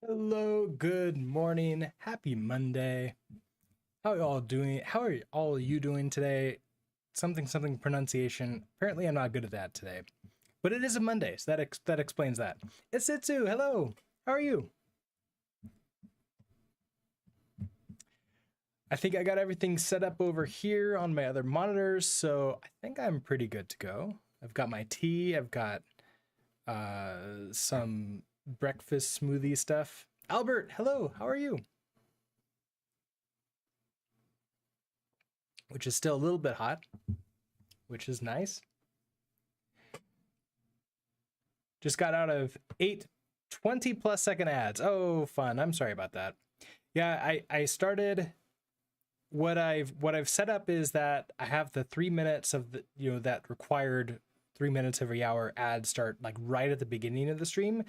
Hello, good morning, happy Monday. How are you all doing? How are all you doing today? Something pronunciation. Apparently, I'm not good at that today, but it is a Monday, so that explains that. It's Itsu. Hello. How are you? I think I got everything set up over here on my other monitors, so I think I'm pretty good to go. I've got my tea. I've got some breakfast smoothie stuff. Albert, hello. How are you? Which is still a little bit hot, which is nice. Just got out of 8 20+ second ads. Oh, fun. I'm sorry about that. Yeah, I started what I've set up is that I have the 3 minutes of the that required 3 minutes every hour ad start like right at the beginning of the stream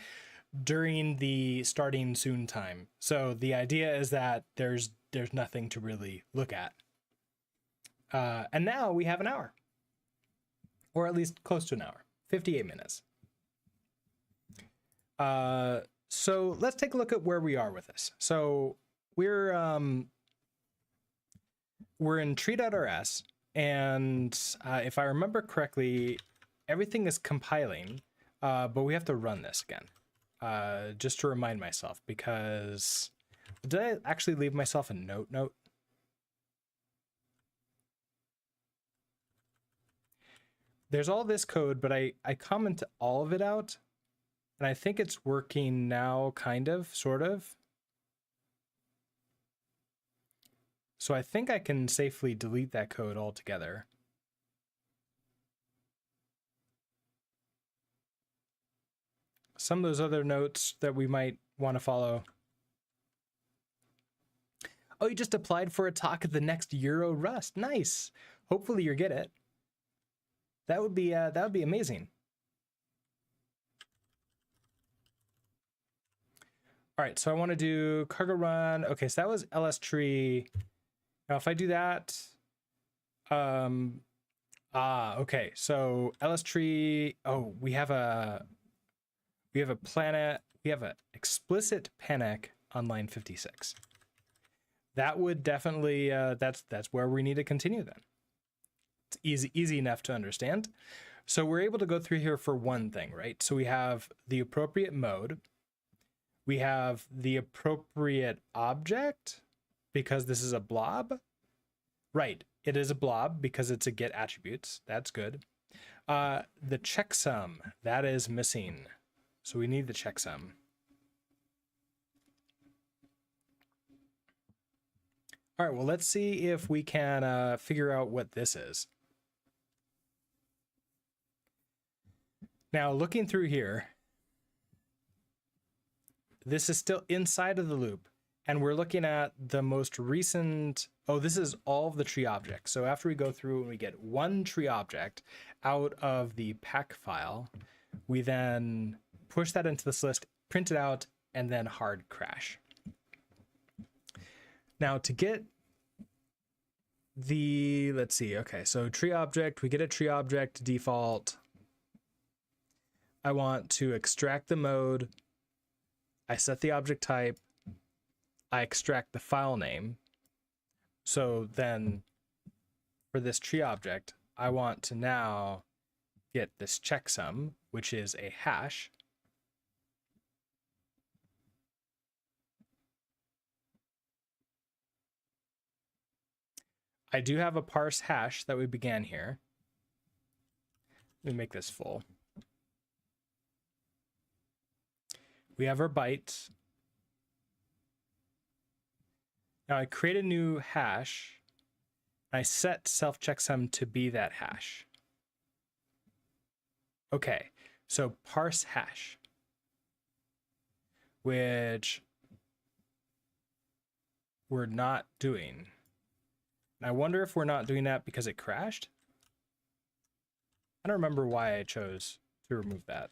during the starting soon time. So the idea is that there's nothing to really look at. And now we have an hour, or at least close to an hour, 58 minutes. So let's take a look at where we are with this. So we're in tree.rs, and if I remember correctly, everything is compiling, but we have to run this again, just to remind myself, because did I actually leave myself a note? There's all this code, but I comment all of it out, and I think it's working now, kind of, sort of. So I think I can safely delete that code altogether. Some of those other notes that we might want to follow. Oh, you just applied for a talk at the next Euro Rust. Nice. Hopefully you get it. That would be amazing. All right, so I want to do cargo run. Okay, so that was ls tree. Now if I do that, okay, so ls tree. Oh, we have a planet. We have an explicit panic on line 56. That would definitely that's where we need to continue then. It's easy enough to understand. So we're able to go through here for one thing, right? So we have the appropriate mode. We have the appropriate object because this is a blob. Right, it is a blob because it's a get attributes. That's good. The checksum, that is missing. So we need the checksum. All right, well, let's see if we can figure out what this is. Now, looking through here, this is still inside of the loop, and we're looking at the most recent. Oh, this is all of the tree objects. So after we go through and we get one tree object out of the pack file, we then push that into this list, print it out, and then hard crash. Now to get the, let's see, okay, so tree object, we get a tree object default. I want to extract the mode. I set the object type. I extract the file name. So then for this tree object, I want to now get this checksum, which is a hash. I do have a parse hash that we began here. Let me make this full. We have our bytes. Now I create a new hash. I set self checksum to be that hash. Okay, so parse hash, which we're not doing. And I wonder if we're not doing that because it crashed. I don't remember why I chose to remove that.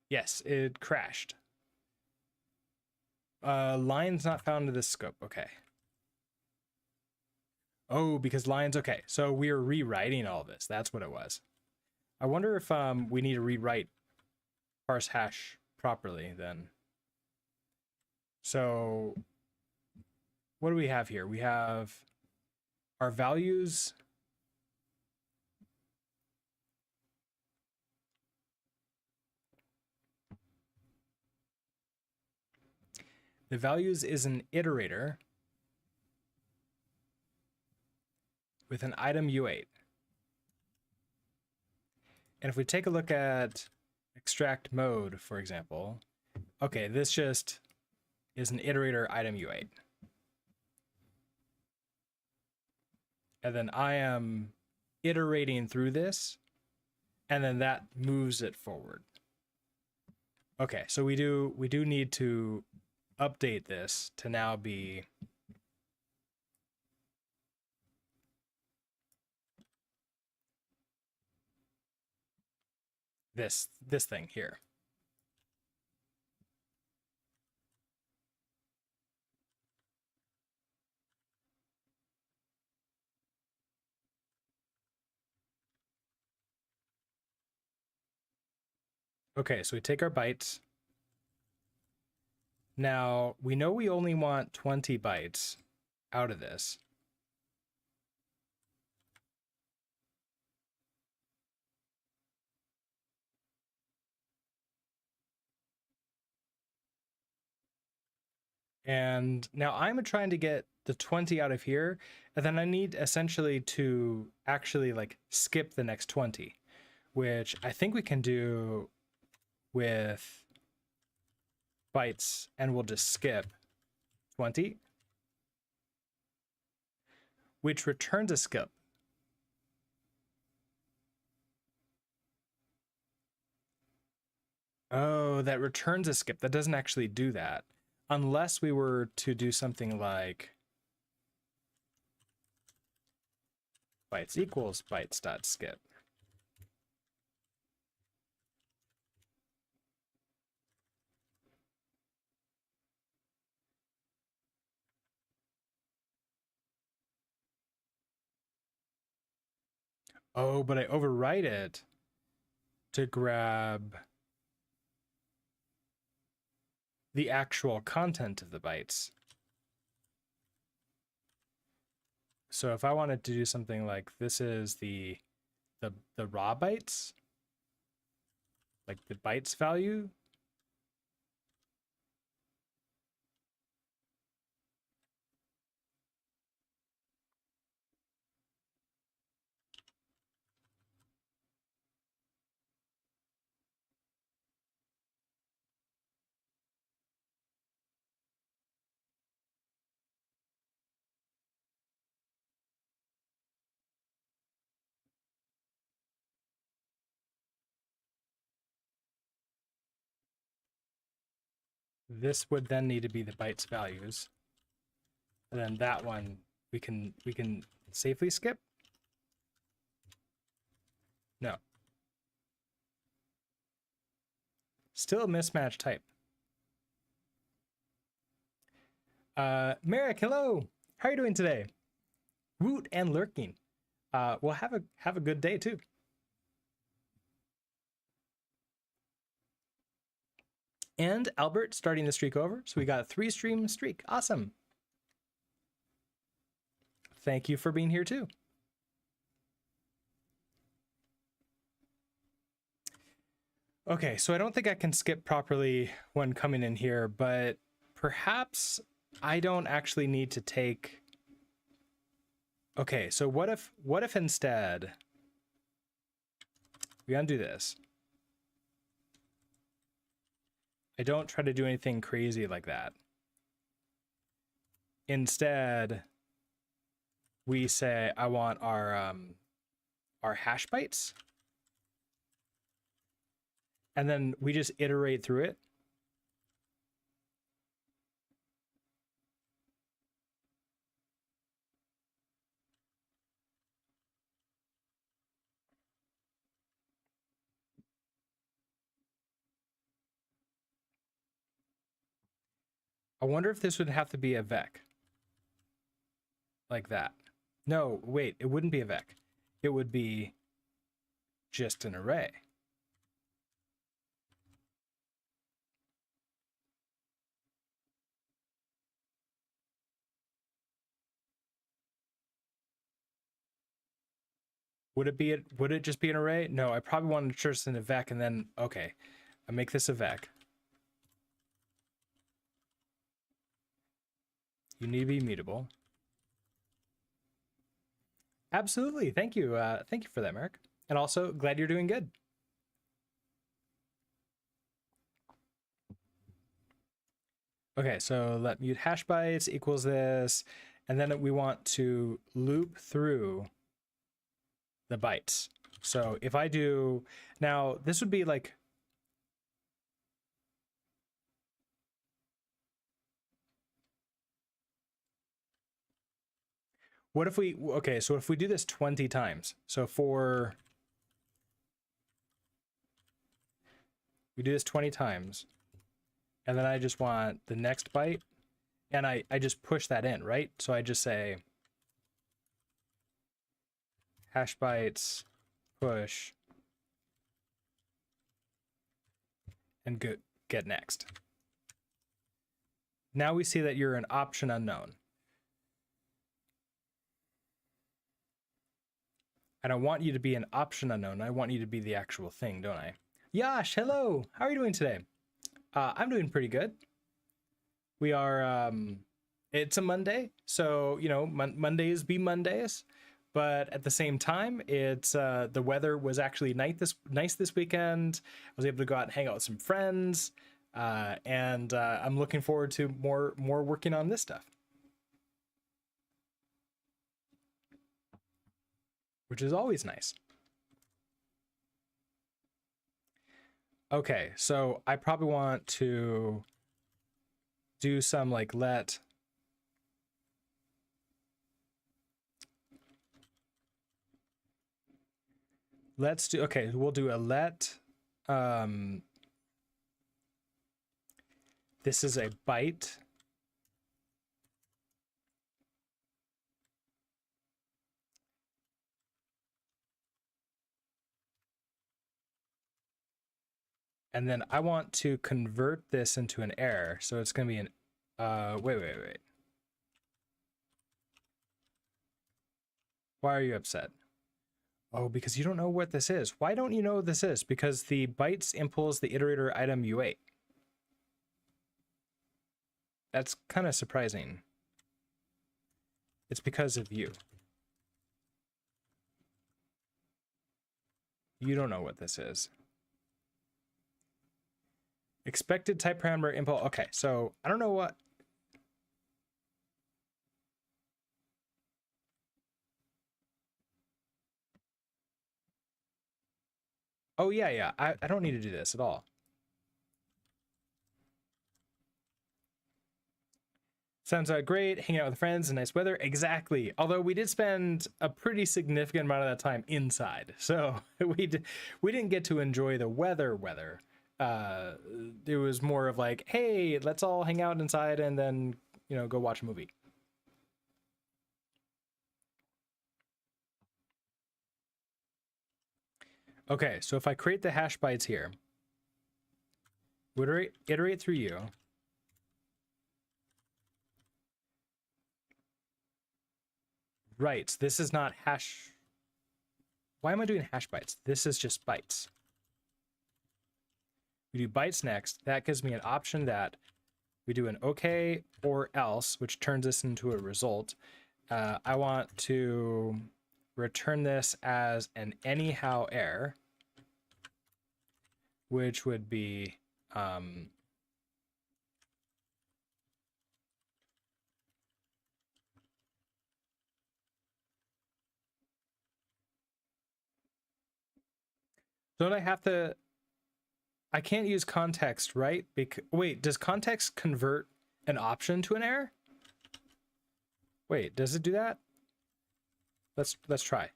Yes, it crashed. Lines not found in this scope. Okay. Oh, because lines. Okay, so we are rewriting all of this. That's what it was. I wonder if we need to rewrite parse hash properly then. So what do we have here? We have our values. The values is an iterator with an item U8. And if we take a look at extract mode, for example, okay, this just is an iterator item U8. And then I am iterating through this, and then that moves it forward. Okay, so we do need to update this to now be this thing here. Okay, so we take our bytes. Now, we know we only want 20 bytes out of this. And now I'm trying to get the 20 out of here, and then I need essentially to actually like skip the next 20, which I think we can do with bytes, and we'll just skip 20, which returns a skip. Oh, that returns a skip. That doesn't actually do that. Unless we were to do something like bytes equals bytes.skip. Oh, but I overwrite it to grab the actual content of the bytes. So if I wanted to do something like this is the raw bytes, like the bytes value. This would then need to be the bytes values. And then that one we can safely skip. No. Still a mismatch type. Merrick, hello. How are you doing today? Woot and lurking. Well, have a good day too. And Albert starting the streak over. So we got a 3-stream streak. Awesome. Thank you for being here too. Okay, so I don't think I can skip properly when coming in here, but perhaps I don't actually need to take... Okay, so what if instead we undo this? I don't try to do anything crazy like that. Instead, we say I want our hash bytes, and then we just iterate through it. I wonder if this would have to be a vec. Like that. No, wait, it wouldn't be a vec. It would be just an array. Would it just be an array? No, I probably wanted to turn this into vec and then, okay, I make this a vec. You need to be mutable. Absolutely. Thank you. Thank you for that, Merrick. And also, glad you're doing good. Okay, so let mute hash bytes equals this. And then we want to loop through the bytes. So if I do, now this would be like, what if we, okay, so if we do this 20 times, so we do this 20 times, and then I just want the next byte, and I just push that in, right? So I just say hash bytes, push, and get next. Now we see that you're an option unknown. I don't want you to be an option unknown. I want you to be the actual thing, don't I? Yash, hello. How are you doing today? I'm doing pretty good. We are, it's a Monday, so, you know, Mondays be Mondays, but at the same time, it's, the weather was actually nice this weekend. I was able to go out and hang out with some friends, and I'm looking forward to more working on this stuff, which is always nice. Okay, so I probably want to do some like let's do, okay, we'll do a let, this is a byte. And then I want to convert this into an error. So it's going to be an, wait. Why are you upset? Oh, because you don't know what this is. Why don't you know what this is? Because the bytes impulse the iterator item U8. That's kind of surprising. It's because of you. You don't know what this is. Expected type parameter impulse. Okay, so I don't know what. Oh, yeah. I don't need to do this at all. Sounds great. Hanging out with friends and nice weather. Exactly. Although we did spend a pretty significant amount of that time inside. So we didn't get to enjoy the weather. It was more of like, hey, let's all hang out inside and then, you know, go watch a movie. Okay, so if I create the hash bytes here, iterate through you. Right, this is not hash. Why am I doing hash bytes? This is just bytes. We do bytes next. That gives me an option that we do an okay or else, which turns this into a result. I want to return this as an anyhow error, which would be don't I have to, I can't use context, right? Wait, does context convert an option to an error? Wait, does it do that? Let's try.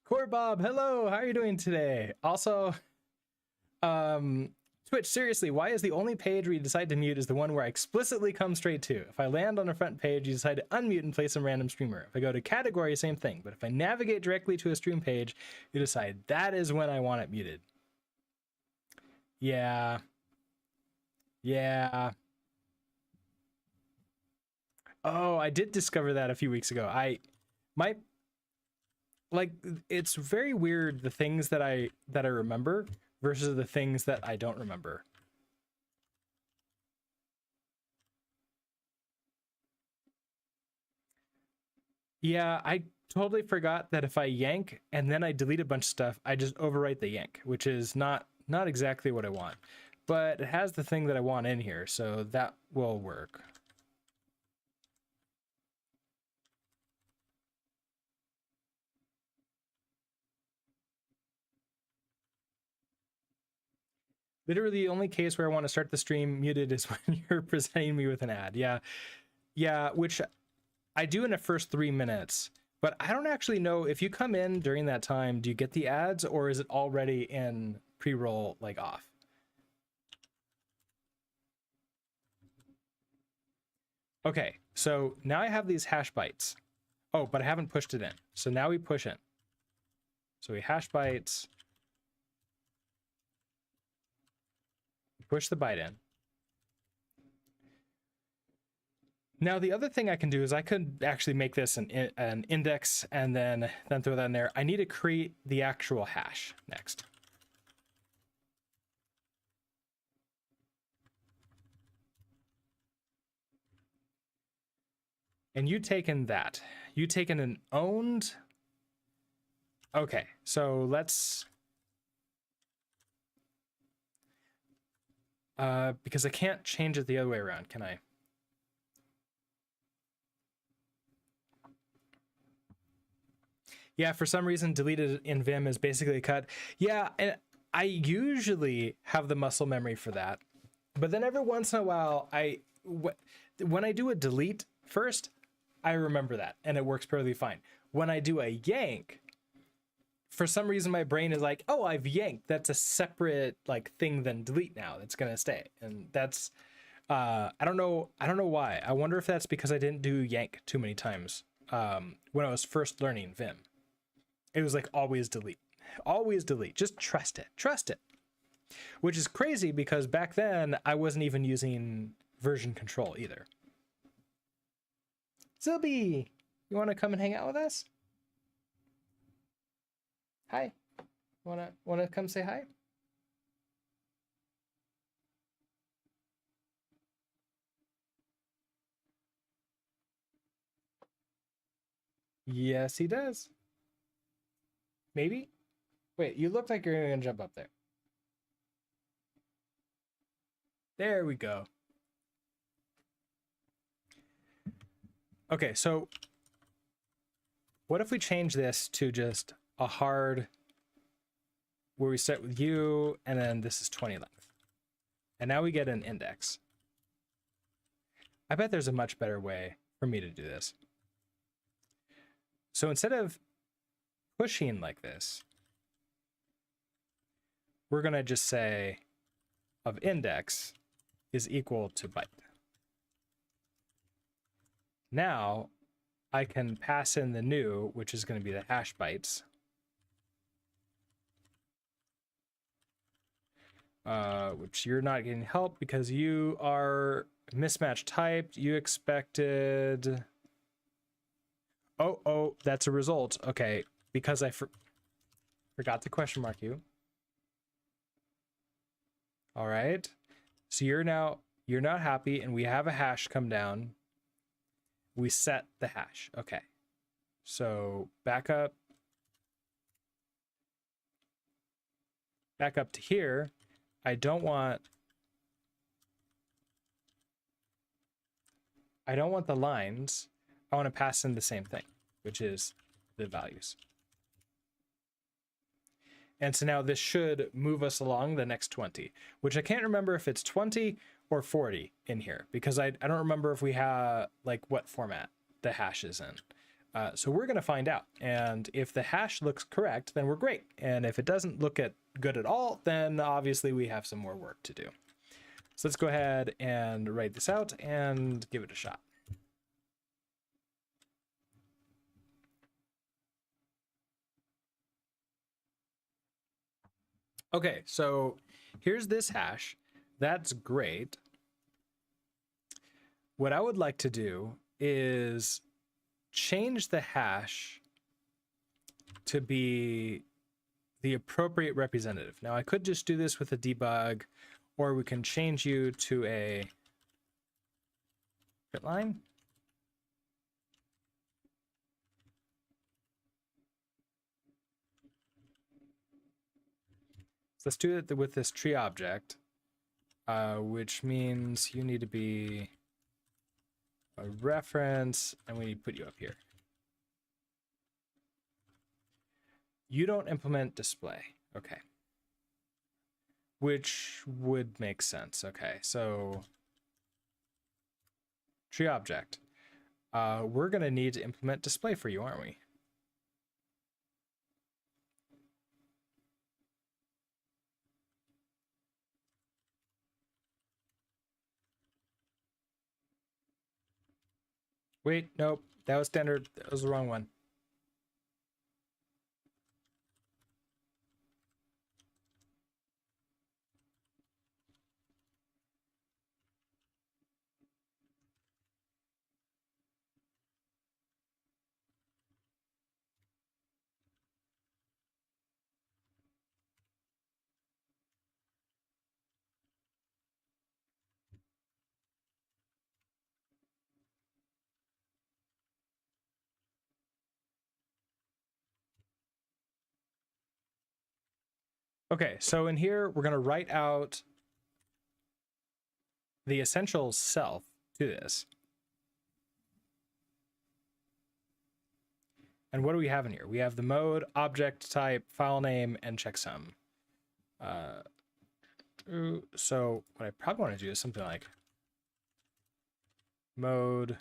Core Bob, hello, how are you doing today? Also, Twitch, seriously, why is the only page where you decide to mute is the one where I explicitly come straight to? If I land on a front page, you decide to unmute and play some random streamer. If I go to category, same thing. But if I navigate directly to a stream page, you decide that is when I want it muted. Yeah. Yeah. Oh, I did discover that a few weeks ago. It's very weird, the things that I remember versus the things that I don't remember. Yeah, I totally forgot that if I yank and then I delete a bunch of stuff, I just overwrite the yank, which is not exactly what I want. But it has the thing that I want in here, so that will work. Literally, the only case where I want to start the stream muted is when you're presenting me with an ad. Yeah, which I do in the first 3 minutes, but I don't actually know if you come in during that time, do you get the ads or is it already in pre-roll, like off? Okay, so now I have these hash bytes. Oh, but I haven't pushed it in. So now we push in. So we hash bytes. Push the byte in. Now the other thing I can do is I could actually make this an index and then throw that in there. I need to create the actual hash next. And you taken that. You taken an owned. Okay, so let's because I can't change it the other way around, can I? Yeah, for some reason deleted in Vim is basically cut. Yeah, and I usually have the muscle memory for that. But then every once in a while, when I do a delete first, I remember that and it works perfectly fine. When I do a yank, for some reason my brain is like, oh, I've yanked. That's a separate like thing than delete now. That's gonna stay. And that's I don't know why. I wonder if that's because I didn't do yank too many times when I was first learning Vim. It was like always delete. Always delete. Just trust it. Trust it. Which is crazy because back then I wasn't even using version control either. Zilby, you want to come and hang out with us? Hi. Wanna come say hi? Yes, he does. Maybe? Wait, you look like you're gonna jump up there. There we go. Okay, so what if we change this to just a hard where we start with you and then this is 20 length. And now we get an index. I bet there's a much better way for me to do this. So instead of pushing like this, we're going to just say of index is equal to byte. Now I can pass in the new, which is going to be the hash bytes. Which you're not getting help because you are mismatch typed. You expected. Oh, that's a result. Okay, because I forgot to question mark you. All right, so you're not happy, and we have a hash come down. We set the hash. Okay, so back up to here. I don't want the lines. I want to pass in the same thing, which is the values. And so now this should move us along the next 20, which I can't remember if it's 20 or 40 in here because I don't remember if we have like what format the hash is in. So we're going to find out. And if the hash looks correct, then we're great. And if it doesn't look good at all, then obviously we have some more work to do. So let's go ahead and write this out and give it a shot. Okay, so here's this hash. That's great. What I would like to do is change the hash to be the appropriate representative. Now I could just do this with a debug, or we can change you to a print line. So let's do it with this tree object, which means you need to be a reference, and we need to put you up here. You don't implement display. Okay. Which would make sense. Okay, so tree object. We're going to need to implement display for you, aren't we? Wait, nope. That was standard. That was the wrong one. Okay, so in here, we're going to write out the essential self to this. And what do we have in here? We have the mode, object type, file name, and checksum. So what I probably want to do is something like mode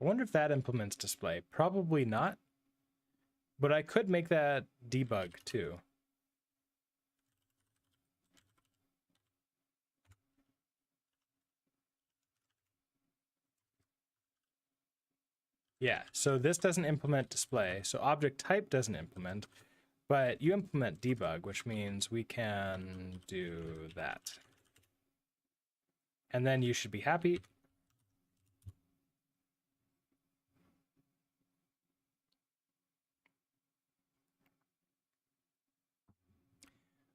I wonder if that implements display. Probably not. But I could make that debug too. Yeah, so this doesn't implement display. So object type doesn't implement, but you implement debug, which means we can do that. And then you should be happy.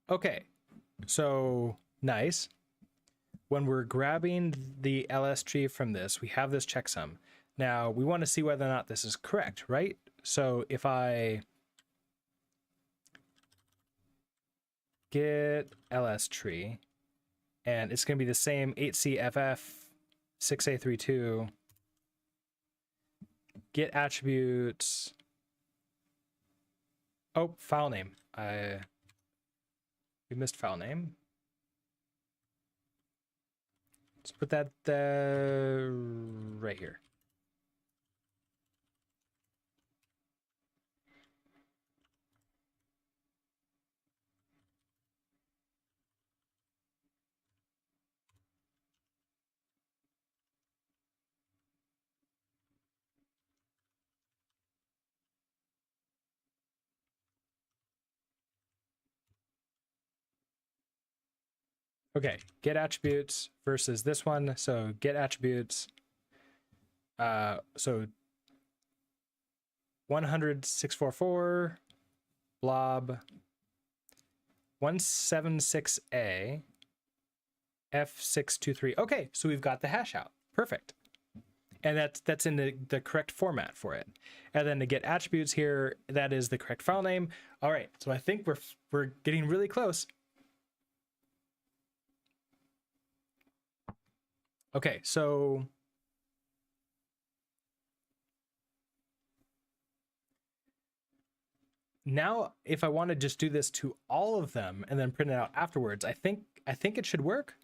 Okay, so nice. When we're grabbing the ls tree from this, we have this checksum. Now we want to see whether or not this is correct, right? So if I get ls tree, and it's going to be the same 8cff 6a32 get attributes. Oh, file name. We missed file name. Let's put that right here. Okay, get attributes versus this one. So get attributes. So 100,644 blob 176a f623. Okay, so we've got the hash out. Perfect. And that's in the correct format for it. And then to get attributes here, that is the correct file name. All right, so I think we're getting really close. Okay, so now if I want to just do this to all of them and then print it out afterwards, I think it should work.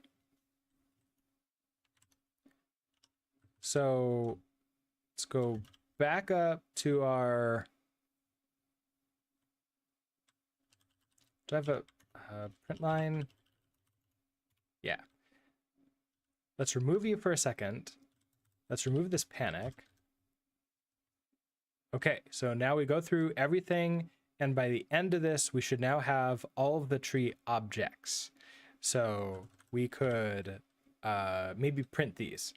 So let's go back up to our, do I have a print line? Yeah. Let's remove you for a second. Let's remove this panic. Okay, so now we go through everything, and by the end of this, we should now have all of the tree objects. So we could maybe print these.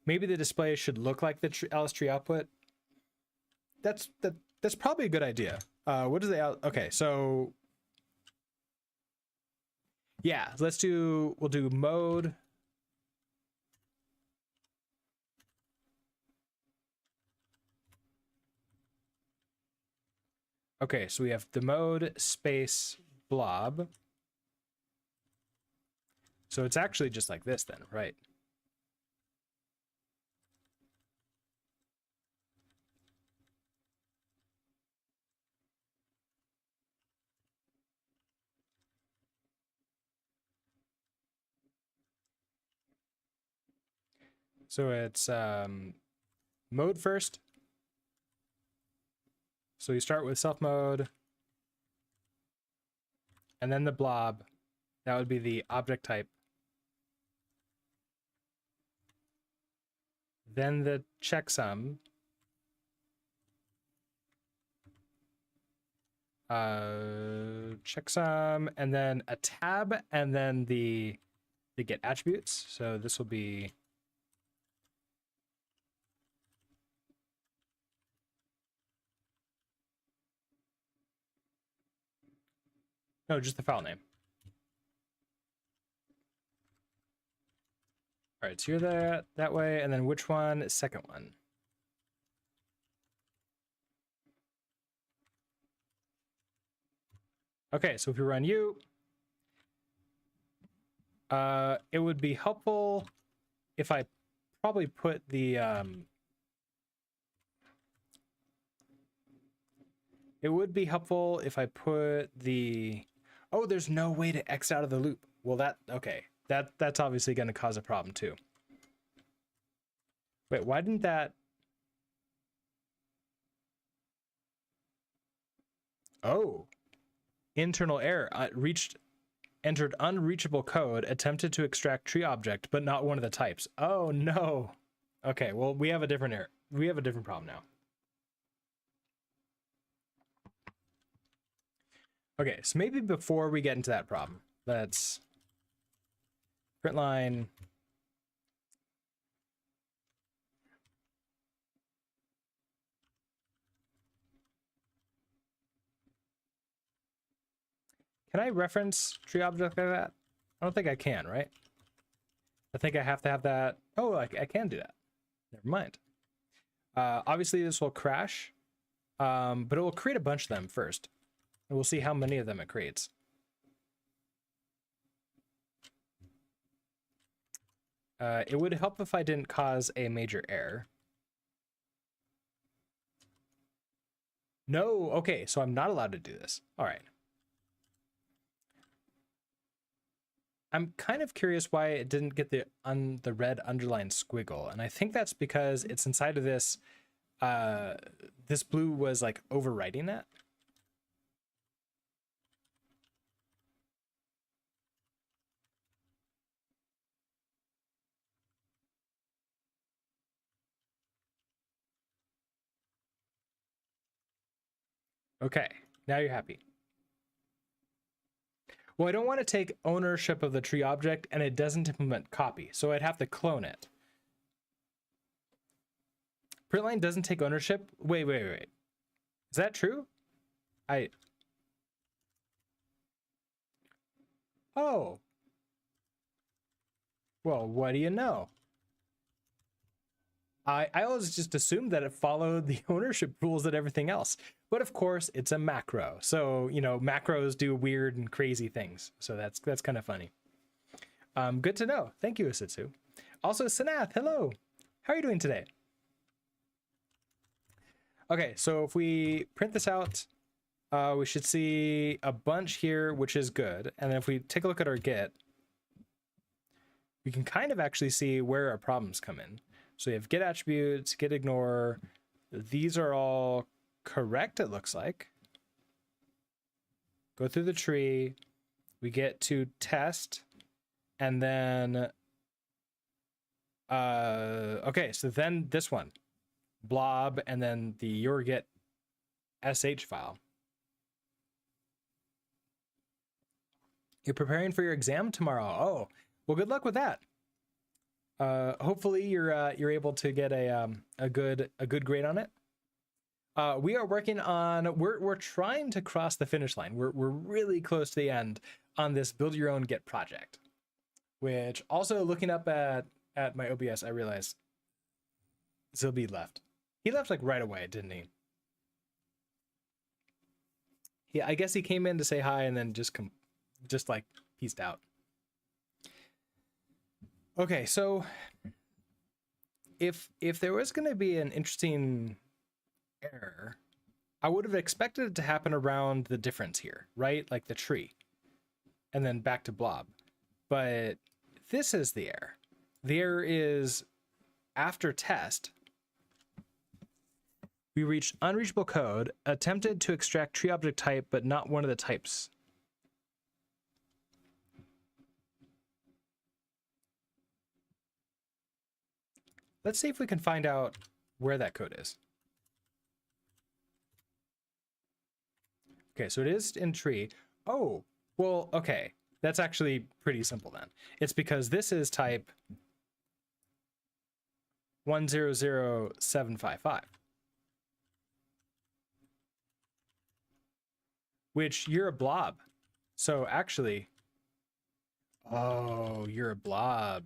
Maybe the display should look like the Alice tree output. That's probably a good idea. What is the okay? So yeah, we'll do mode. Okay, so we have the mode space blob. So it's actually just like this then, right? So it's mode first. So you start with self mode, and then the blob. That would be the object type. Then the checksum. Checksum, and then a tab, and then the get attributes. So this will be no, just the file name. All right, so you're that way, and then which one? Second one. Okay, so if we run you, it would be helpful if I probably put the it would be helpful if I put the, oh, there's no way to X out of the loop. Well, okay, that's obviously going to cause a problem too. Wait, why didn't that? Oh, internal error. Entered unreachable code, attempted to extract tree object, but not one of the types. Oh no. Okay, well, we have a different error. We have a different problem now. Okay, so maybe before we get into that problem, let's print line. Can I reference tree object like that? I don't think I can, right? I think I have to have that. Oh, I can do that. Never mind. Obviously, this will crash, but it will create a bunch of them first. And we'll see how many of them it creates. It would help if I didn't cause a major error. No, okay, so I'm not allowed to do this. All right. I'm kind of curious why it didn't get the red underlined squiggle, and I think that's because it's inside of this. This blue was like overwriting that. Okay, now you're happy. Well, I don't want to take ownership of the tree object and it doesn't implement copy, so I'd have to clone it. Printline doesn't take ownership? Wait. Is that true? Oh. Well, what do you know? I always just assumed that it followed the ownership rules and everything else. But of course, it's a macro. So, you know, macros do weird and crazy things. So that's kind of funny. Good to know. Thank you, Asitsu. Also, Sanath, hello. How are you doing today? Okay, so if we print this out, we should see a bunch here, which is good. And then if we take a look at our Git, we can kind of actually see where our problems come in. So we have Git attributes, Git ignore. These are all correct, it looks like. Go through the tree. We get to test. And then, okay, so then this one, blob, and then the your Git sh file. You're preparing for your exam tomorrow. Oh, well, good luck with that. Hopefully you're able to get a good grade on it. We are working on, we're trying to cross the finish line. We're really close to the end on this build your own Git project, which also looking up at my OBS, I realized Zilby left. He left like right away, didn't he? Yeah, I guess he came in to say hi and then just like peaced out. Okay, so if there was going to be an interesting error, I would have expected it to happen around the difference here, right? Like the tree, and then back to blob. But this is the error. The error is after test, we reached unreachable code, attempted to extract tree object type, but not one of the types. Let's see if we can find out where that code is. Okay, so it is in tree. Oh, well, okay. That's actually pretty simple then. It's because this is type 100755. Which you're a blob. So actually, oh, you're a blob.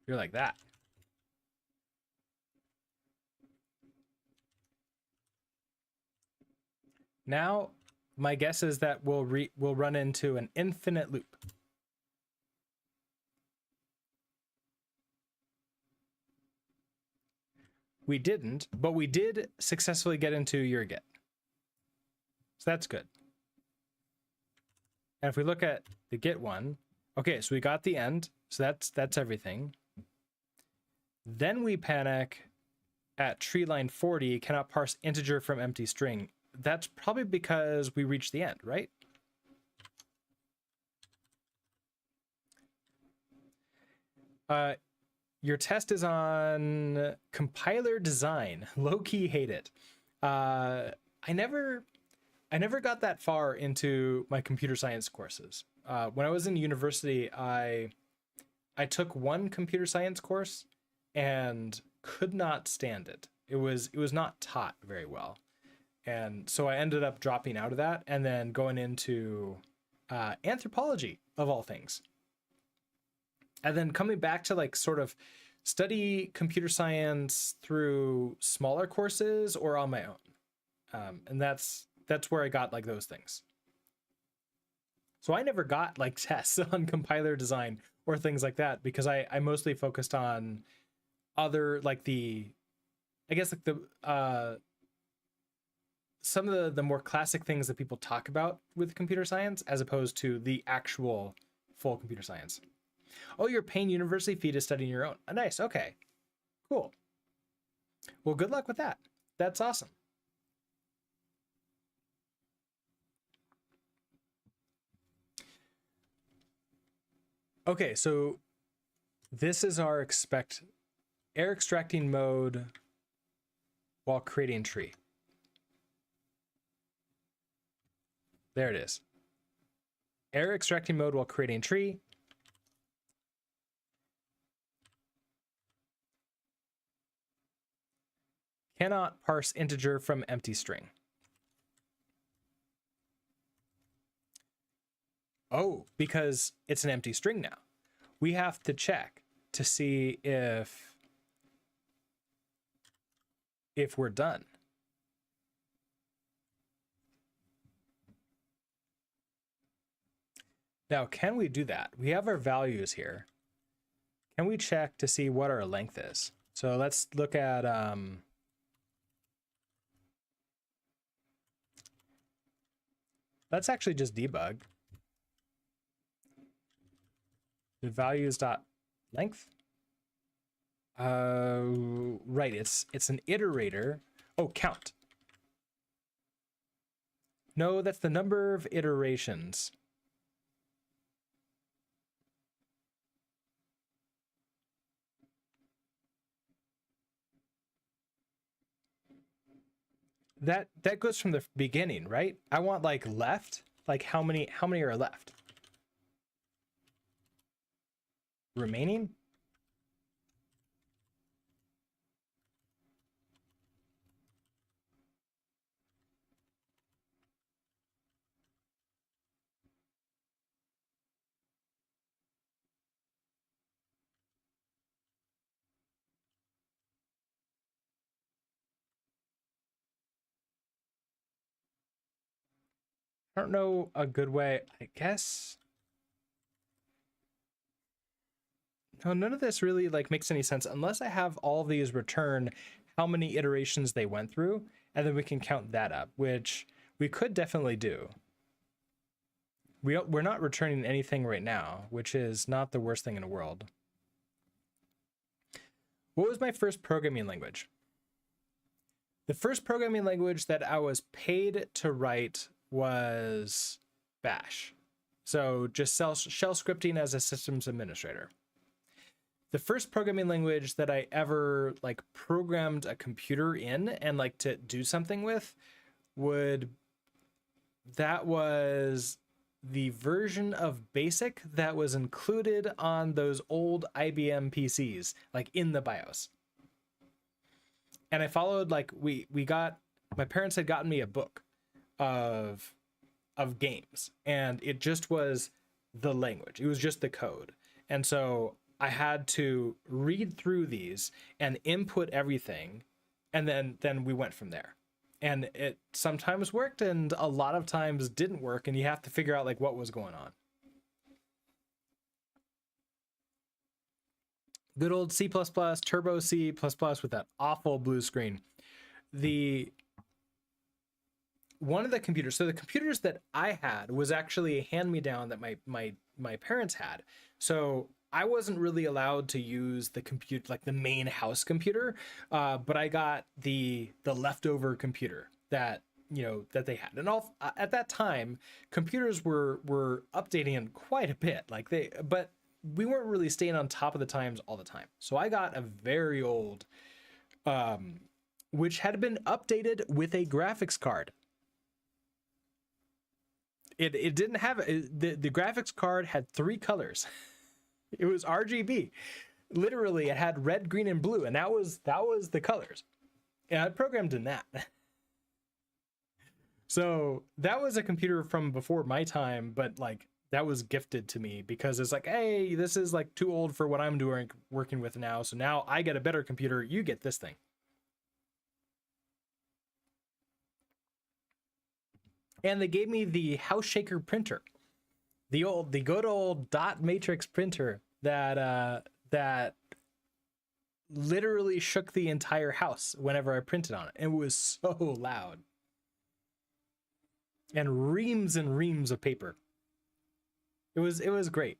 You're like that. Now, my guess is that we'll run into an infinite loop. We didn't, but we did successfully get into your Git. So that's good. And if we look at the Git one, okay, so we got the end. So that's everything. Then we panic at tree line 40, cannot parse integer from empty string. That's probably because we reached the end, right? Your test is on compiler design. Low-key hate it. I never got that far into my computer science courses. When I was in university, I took one computer science course and could not stand it. It was not taught very well. And so I ended up dropping out of that and then going into anthropology, of all things. And then coming back to like sort of study computer science through smaller courses or on my own. And that's where I got like those things. So I never got like tests on compiler design or things like that because I mostly focused on other like some of the more classic things that people talk about with computer science as opposed to the actual full computer science. Oh, you're paying university fee to study your own. Oh, nice. Okay, cool. Well, good luck with that. That's awesome. Okay, so this is our error extracting mode while creating tree. There it is. Error extracting mode while creating tree. Cannot parse integer from empty string. Oh, because it's an empty string now. We have to check to see if we're done. Now, can we do that? We have our values here. Can we check to see what our length is? So let's look at let's actually just debug. The values dot length. Right, it's an iterator. Oh, count. No, that's the number of iterations. That goes from the beginning, right? I want like left, like how many are left? Remaining? I don't know a good way, I guess. No, none of this really like makes any sense unless I have all of these return how many iterations they went through, and then we can count that up, which we could definitely do. We're not returning anything right now, which is not the worst thing in the world. What was my first programming language? The first programming language that I was paid to write was Bash. So just shell scripting as a systems administrator. The first programming language that I ever like programmed a computer in and like to do something with was the version of BASIC that was included on those old IBM PCs, like in the BIOS. And I followed like my parents had gotten me a book of games, and it just was the language. It was just the code. And so I had to read through these and input everything, and then we went from there. And it sometimes worked and a lot of times didn't work, and you have to figure out like what was going on. Good old C++, Turbo C++ with that awful blue screen. One of the computers, so the computers that I had was actually a hand-me-down that my parents had. So I wasn't really allowed to use the compute, like the main house computer, but I got the leftover computer that that they had. And at that time, computers were updating quite a bit, but we weren't really staying on top of the times all the time. So I got a very old, which had been updated with a graphics card. It didn't have the graphics card had 3 colors. It was RGB. Literally, it had red, green, and blue, and that was the colors. And I programmed in that. So that was a computer from before my time, but like that was gifted to me because it's like, hey, this is like too old for what I'm doing working with now. So now I get a better computer. You get this thing. And they gave me the House Shaker printer, the good old dot matrix printer that literally shook the entire house whenever I printed on it. It was so loud. And reams of paper. It was great.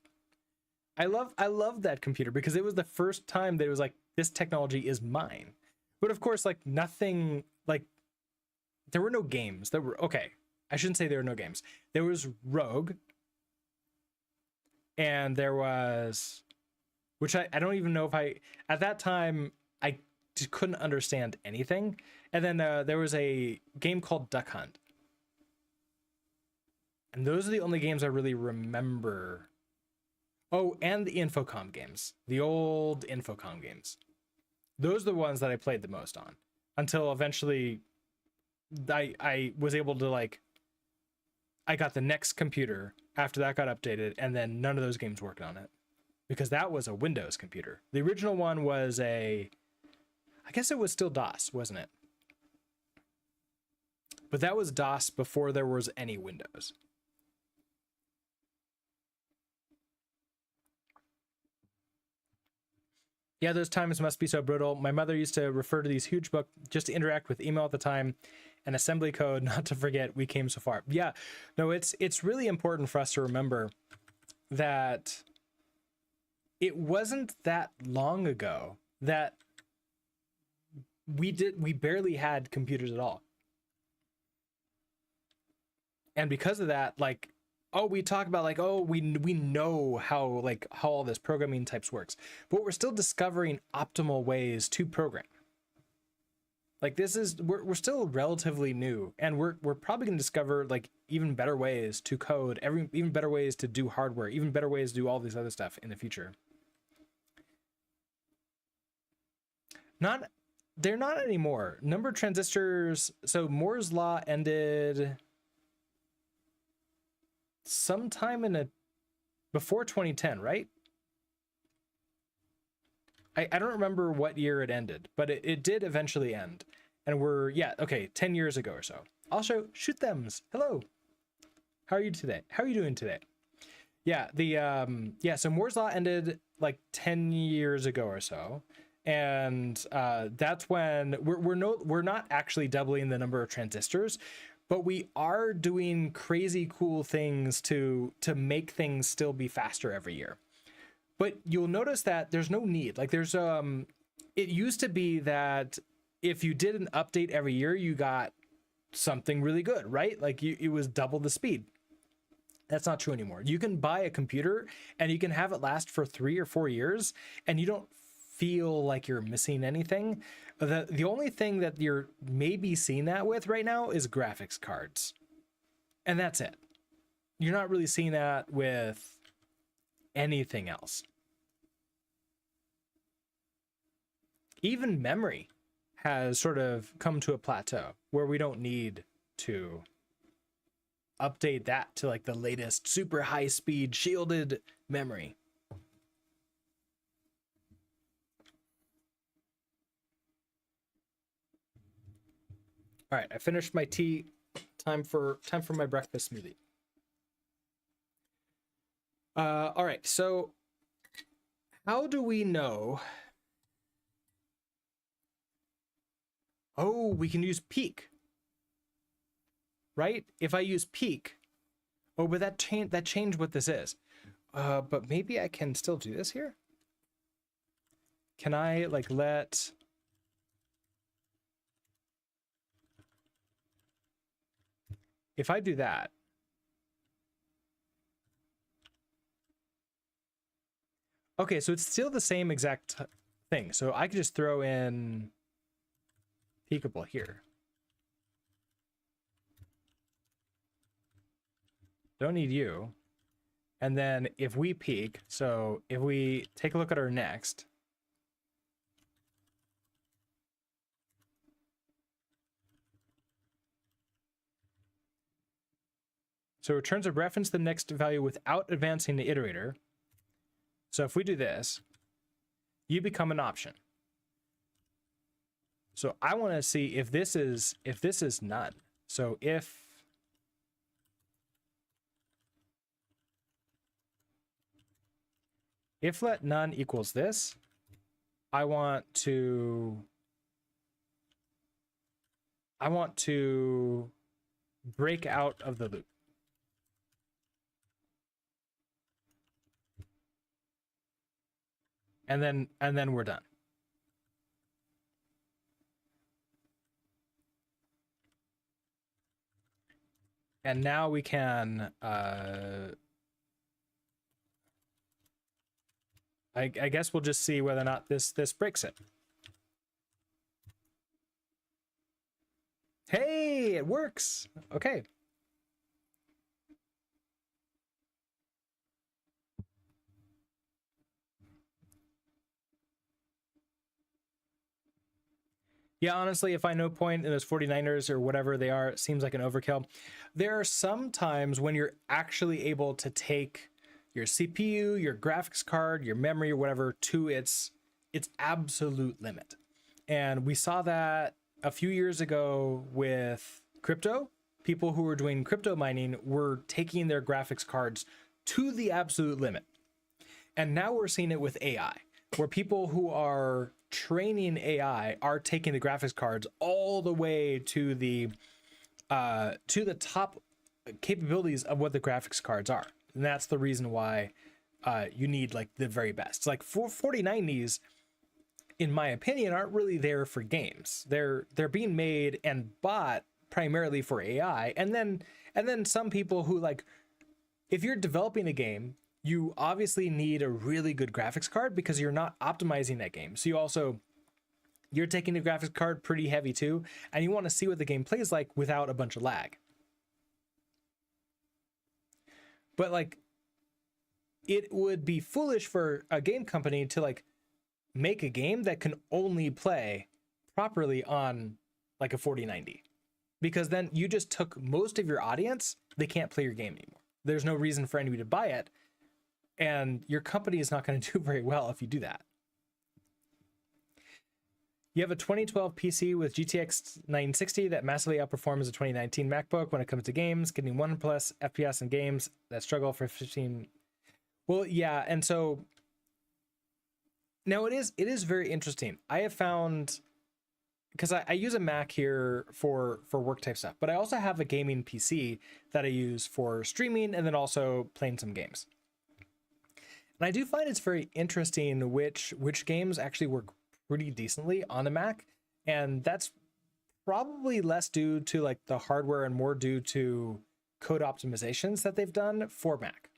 I love that computer because it was the first time that it was like, this technology is mine. But of course, like nothing, like there were no games. Okay, I shouldn't say there were no games. There was Rogue, and there was, which I don't even know if at that time I just couldn't understand anything. And then there was a game called Duck Hunt. And those are the only games I really remember. Oh, and the Infocom games. The old Infocom games. Those are the ones that I played the most on. Until eventually I was able to like, I got the next computer after that got updated, and then none of those games worked on it because that was a Windows computer. The original one was I guess it was still DOS, wasn't it? But that was DOS before there was any Windows. Yeah, those times must be so brutal. My mother used to refer to these huge books just to interact with email at the time and assembly code, not to forget we came so far. Yeah, no, it's really important for us to remember that it wasn't that long ago that we barely had computers at all. And because of that, like, oh, we talk about like, oh, we know how all this programming types works, but we're still discovering optimal ways to program. Like we're still relatively new, and we're probably going to discover like even better ways to code, even better ways to do hardware, even better ways to do all this other stuff in the future. They're not anymore. Number of transistors. So Moore's law ended sometime before 2010, right? I don't remember what year it ended, but it did eventually end. And we're, 10 years ago or so. Also, shoot thems. Hello. How are you today? How are you doing today? Yeah, so Moore's law ended like 10 years ago or so. And that's when we're not actually doubling the number of transistors, but we are doing crazy cool things to make things still be faster every year. But you'll notice that there's no need. Like there's it used to be that if you did an update every year, you got something really good, right? Like it was double the speed. That's not true anymore. You can buy a computer and you can have it last for 3 or 4 years and you don't feel like you're missing anything. The only thing that you're maybe seeing that with right now is graphics cards. And that's it. You're not really seeing that with anything else. Even memory has sort of come to a plateau where we don't need to update that to like the latest super high speed shielded memory. All right, I finished my tea. Time for my breakfast smoothie. All right, so how do we know? Oh, we can use peak, right? If I use peak, oh, but that changed what this is. But maybe I can still do this here. Can I like let? If I do that. Okay, so it's still the same exact thing. So I could just throw in peakable here. Don't need you. And then if we peak, so if we take a look at our next, so it returns a reference to the next value without advancing the iterator. So if we do this, you become an option. So I want to see if this is none. So if let none equals this, I want to break out of the loop. And then we're done. And now we can I guess we'll just see whether or not this breaks it. Hey, it works. Okay. Yeah, honestly, if I know point in those 49ers or whatever they are, it seems like an overkill. There are some times when you're actually able to take your CPU, your graphics card, your memory, or whatever to its absolute limit. And we saw that a few years ago with crypto. People who were doing crypto mining were taking their graphics cards to the absolute limit. And now we're seeing it with AI, where people who are training AI are taking the graphics cards all the way to the top capabilities of what the graphics cards are. And that's the reason why you need like the very best. Like 4090s, in my opinion, aren't really there for games. They're being made and bought primarily for AI. And then some people who, like, if you're developing a game, you obviously need a really good graphics card because you're not optimizing that game. So you're taking the graphics card pretty heavy too, and you want to see what the game plays like without a bunch of lag. But like, it would be foolish for a game company to like make a game that can only play properly on like a 4090, because then you just took most of your audience. They can't play your game anymore. There's no reason for anybody to buy it, and your company is not going to do very well if you do that. You have a 2012 PC with GTX 960 that massively outperforms a 2019 MacBook when it comes to games, getting 1+ FPS in games that struggle for 15. Well, yeah, and so now it is very interesting. I have found, because I use a Mac here for work type stuff, but I also have a gaming PC that I use for streaming and then also playing some games. And I do find it's very interesting which games actually work pretty decently on the Mac, and that's probably less due to like the hardware and more due to code optimizations that they've done for Mac.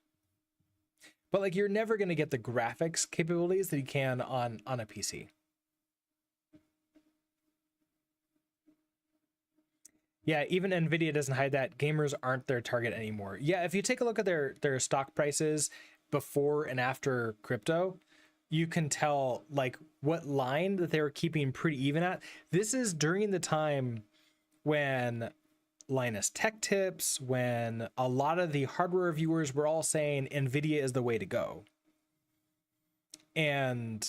But like, you're never going to get the graphics capabilities that you can on a PC. Yeah, even Nvidia doesn't hide that gamers aren't their target anymore. Yeah, if you take a look at their stock prices before and after crypto, you can tell like what line that they were keeping pretty even at. This is during the time when Linus Tech Tips, when a lot of the hardware reviewers were all saying Nvidia is the way to go. And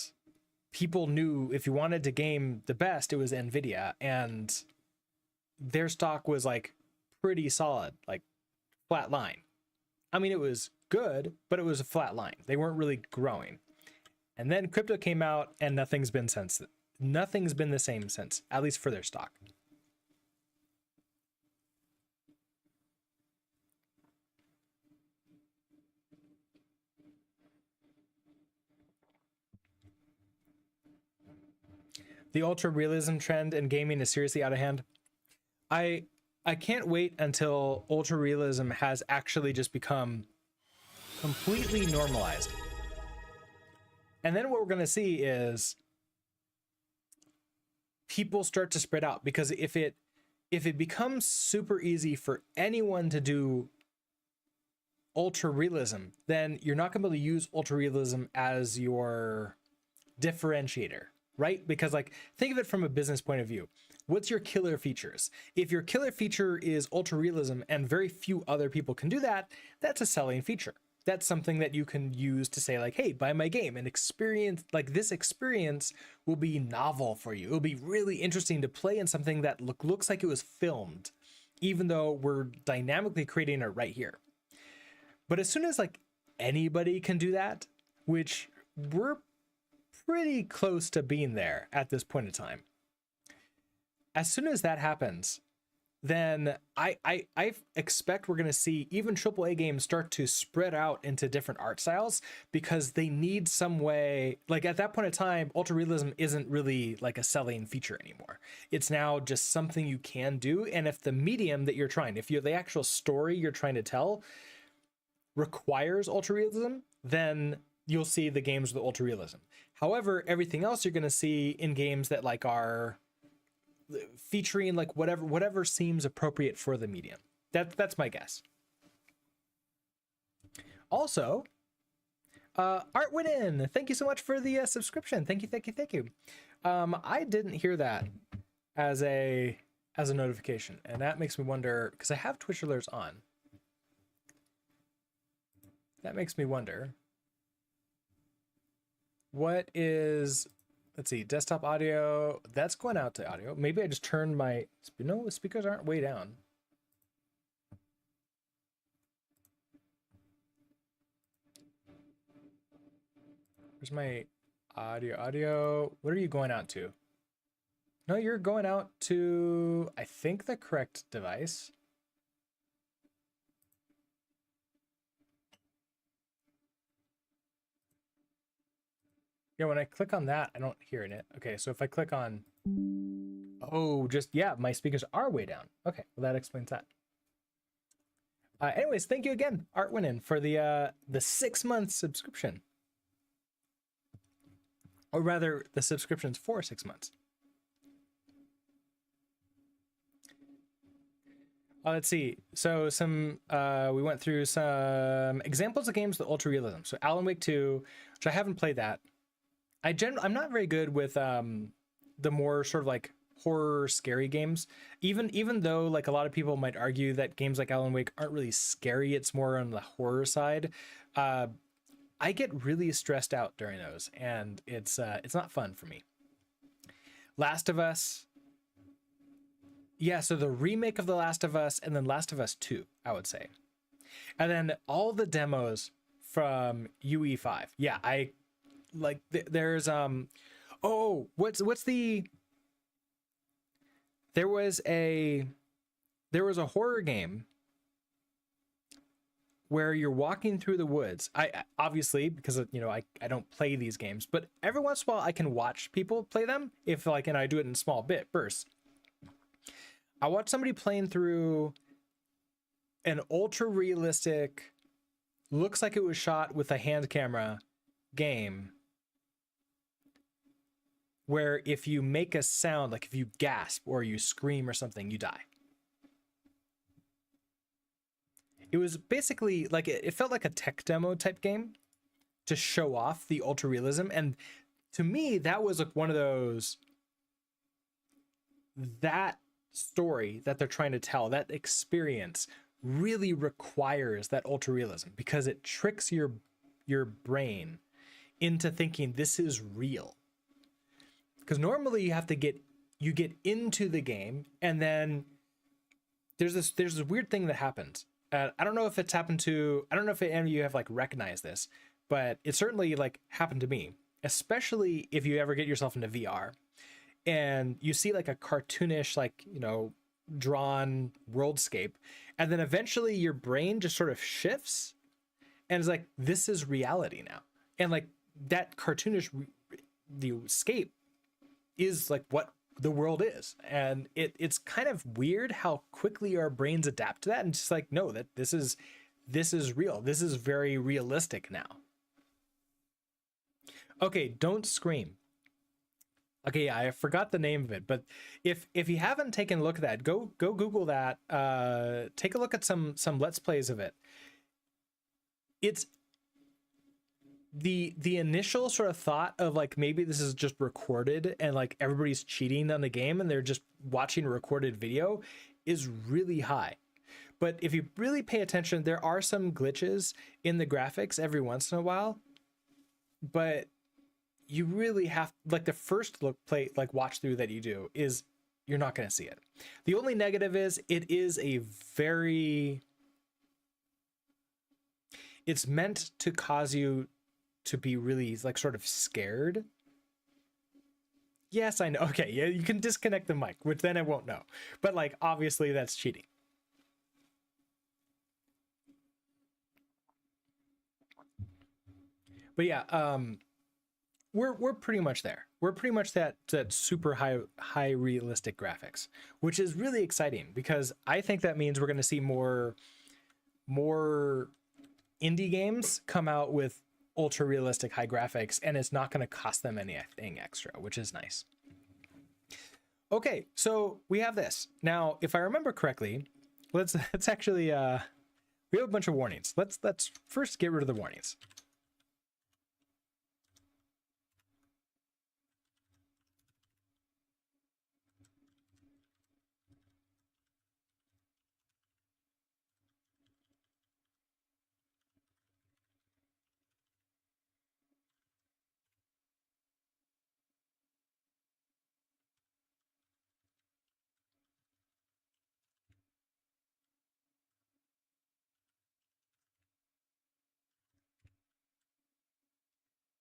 people knew if you wanted to game the best, it was Nvidia, and their stock was like pretty solid, like flat line. I mean, it was good, but it was a flat line. They weren't really growing. And then crypto came out, and nothing's been since. Nothing's been the same since, at least for their stock. The ultra realism trend in gaming is seriously out of hand. I can't wait until ultra realism has actually just become completely normalized. And then what we're going to see is people start to spread out, because if it becomes super easy for anyone to do ultra realism, then you're not going to be able to use ultra realism as your differentiator, right? Because like, think of it from a business point of view. What's your killer features? If your killer feature is ultra realism and very few other people can do that, that's a selling feature. That's something that you can use to say like, hey, buy my game, and experience, like this experience will be novel for you. It'll be really interesting to play in something that looks like it was filmed, even though we're dynamically creating it right here. But as soon as like anybody can do that, which we're pretty close to being there at this point in time, as soon as that happens, then I expect we're going to see even AAA games start to spread out into different art styles, because they need some way, like at that point in time, ultra realism isn't really like a selling feature anymore. It's now just something you can do. And if the medium that you're trying, if you're the actual story you're trying to tell requires ultra realism, then you'll see the games with ultra realism. However, everything else you're going to see in games that like are featuring like whatever seems appropriate for the medium. That's my guess. Also, Art Witten, thank you so much for the subscription. Thank you. I didn't hear that. as a notification, and that makes me wonder, because I have Twitch alerts on. That makes me wonder what is, let's see, desktop audio, that's going out to audio. Maybe I just turned my, no, the speakers aren't way down. Where's my audio? What are you going out to? No, you're going out to, I think, the correct device. Yeah, when I click on that, I don't hear it. Okay, so if I click on, oh, just, yeah, my speakers are way down. Okay, well, that explains that. Anyways, thank you again, Artwinin, for the 6-month subscription. Or rather, the subscription's for 6 months. Let's see. So we went through some examples of games with ultra realism. So Alan Wake 2, which I haven't played that. I'm not very good with the more sort of like horror scary games. Even though like a lot of people might argue that games like Alan Wake aren't really scary, it's more on the horror side. I get really stressed out during those, and it's not fun for me. Last of Us. Yeah, so the remake of The Last of Us, and then Last of Us 2, I would say. And then all the demos from UE5. Yeah, I like there's oh, what's the, there was a horror game where you're walking through the woods. I obviously, because you know, I don't play these games, but every once in a while I can watch people play them if like, and I do it in small bursts. I watched somebody playing through an ultra realistic, looks like it was shot with a hand camera game, where if you make a sound, like if you gasp or you scream or something, you die. It was basically like, it felt like a tech demo type game to show off the ultra realism. And to me, that was like one of those, that story that they're trying to tell, that experience really requires that ultra realism, because it tricks your brain into thinking this is real. Because normally you have to get into the game, and then there's this weird thing that happens. I don't know if it's happened to, I don't know if any of you have like recognized this, but it certainly like happened to me, especially if you ever get yourself into VR and you see like a cartoonish, like, you know, drawn worldscape, and then eventually your brain just sort of shifts and is like, this is reality now. And like that cartoonish, the escape is like what the world is. And it's kind of weird how quickly our brains adapt to that, and just like, no, that this is real. This is very realistic now. Okay, don't scream. Okay, yeah, I forgot the name of it, but if you haven't taken a look at that, go Google that. Take a look at some Let's Plays of it. It's the initial sort of thought of like, maybe this is just recorded and like everybody's cheating on the game and they're just watching a recorded video, is really high. But if you really pay attention, there are some glitches in the graphics every once in a while, but you really have, like, the first watch through that you do is, you're not going to see it. The only negative is it is it's meant to cause you to be really like sort of scared. Yes, I know. Okay, yeah, you can disconnect the mic, which then I won't know. But like, obviously that's cheating. But yeah, we're pretty much there. We're pretty much that super high realistic graphics, which is really exciting, because I think that means we're going to see more indie games come out with ultra realistic high graphics, and it's not going to cost them anything extra, which is nice. Okay, so we have this. Now, if I remember correctly, let's actually we have a bunch of warnings. Let's first get rid of the warnings.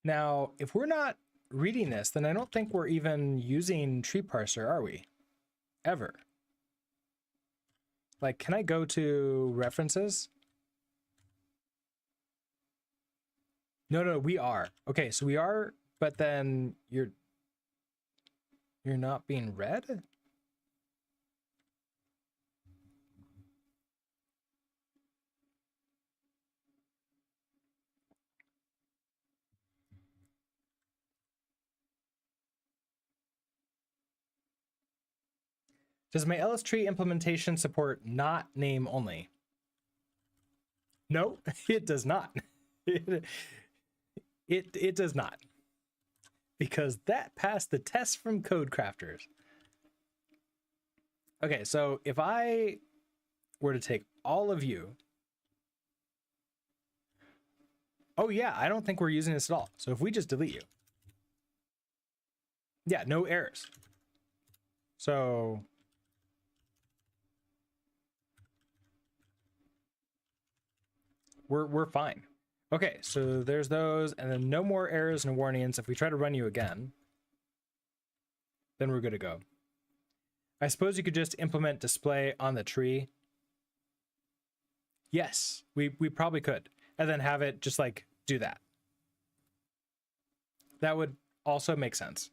Now, if we're not reading this, then I don't think we're even using tree parser, are we? Ever. Like, can I go to references? No, we are. Okay, so we are, but then you're not being read? Does my LS tree implementation support not name only? No, it does not. It does not. Because that passed the test from code crafters. Okay, so if I were to take all of you, oh yeah, I don't think we're using this at all. So if we just delete you, yeah, no errors. So we're fine. Okay, so there's those, and then no more errors and warnings. If we try to run you again, then we're good to go. I suppose you could just implement display on the tree. Yes, we probably could, and then have it just like do that. That would also make sense.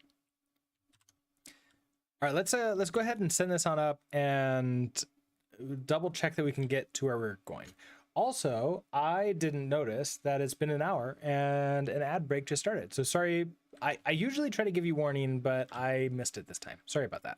All right, let's go ahead and send this on up and double check that we can get to where we're going. Also, I didn't notice that it's been an hour and an ad break just started. So sorry, I usually try to give you warning, but I missed it this time. Sorry about that.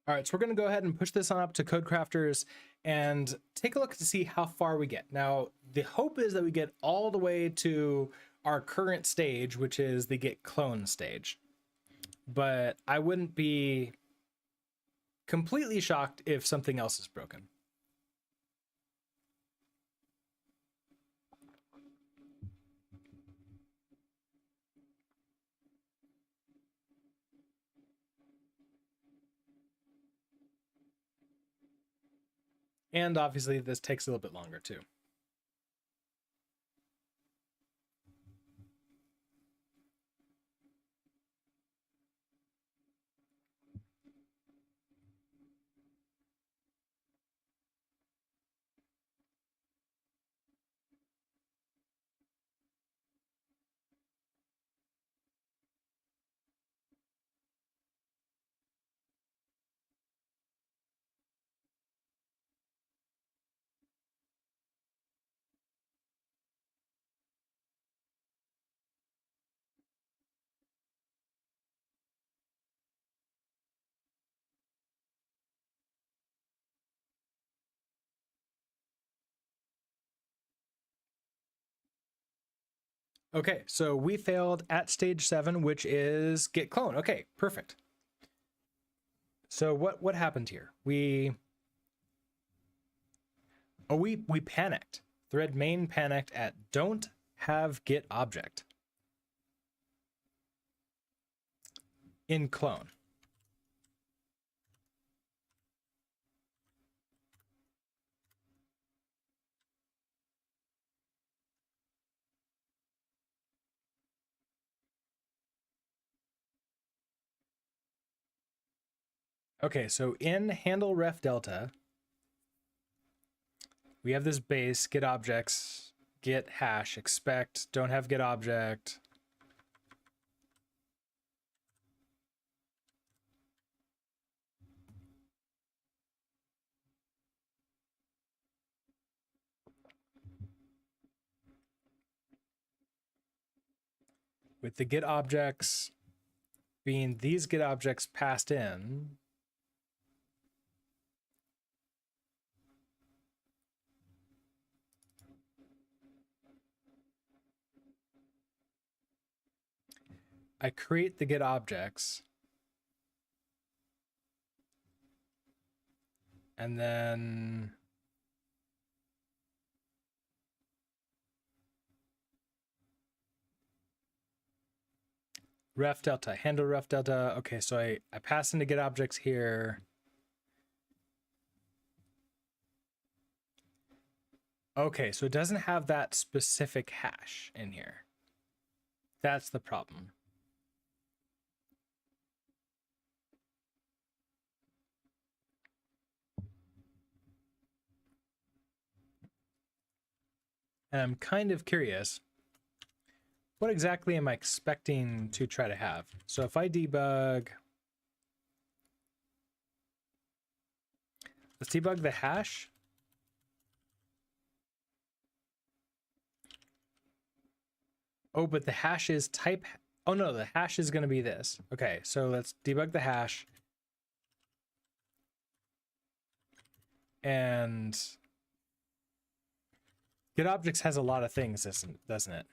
All right, so we're going to go ahead and push this on up to Code Crafters and take a look to see how far we get. Now, the hope is that we get all the way to our current stage, which is the get clone stage. But I wouldn't be completely shocked if something else is broken. And obviously this takes a little bit longer too. Okay, so we failed at stage 7, which is get clone. Okay, perfect. So what happened here? We panicked. Thread main panicked at don't have get object in clone. Okay, so in handle ref delta, we have this base get objects, get hash, expect, don't have get object. With the get objects being these get objects passed in, I create the get objects. And then ref delta, handle ref delta. Okay, so I pass into get objects here. Okay, so it doesn't have that specific hash in here. That's the problem. And I'm kind of curious, what exactly am I expecting to try to have? So if I debug, let's debug the hash. Oh, but the hash is type. Oh no, the hash is going to be this. Okay, so let's debug the hash. And get objects has a lot of things, doesn't it?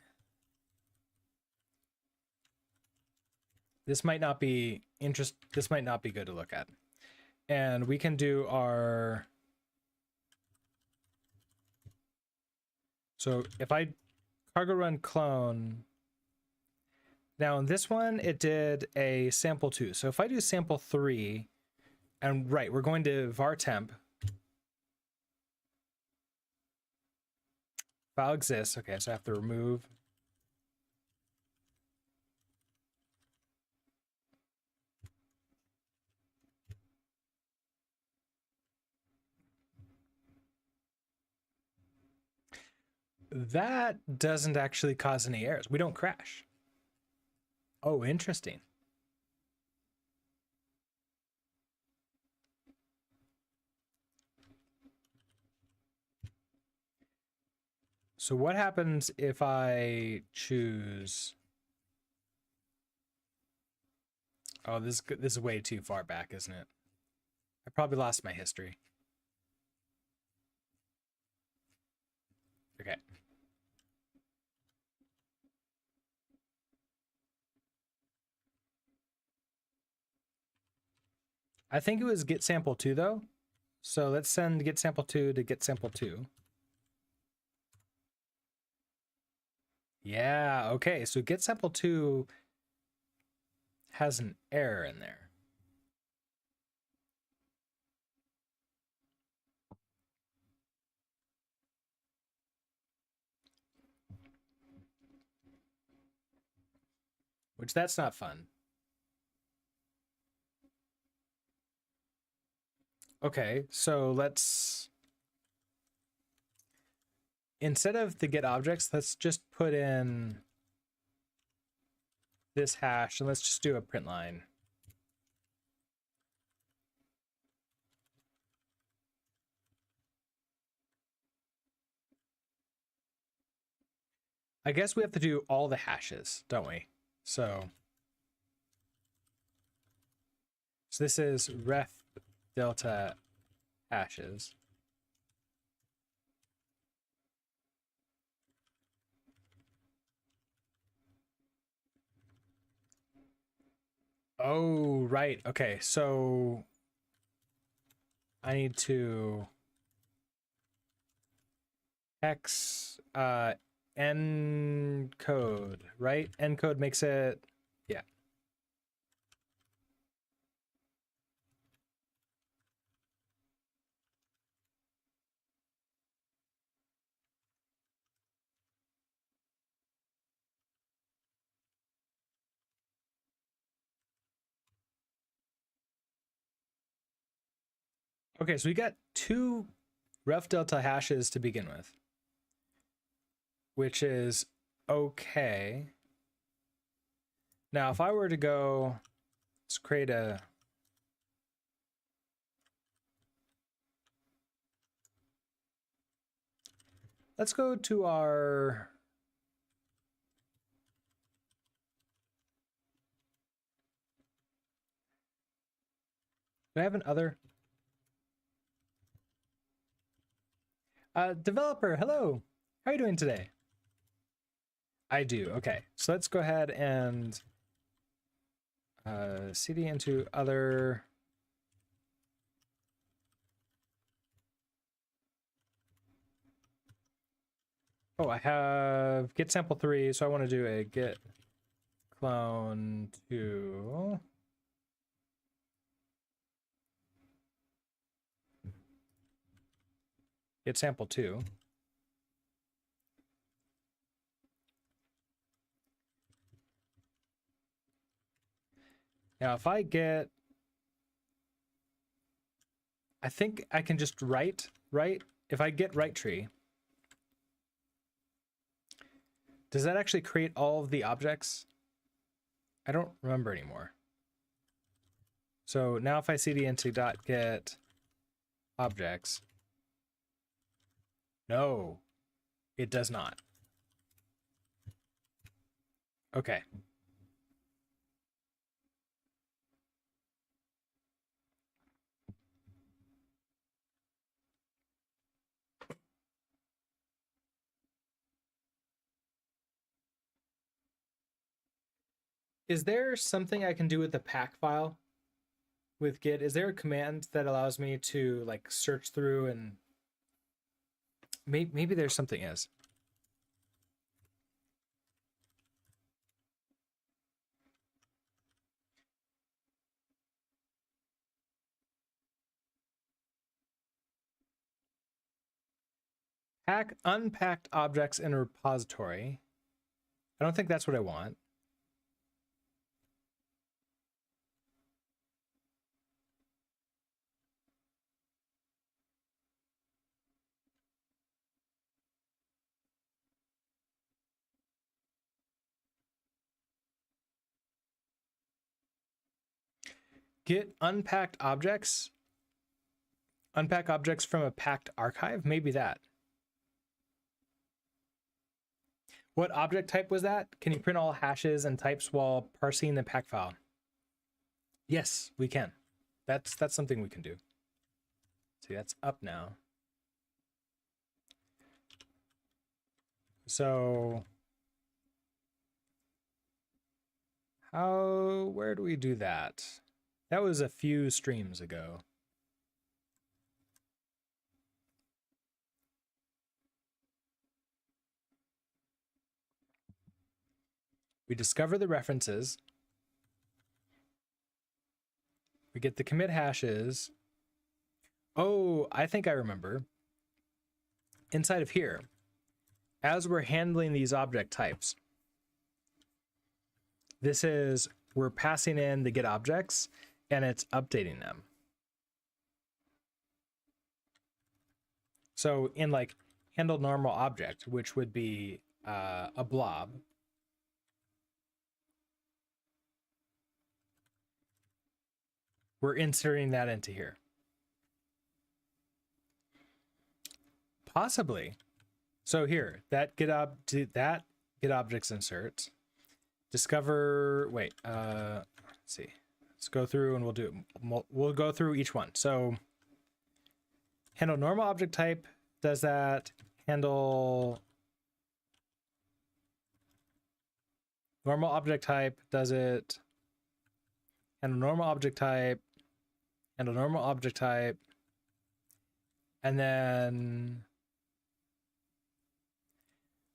This might not be this might not be good to look at. And we can do our, so if I cargo run clone, now in this one it did a sample 2. So if I do sample 3, and right, we're going to var temp file exists. Okay, so I have to remove. That doesn't actually cause any errors. We don't crash. Oh, interesting. So what happens if I choose? Oh, this is way too far back, isn't it? I probably lost my history. Okay. I think it was get sample 2 though. So let's send get sample 2 to get sample 2. Yeah, okay. So get sample 2 has an error in there. Which that's not fun. Okay, so let's, instead of the get objects, let's just put in this hash and let's just do a print line. I guess we have to do all the hashes, don't we? So this is ref delta hashes. Oh, right. Okay, so I need to hex encode, right? Encode makes it, yeah. Okay, so we got 2 ref delta hashes to begin with, which is okay. Now, if I were to go, let's create a, let's go to our, do I have an other? Developer, hello. How are you doing today? I do. Okay, so let's go ahead and cd into other. Oh, I have get sample 3, so I want to do a get clone to get sample 2. Now, if I get, I think I can just write, right? If I get right tree, does that actually create all of the objects? I don't remember anymore. So now if I cd into dot get objects, no, it does not. Okay. Is there something I can do with the pack file with Git? Is there a command that allows me to like search through and maybe there's something is. Pack unpacked objects in a repository. I don't think that's what I want. Get unpacked objects. Unpack objects from a packed archive. Maybe that. What object type was that? Can you print all hashes and types while parsing the pack file? Yes, we can. That's something we can do. See, that's up now. So where do we do that? That was a few streams ago. We discover the references. We get the commit hashes. Oh, I think I remember. Inside of here, as we're handling these object types, this is, we're passing in the get objects and it's updating them. So in like handle normal object, which would be a blob, we're inserting that into here. Possibly. So here, that get objects insert. Discover, wait, let's see. Let's go through and we'll go through each one. So handle normal object type does that. Handle normal object type does it. Handle normal object type. Handle normal object type. And then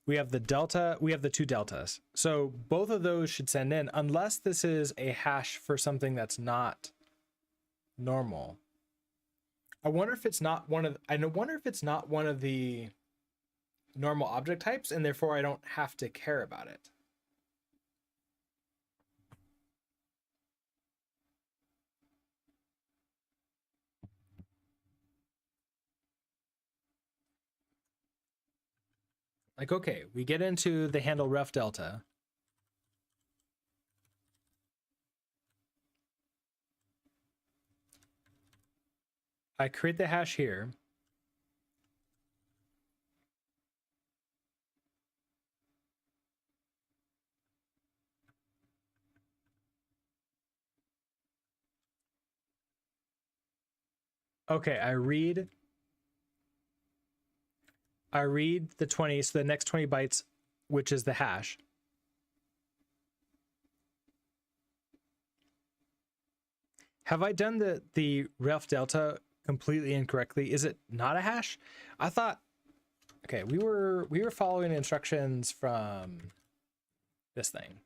we have the delta, we have the two deltas. So both of those should send in, unless this is a hash for something that's not normal. I wonder if it's not one of the normal object types, and therefore I don't have to care about it. Like, okay, we get into the handle ref delta. I create the hash here. Okay, I read the 20, so the next 20 bytes, which is the hash. Have I done the ref delta completely incorrectly? Is it not a hash? I thought Okay, we were following instructions from this thing.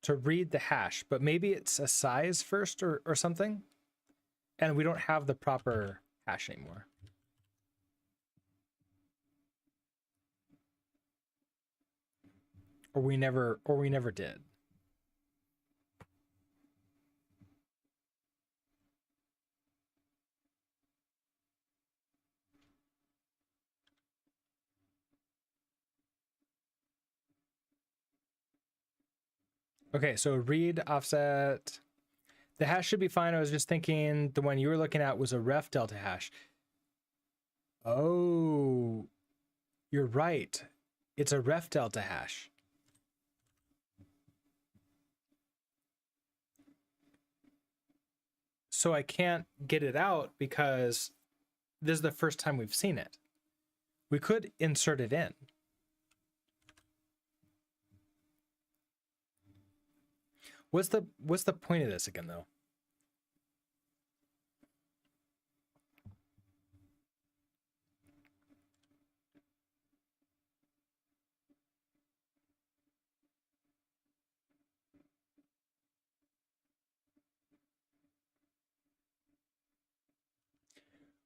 To read the hash, but maybe it's a size first or something. And we don't have the proper hash anymore. Or we never did. Okay, so read offset. The hash should be fine. I was just thinking the one you were looking at was a ref delta hash. Oh, you're right. It's a ref delta hash. So I can't get it out because this is the first time we've seen it. We could insert it in. What's the point of this again, though?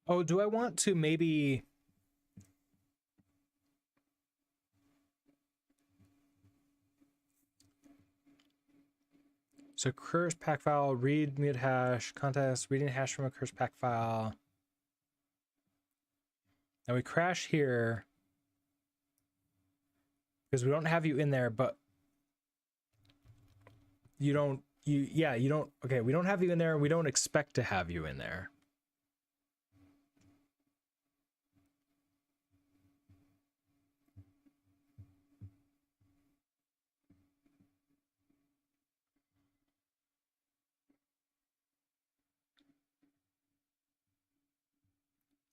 Oh, do I want to maybe... So curse pack file, read mute hash, contest, reading hash from a curse pack file. Now we crash here because we don't have you in there, but you don't, okay, we don't have you in there. We don't expect to have you in there.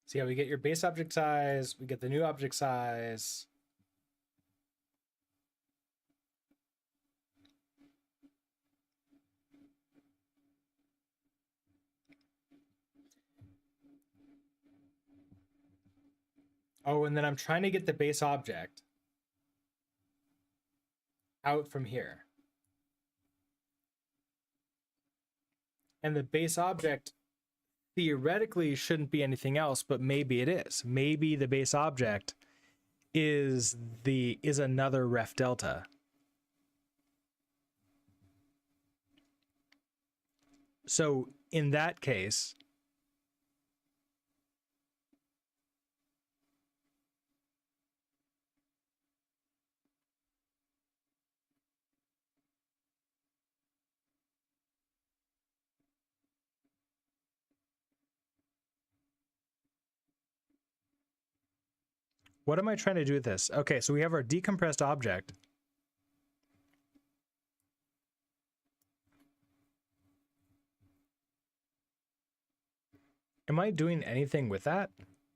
So yeah, we get your base object size, we get the new object size. Oh, and then I'm trying to get the base object out from here. And the base object theoretically shouldn't be anything else, but maybe it is. Maybe the base object is another ref delta. So in that case, what am I trying to do with this? Okay, so we have our decompressed object. Am I doing anything with that?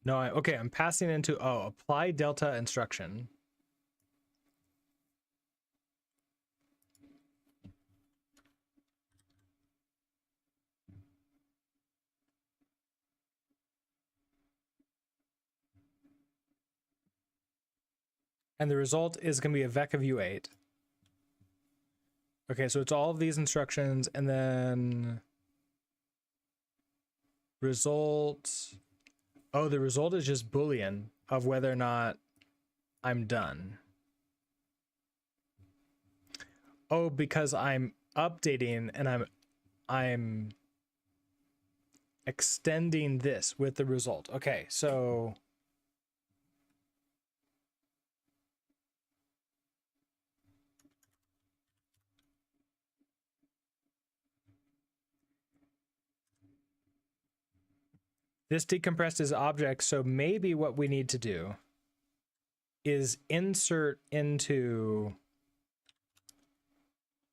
No, okay, I'm passing into, apply delta instruction. And the result is going to be a vec of U8. Okay, so it's all of these instructions, and then result. Oh, the result is just Boolean of whether or not I'm done. Oh, because I'm updating and I'm extending this with the result. Okay, so this decompressed is object, so maybe what we need to do is insert into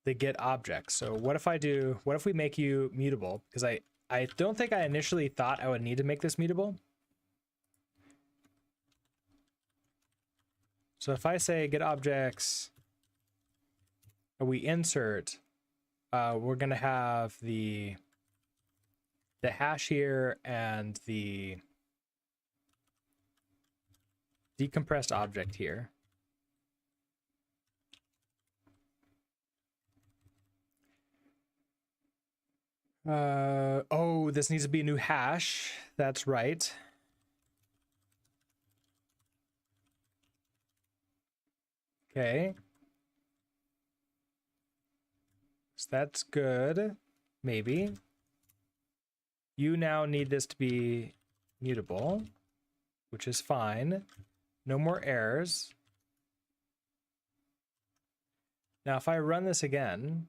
the get object. So what if we make you mutable? Because I don't think I initially thought I would need to make this mutable. So if I say get objects, we insert, we're going to have the the hash here and the decompressed object here. Oh, this needs to be a new hash. That's right. Okay. So that's good. Maybe. You now need this to be mutable, which is fine. No more errors. Now, if I run this again,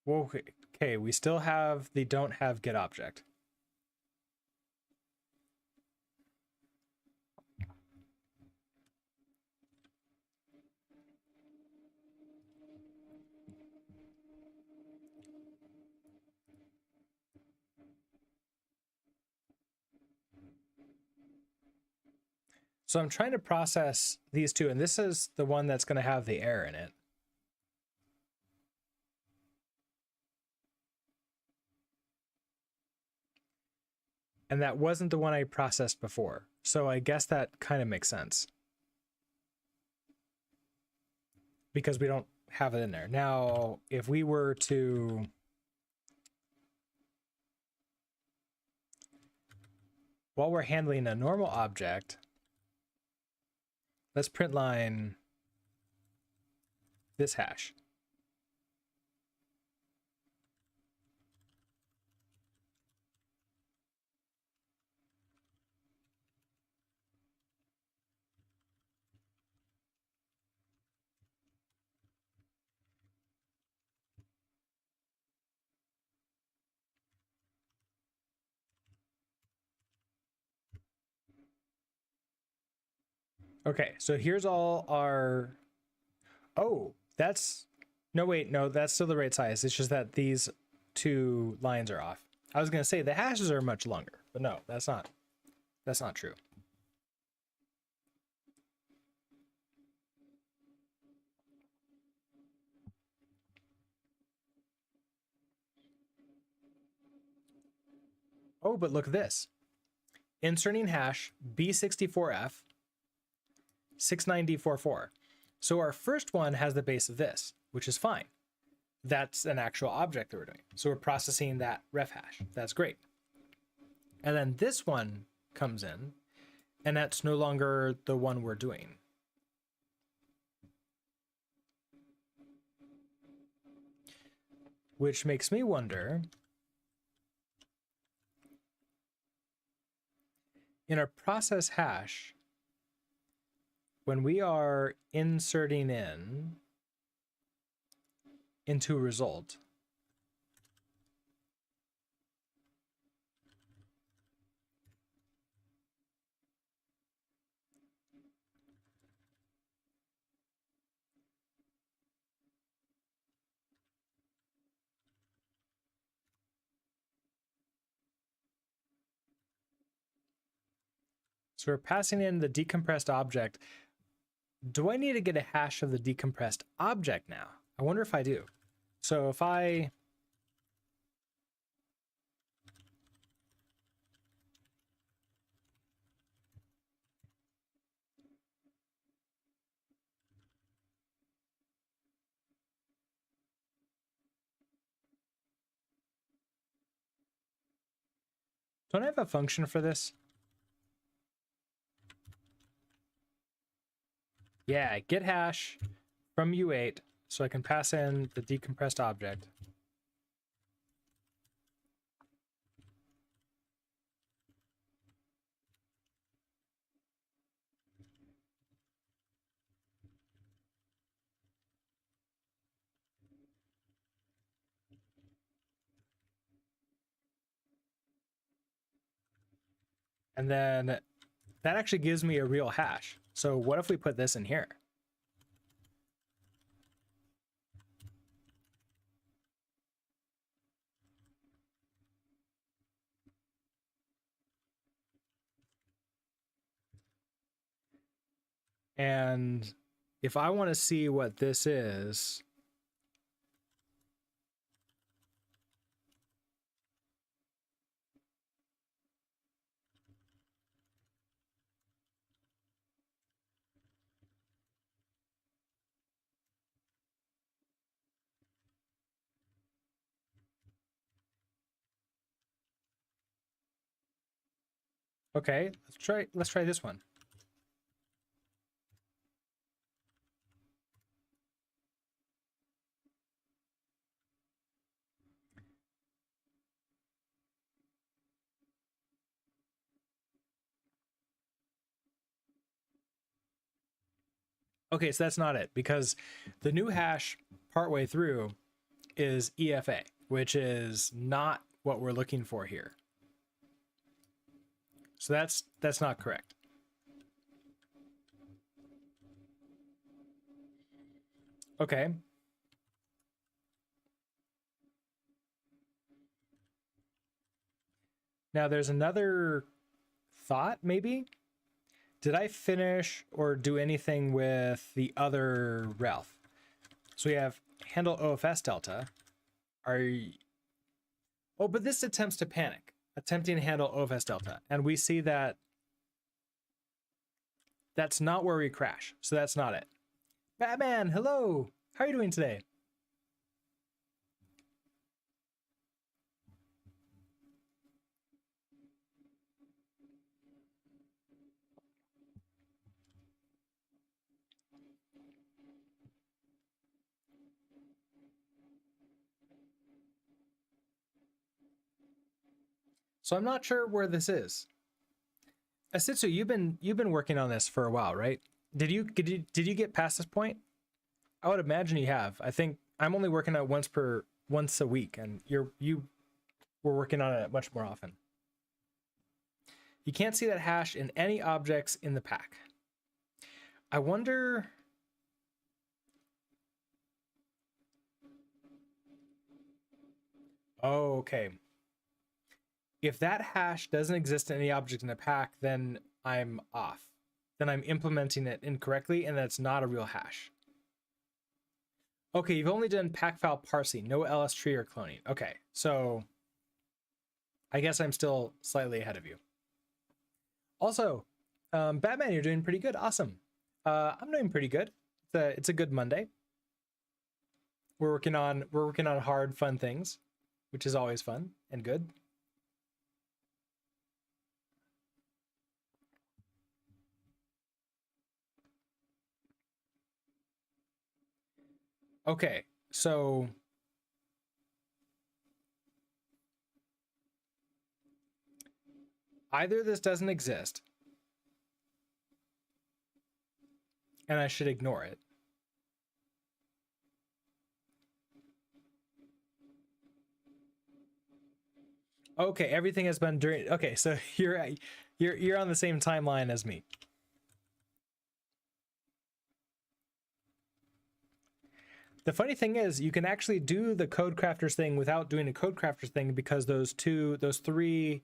well, okay, we still have the don't have get object. So I'm trying to process these two, and this is the one that's going to have the error in it. And that wasn't the one I processed before. So I guess that kind of makes sense, because we don't have it in there. Now, if we were to while we're handling a normal object, let's print line this hash. Okay, so here's all our, oh, that's, no, wait, no, that's still the right size. It's just that these two lines are off. I was gonna say the hashes are much longer, but no, that's not true. Oh, but look at this. Inserting hash B64F 69D44. So our first one has the base of this, which is fine. That's an actual object that we're doing. So we're processing that ref hash. That's great. And then this one comes in, and that's no longer the one we're doing. Which makes me wonder, in our process hash, when we are inserting into a result, so we're passing in the decompressed object. Do I need to get a hash of the decompressed object now? I wonder if I do. So if I don't I have a function for this? Yeah, get hash from U8 so I can pass in the decompressed object. And then that actually gives me a real hash. So what if we put this in here? And if I want to see what this is, okay, let's try this one. Okay, so that's not it, because the new hash partway through is EFA, which is not what we're looking for here. So that's not correct. Okay. Now there's another thought, maybe. Did I finish or do anything with the other ref? So we have handle OFS delta. Oh, but this attempts to panic, attempting to handle OFS delta. And we see that that's not where we crash. So that's not it. Batman, hello. How are you doing today? So I'm not sure where this is. Asitsu, you've been working on this for a while, right? Did you get past this point? I would imagine you have. I think I'm only working on it once a week, and you were working on it much more often. You can't see that hash in any objects in the pack. I wonder. Oh, okay. If that hash doesn't exist in any object in the pack, then I'm off. Then I'm implementing it incorrectly, and that's not a real hash. Okay, you've only done pack file parsing, no ls tree or cloning. Okay, so I guess I'm still slightly ahead of you. Also, Batman, you're doing pretty good. Awesome. I'm doing pretty good. It's a good Monday. We're working on hard, fun things, which is always fun and good. Okay, so either this doesn't exist and I should ignore it. Okay, everything has been during. Okay, so you're on the same timeline as me. The funny thing is, you can actually do the code crafters thing without doing a code crafters thing, because those three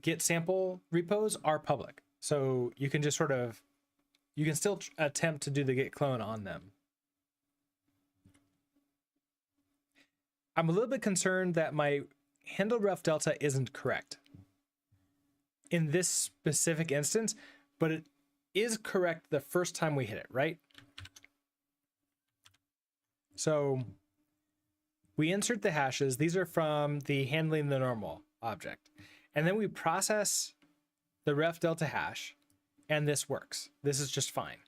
Git sample repos are public. So you can just you can still attempt to do the Git clone on them. I'm a little bit concerned that my handle ref delta isn't correct in this specific instance, but it is correct the first time we hit it, right? So we insert the hashes. These are from the handling the normal object. And then we process the ref delta hash, and this works. This is just fine.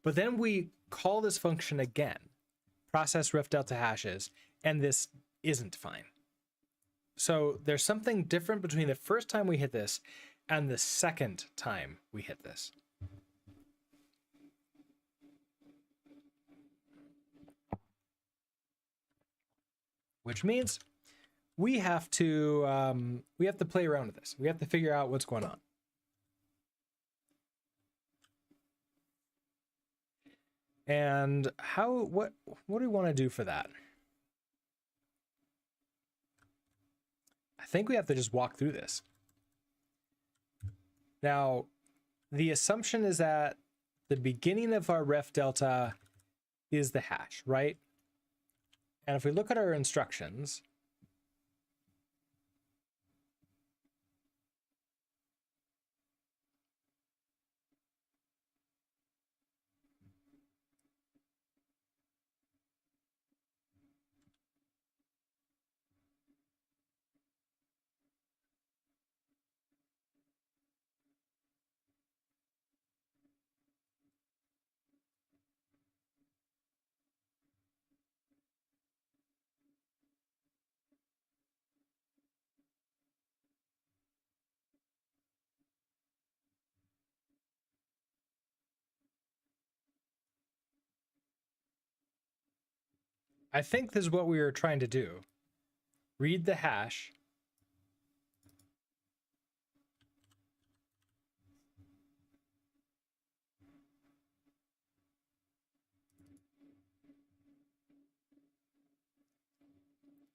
But then we call this function again, process ref delta hashes, and this isn't fine. So there's something different between the first time we hit this and the second time we hit this. Which means we have to play around with this. We have to figure out what's going on. And what do we want to do for that? I think we have to just walk through this. Now, the assumption is that the beginning of our ref delta is the hash, right? And if we look at our instructions, I think this is what we were trying to do. Read the hash.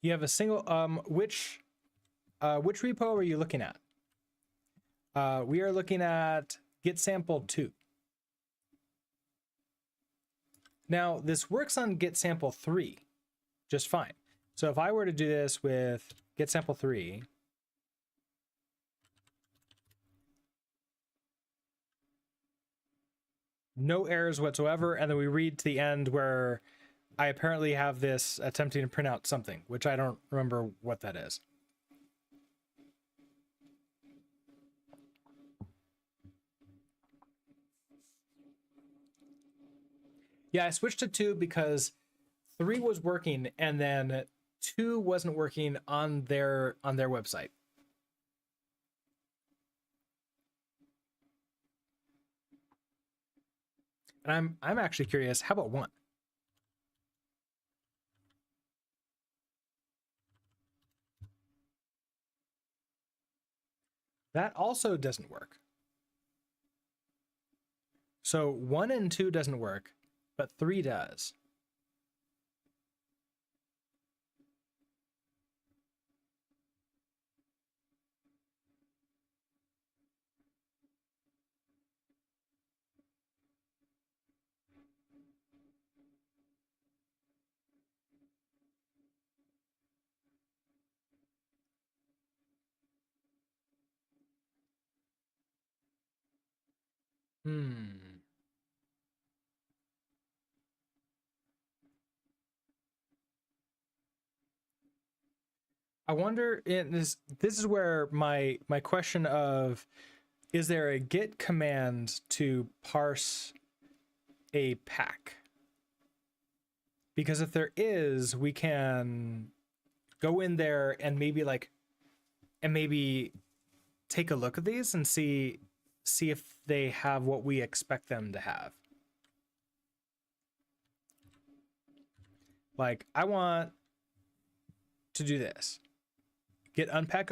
You have a single, which repo are you looking at? We are looking at get sample 2. Now, this works on get sample 3 just fine. So if I were to do this with get sample 3, no errors whatsoever, and then we read to the end where I apparently have this attempting to print out something, which I don't remember what that is. Yeah, I switched to 2 because 3 was working and then 2 wasn't working on their website. And I'm actually curious, how about 1? That also doesn't work. So 1 and 2 doesn't work, but 3 does. I wonder, this is where my question of, is there a git command to parse a pack? Because if there is, we can go in there and maybe take a look at these and see if they have what we expect them to have. Like, I want to do this. Get unpack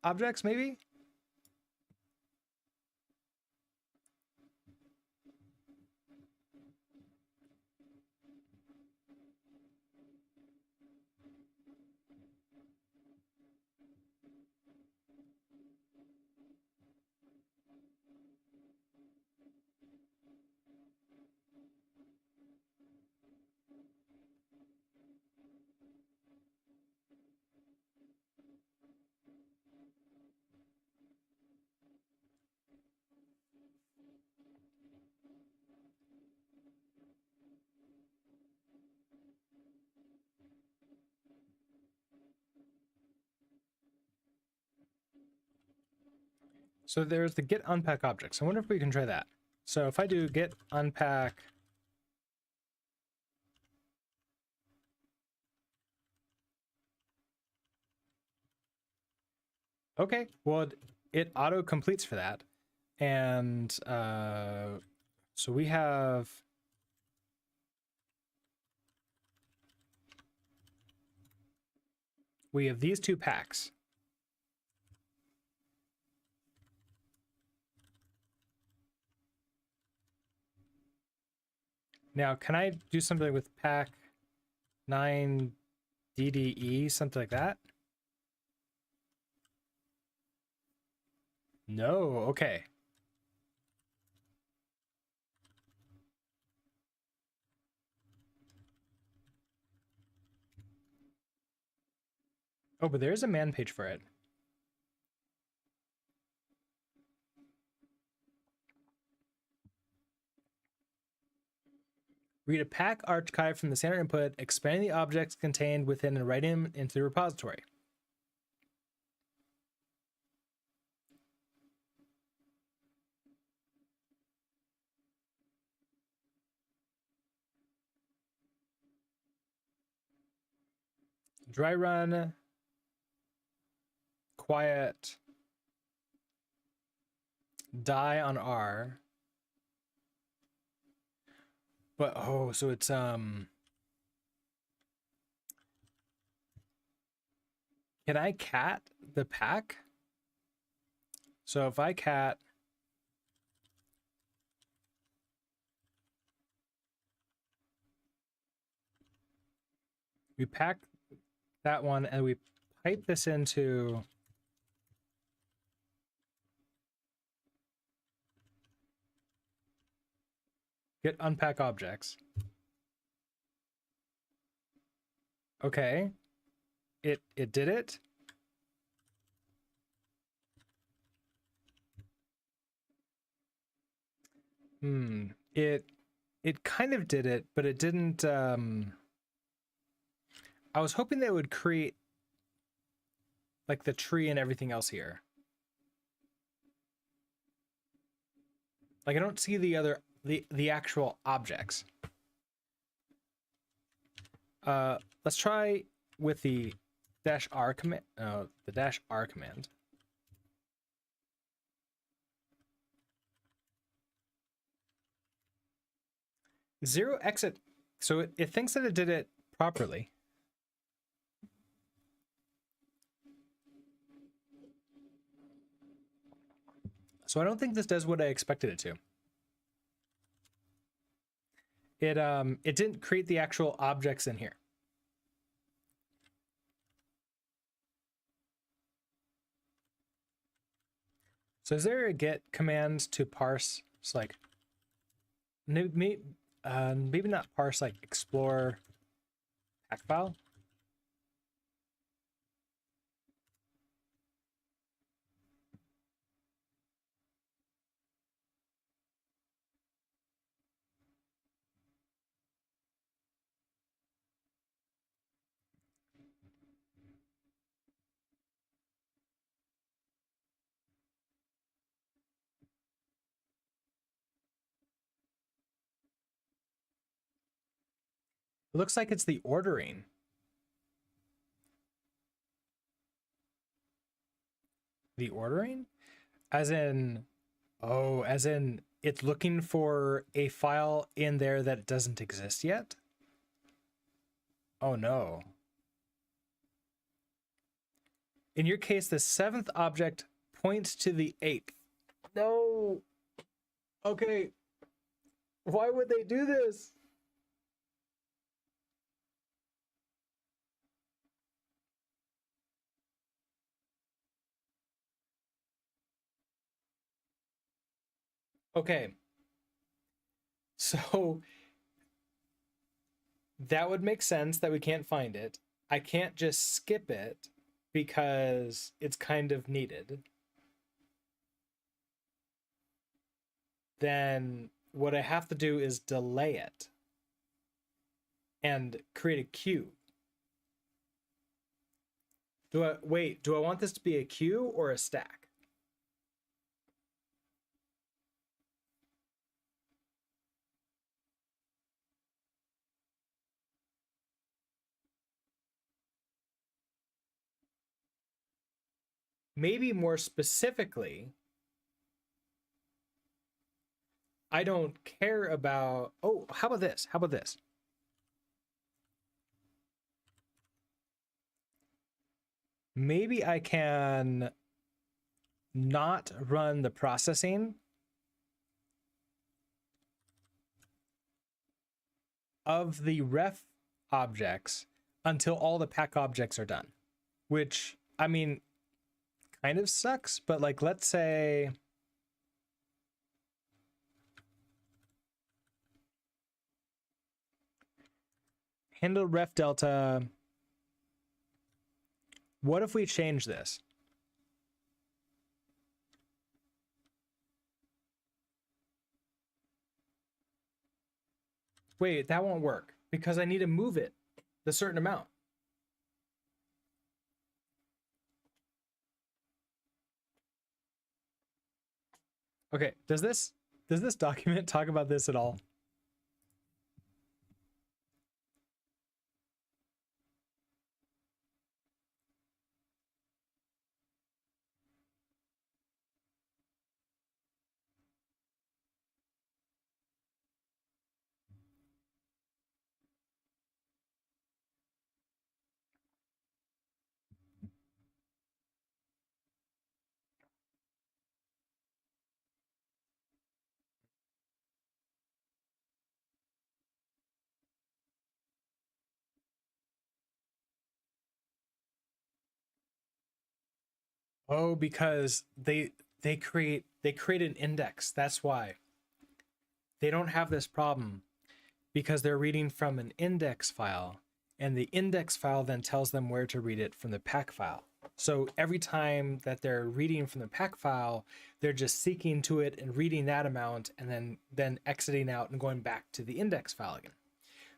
objects, maybe? So there's the get unpack objects. I wonder if we can try that. So if I do get unpack, okay, well, it auto completes for that. And so we have these 2 packs. Now, can I do something with pack 9 DDE, something like that? No, okay. Oh, but there's a man page for it. Read a pack archive from the standard input, expand the objects contained within and write them into the repository. Dry run, quiet, die on R. But oh, so it's can I cat the pack? So if I cat we pack that one and we pipe this into get unpack objects. Okay. It did it. It kind of did it, but it didn't I was hoping that it would create like the tree and everything else here. Like I don't see the other the actual objects. Let's try with the -r command. The -r command. Zero exit. So it thinks that it did it properly. So I don't think this does what I expected it to. It didn't create the actual objects in here. So is there a get command to parse? It's like maybe not parse, like explore pack file. It looks like it's the ordering. The ordering? As in, oh, as in it's looking for a file in there that doesn't exist yet? Oh no. In your case, the 7th object points to the 8th. No. Okay. Why would they do this? Okay. So that would make sense that we can't find it. I can't just skip it because it's kind of needed. Then what I have to do is delay it and create a queue. Do I want this to be a queue or a stack? Maybe more specifically, I don't care about, oh, how about this? How about this? Maybe I can not run the processing of the ref objects until all the pack objects are done, which, I mean, kind of sucks, but like, let's say handle ref delta What if we change this? Wait, that won't work because I need to move it a certain amount. Okay, does this document talk about this at all? Oh, because they create an index. That's why. They don't have this problem because they're reading from an index file, and the index file then tells them where to read it from the pack file. So every time that they're reading from the pack file, they're just seeking to it and reading that amount and then exiting out and going back to the index file again.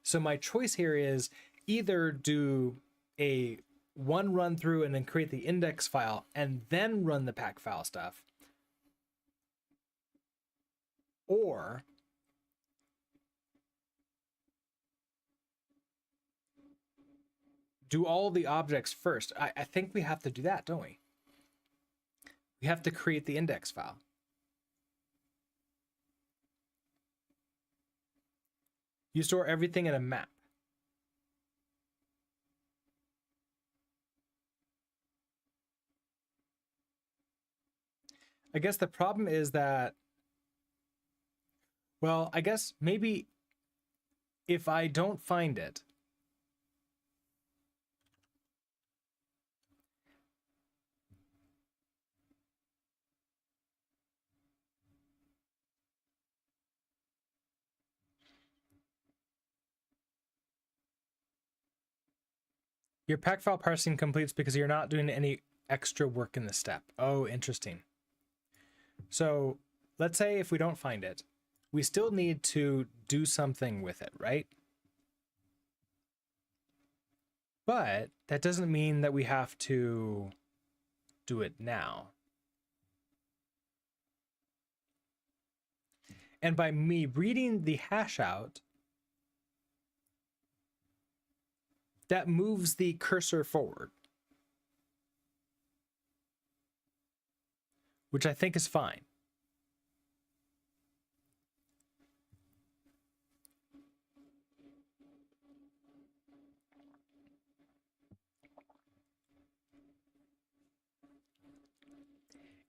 So my choice here is either do a one run through and then create the index file and then run the pack file stuff, or do all the objects first. I think we have to do that, don't we? We have to create the index file. You store everything in a map. I guess the problem is that, well, I guess maybe if I don't find it, your pack file parsing completes because you're not doing any extra work in the step. Oh, interesting. So let's say if we don't find it, we still need to do something with it, right? But that doesn't mean that we have to do it now. And by me reading the hash out, that moves the cursor forward, which I think is fine.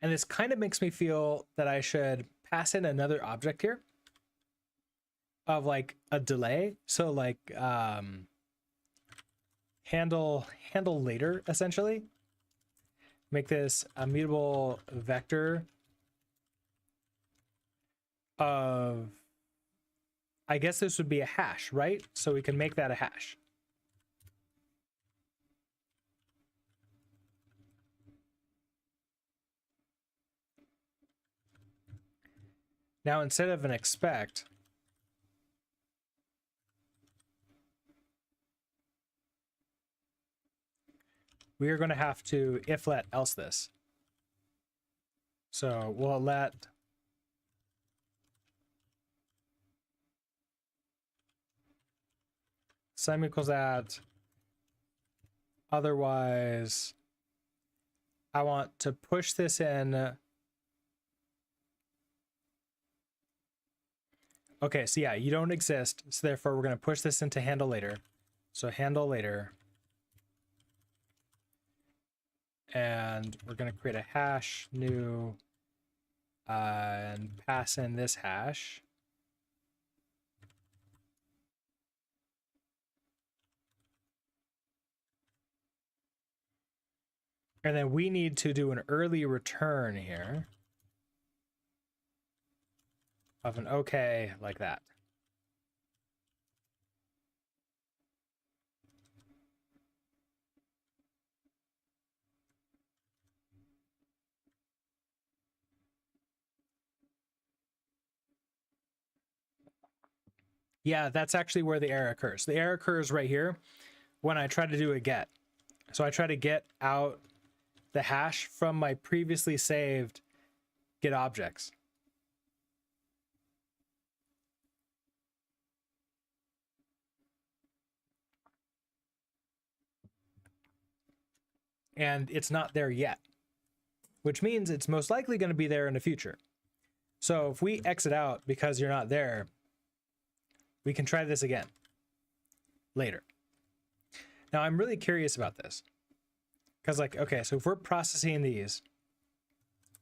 And this kind of makes me feel that I should pass in another object here of like a delay. So like handle later, essentially. Make this a mutable vector of, I guess this would be a hash, right? So we can make that a hash. Now, instead of an expect, we are going to have to if let else this. So we'll let sum equals that. Otherwise, I want to push this in. Okay, so yeah, you don't exist. So therefore, we're going to push this into handle later. So handle later. And we're going to create a hash new and pass in this hash. And then we need to do an early return here of an okay like that. Yeah, that's actually where the error occurs. The error occurs right here when I try to do a get. So I try to get out the hash from my previously saved get objects. And it's not there yet, which means it's most likely going to be there in the future. So if we exit out because you're not there, we can try this again later. Now I'm really curious about this because, like, okay, so if we're processing these,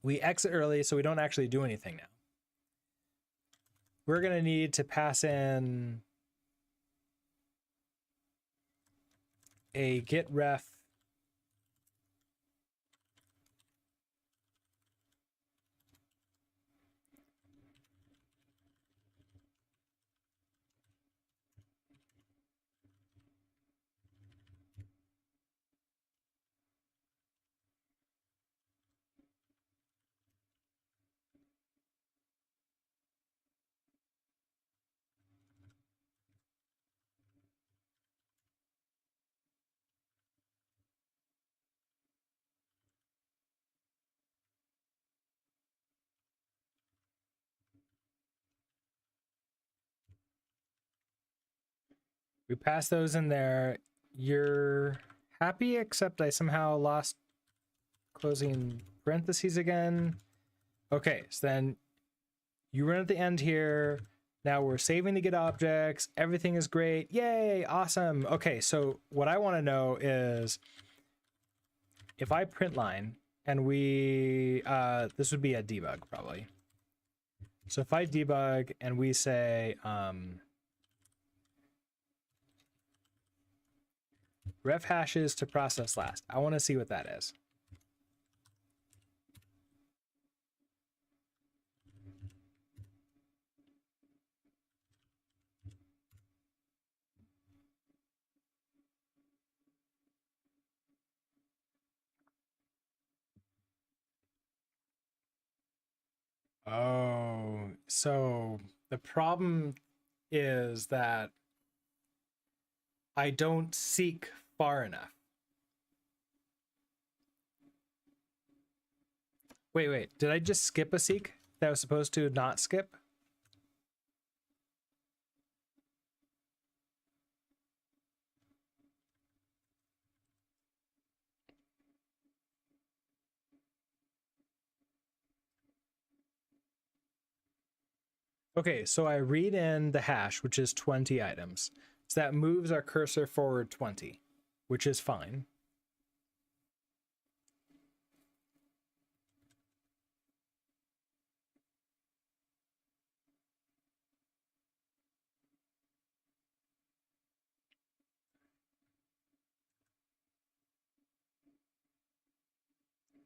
we exit early so we don't actually do anything now. We're going to need to pass in a get ref we pass those in there. You're happy, except I somehow lost closing parentheses again. Okay, so then you run at the end here. Now we're saving the get objects. Everything is great. Yay, awesome. Okay, so what I want to know is if I print line and we, this would be a debug probably. So if I debug and we say, ref hashes to process last. I want to see what that is. Oh, so the problem is that I don't seek far enough. Wait, did I just skip a seek that I was supposed to not skip? Okay, so I read in the hash, which is 20 items. So that moves our cursor forward 20, which is fine.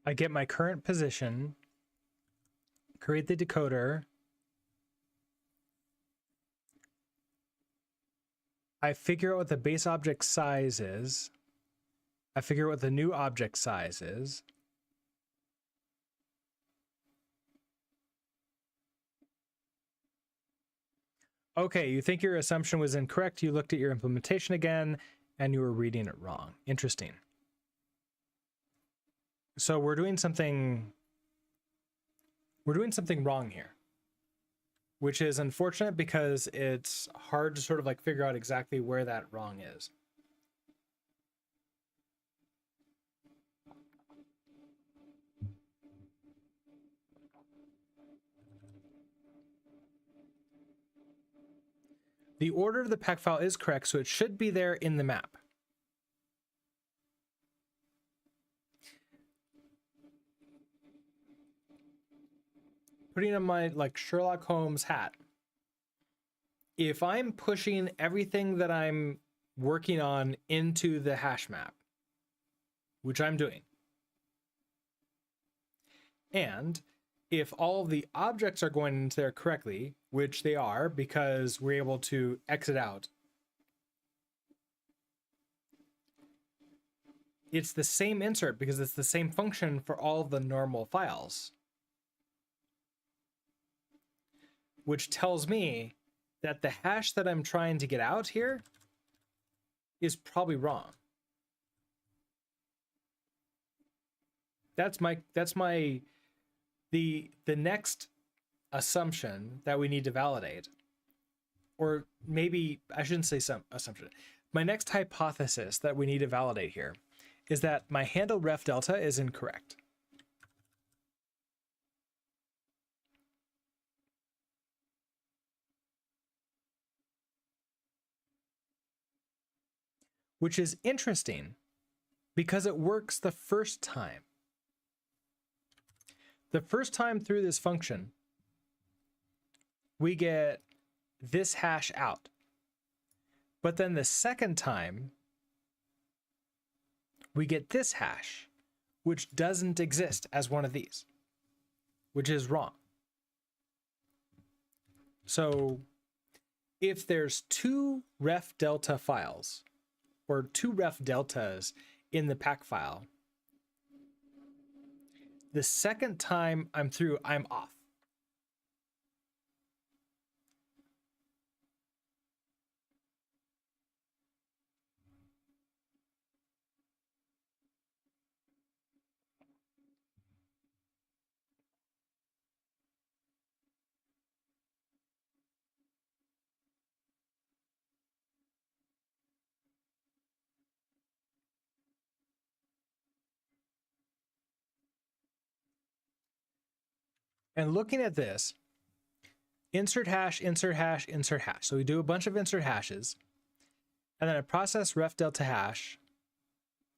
I get my current position, create the decoder. I figure out what the base object size is. I figure out what the new object size is. Okay, you think your assumption was incorrect. You looked at your implementation again and you were reading it wrong. Interesting. So we're doing something wrong here, which is unfortunate because it's hard to sort of like figure out exactly where that wrong is. The order of the pack file is correct, so it should be there in the map. Putting on my like Sherlock Holmes hat. If I'm pushing everything that I'm working on into the hash map, which I'm doing, and if all of the objects are going into there correctly, which they are because we're able to exit out, it's the same insert because it's the same function for all the normal files, which tells me that the hash that I'm trying to get out here is probably wrong. That's the next assumption that we need to validate. Or maybe I shouldn't say some assumption. My next hypothesis that we need to validate here is that my handle ref delta is incorrect. Which is interesting because it works the first time. The first time through this function, we get this hash out. But then the second time, we get this hash, which doesn't exist as one of these, which is wrong. So if there's two ref delta files, or two ref deltas in the pack file, the second time I'm through, I'm off. And looking at this, insert hash, insert hash, insert hash. So we do a bunch of insert hashes, and then I process ref delta hash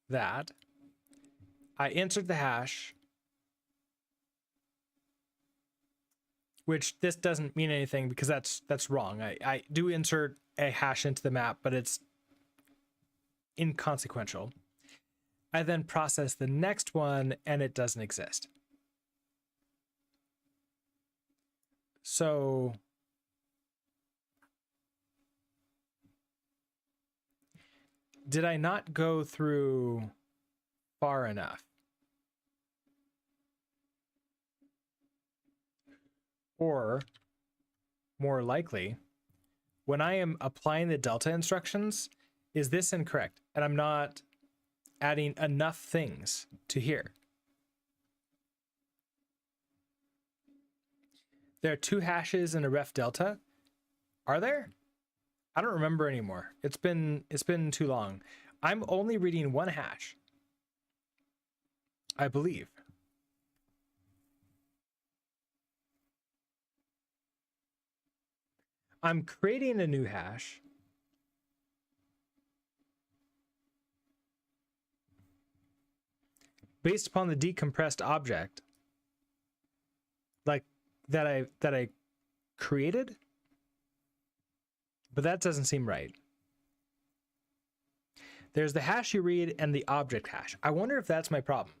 that. I insert the hash, which this doesn't mean anything because that's wrong. I do insert a hash into the map, but it's inconsequential. I then process the next one and it doesn't exist. So did I not go through far enough? Or more likely, when I am applying the delta instructions, is this incorrect? And I'm not adding enough things to here. There are two hashes in a ref delta. Are there? I don't remember anymore. It's been too long. I'm only reading one hash, I believe. I'm creating a new hash. Based upon the decompressed object, like that I created, but that doesn't seem right. There's the hash you read and the object hash. I wonder if that's my problem.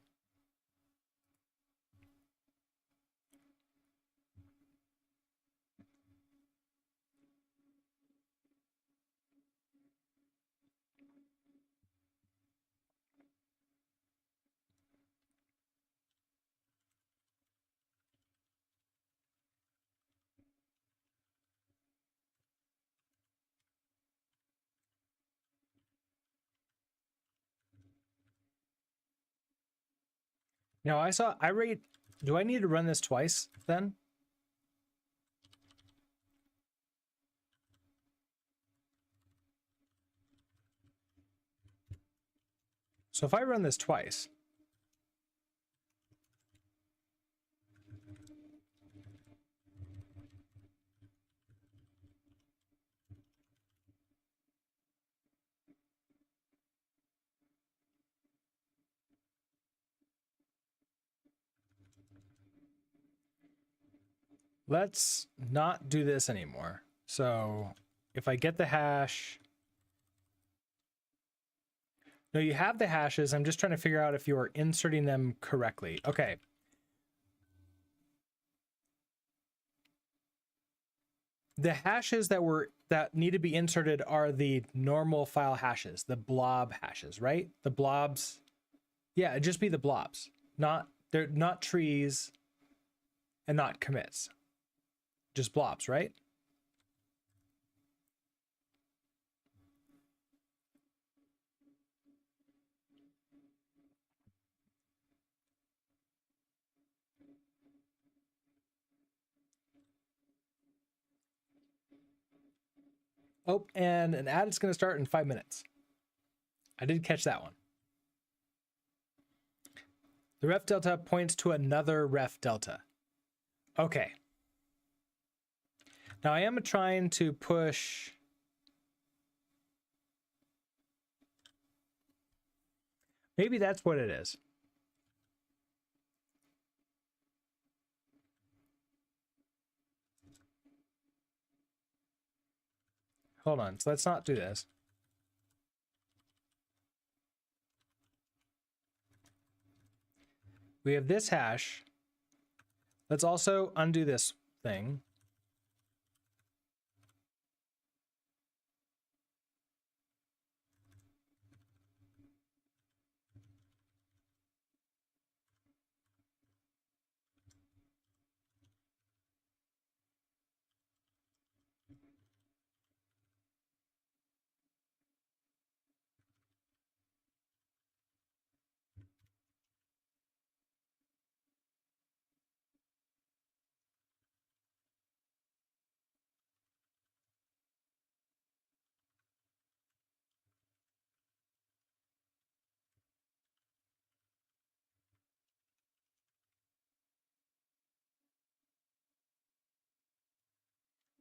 Now I rate, do I need to run this twice then? So if I run this twice, let's not do this anymore. So if I get the hash, no, you have the hashes. I'm just trying to figure out if you are inserting them correctly. Okay. The hashes that need to be inserted are the normal file hashes, the blob hashes, right? The blobs. Yeah, it'd just be the blobs. They're not trees and not commits. Just blobs, right? Oh, and an ad is going to start in 5 minutes. I did catch that one. The ref delta points to another ref delta. Okay. Now I am trying to push. Maybe that's what it is. Hold on. So let's not do this. We have this hash. Let's also undo this thing.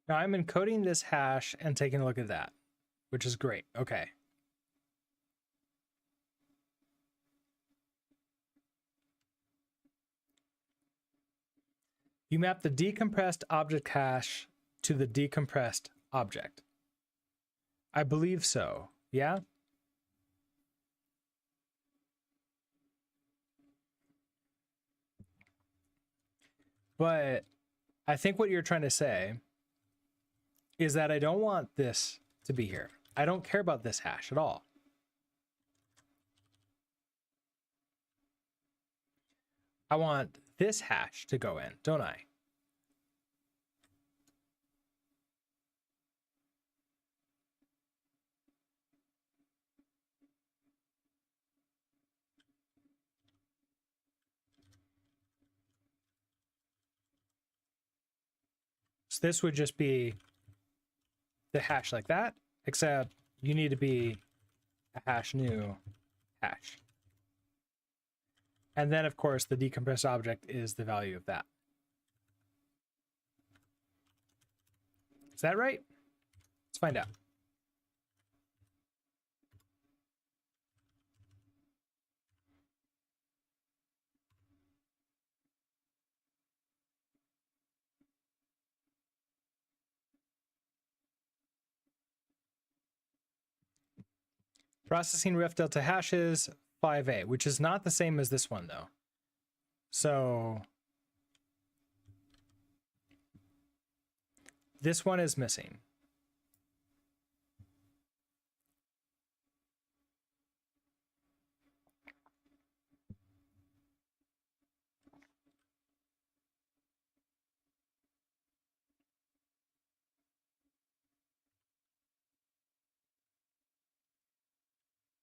Now I'm encoding this hash and taking a look at that, which is great. Okay. You map the decompressed object hash to the decompressed object. I believe so. Yeah? But I think what you're trying to say is that I don't want this to be here. I don't care about this hash at all. I want this hash to go in, don't I? So this would just be the hash like that, except you need to be a hash new hash. And then, of course, the decompressed object is the value of that. Is that right? Let's find out. Processing ref delta hashes 5a, which is not the same as this one, though. So this one is missing.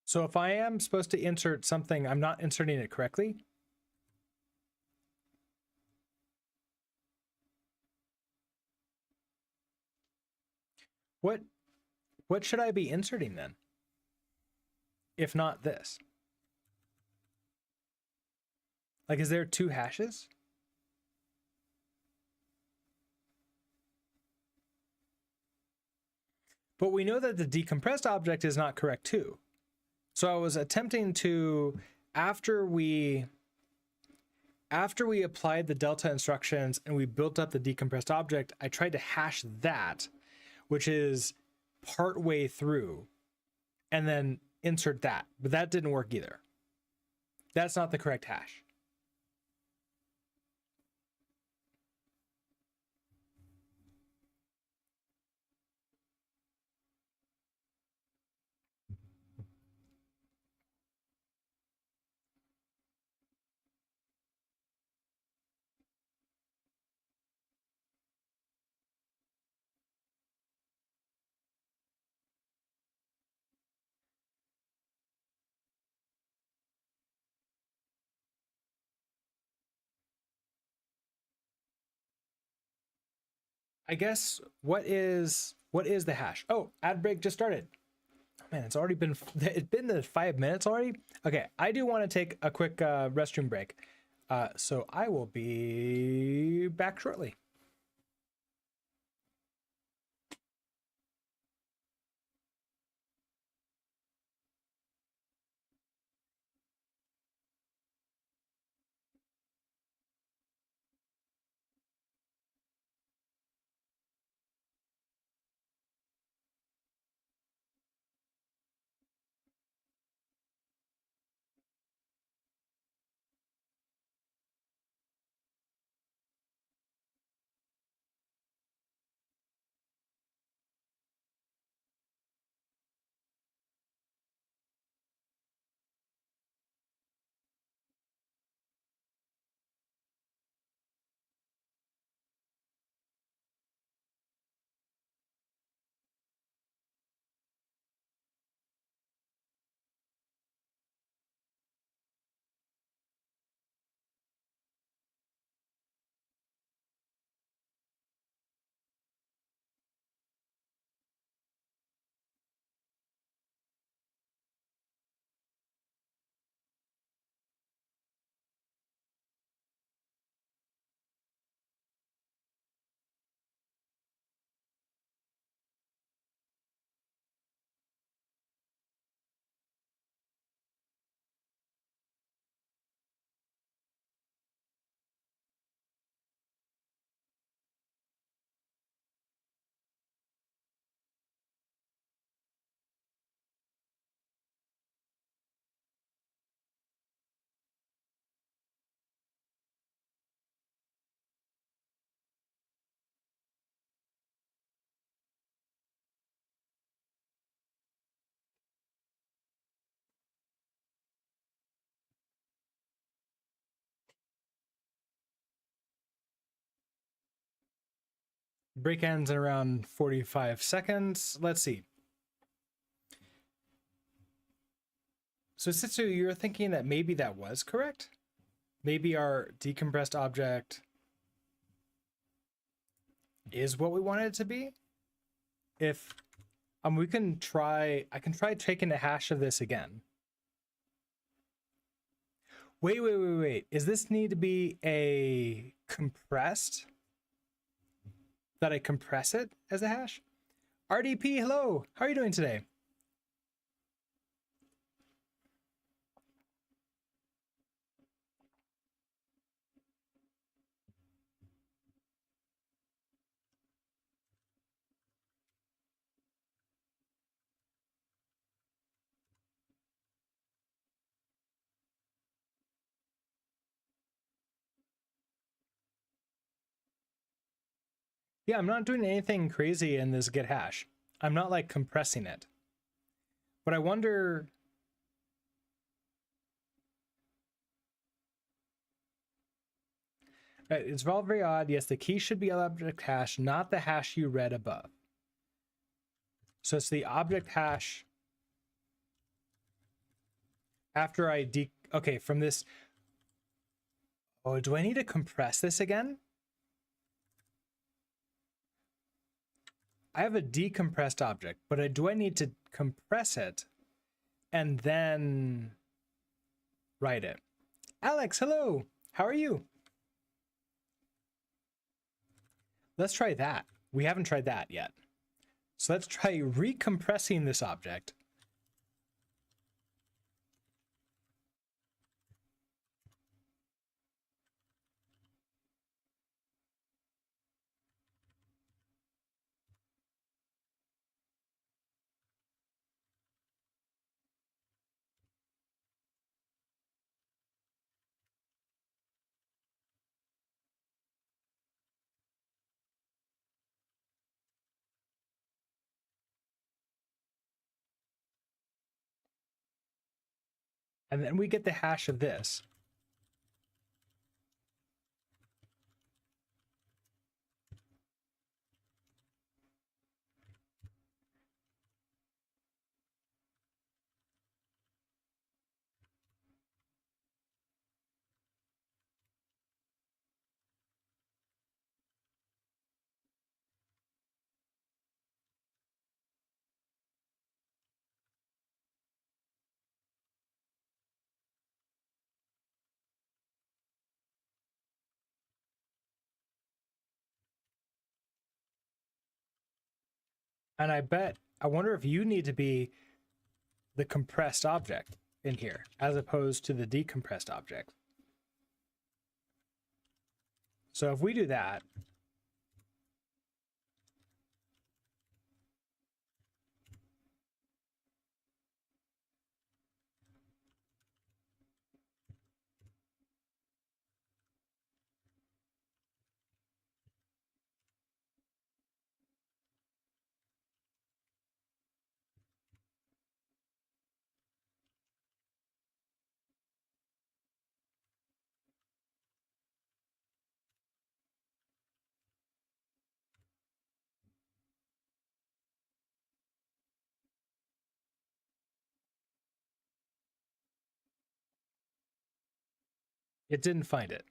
So if I am supposed to insert something, I'm not inserting it correctly. What should I be inserting then? If not this? Like, is there two hashes? But we know that the decompressed object is not correct too. So I was attempting to, after we applied the delta instructions and we built up the decompressed object, I tried to hash that, which is part way through, and then insert that. But that didn't work either. That's not the correct hash. I guess what is What is the hash? Oh, ad break just started. Oh, man, it's been the 5 minutes already. Okay, I do want to take a quick restroom break. So I will be back shortly. Break ends in around 45 seconds. Let's see. So Sitsu, you're thinking that maybe that was correct? Maybe our decompressed object is what we wanted it to be? If we can try, I can try taking a hash of this again. Wait. Is this need to be a compressed? That I compress it as a hash? RDP, hello. How are you doing today? Yeah, I'm not doing anything crazy in this get hash. I'm not like compressing it. But I wonder. It's all very odd. Yes, the key should be object hash, not the hash you read above. So it's the object hash after I okay, from this. Oh, do I need to compress this again? I have a decompressed object, but do I need to compress it and then write it? Alex, hello. How are you? Let's try that. We haven't tried that yet. So let's try recompressing this object. And then we get the hash of this. And I wonder if you need to be the compressed object in here as opposed to the decompressed object. So if we do that, it didn't find it.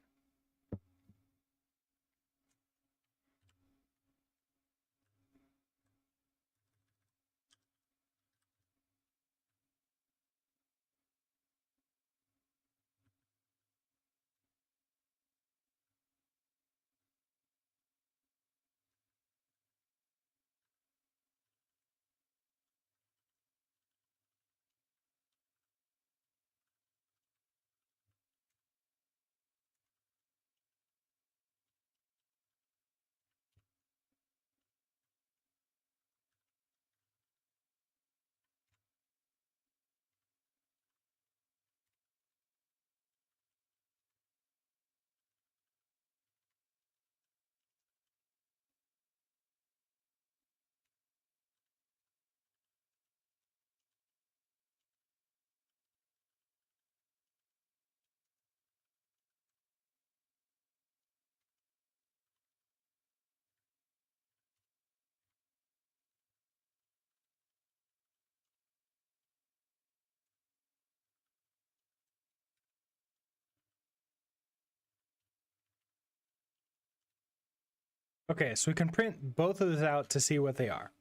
Okay, so we can print both of those out to see what they are.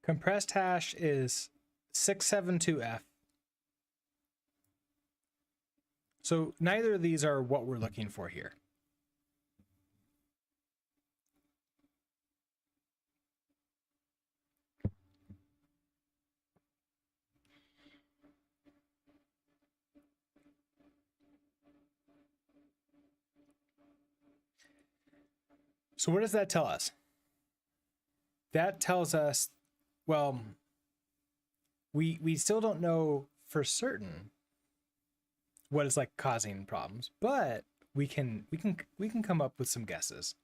Compressed hash is 672F. So neither of these are what we're looking for here. So what does that tell us? That tells us, well, we still don't know for certain what is like causing problems, but we can come up with some guesses.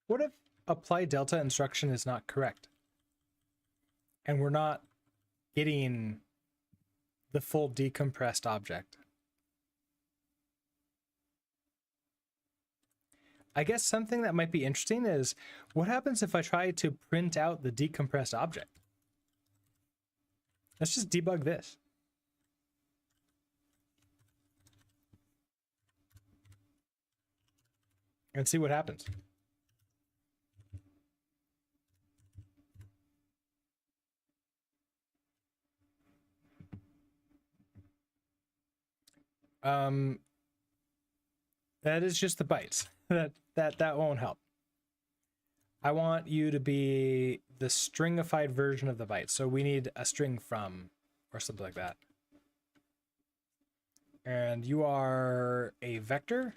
What if apply delta instruction is not correct? And we're not getting the full decompressed object. I guess something that might be interesting is what happens if I try to print out the decompressed object? Let's just debug this. And see what happens. That is just the bytes. that won't help. I want you to be the stringified version of the byte. So we need a string from or something like that. And you are a vector.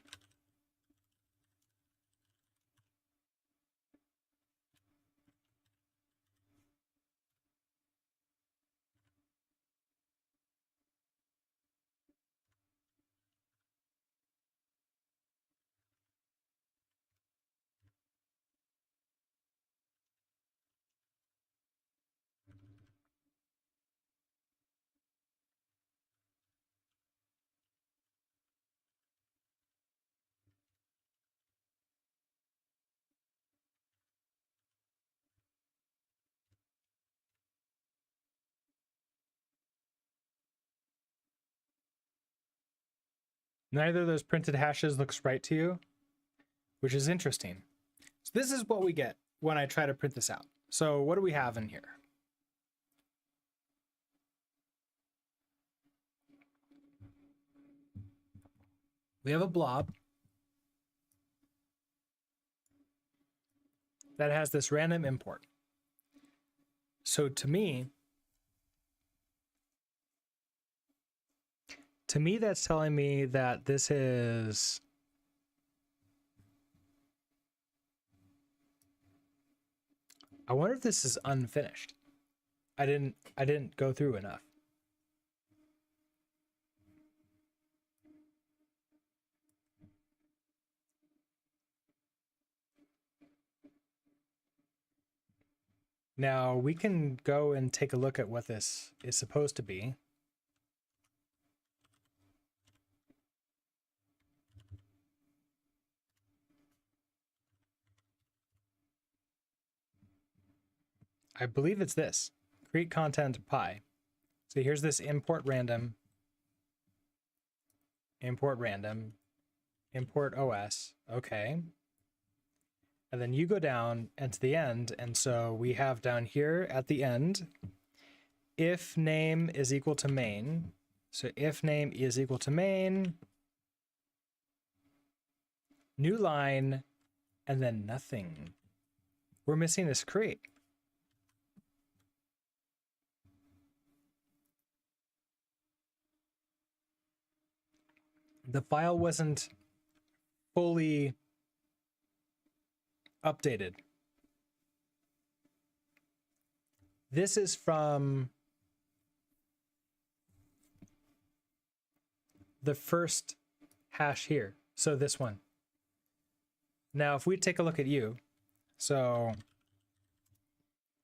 Neither of those printed hashes looks right to you, which is interesting. So this is what we get when I try to print this out. So what do we have in here? We have a blob that has this random import. So to me, that's telling me that this is I wonder if this is unfinished. I didn't go through enough. Now we can go and take a look at what this is supposed to be. I believe it's this, create content pi. So here's this import random, import OS. Okay. And then you go down and to the end. And so we have down here at the end, if name is equal to main. So if name is equal to main, new line, and then nothing. We're missing this create. The file wasn't fully updated. This is from the first hash here. So this one. Now, if we take a look at you, so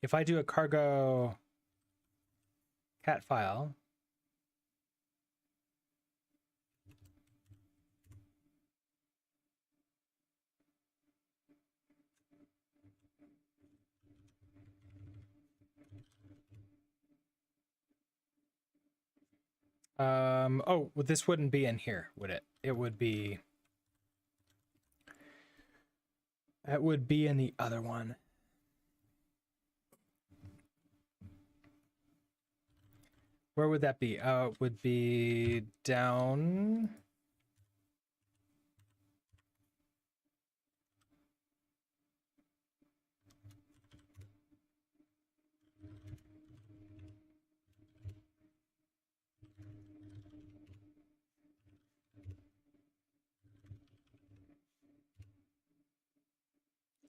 if I do a cargo cat file, oh, well, this wouldn't be in here, would it? It would be, that would be in the other one. Where would that be? It would be down.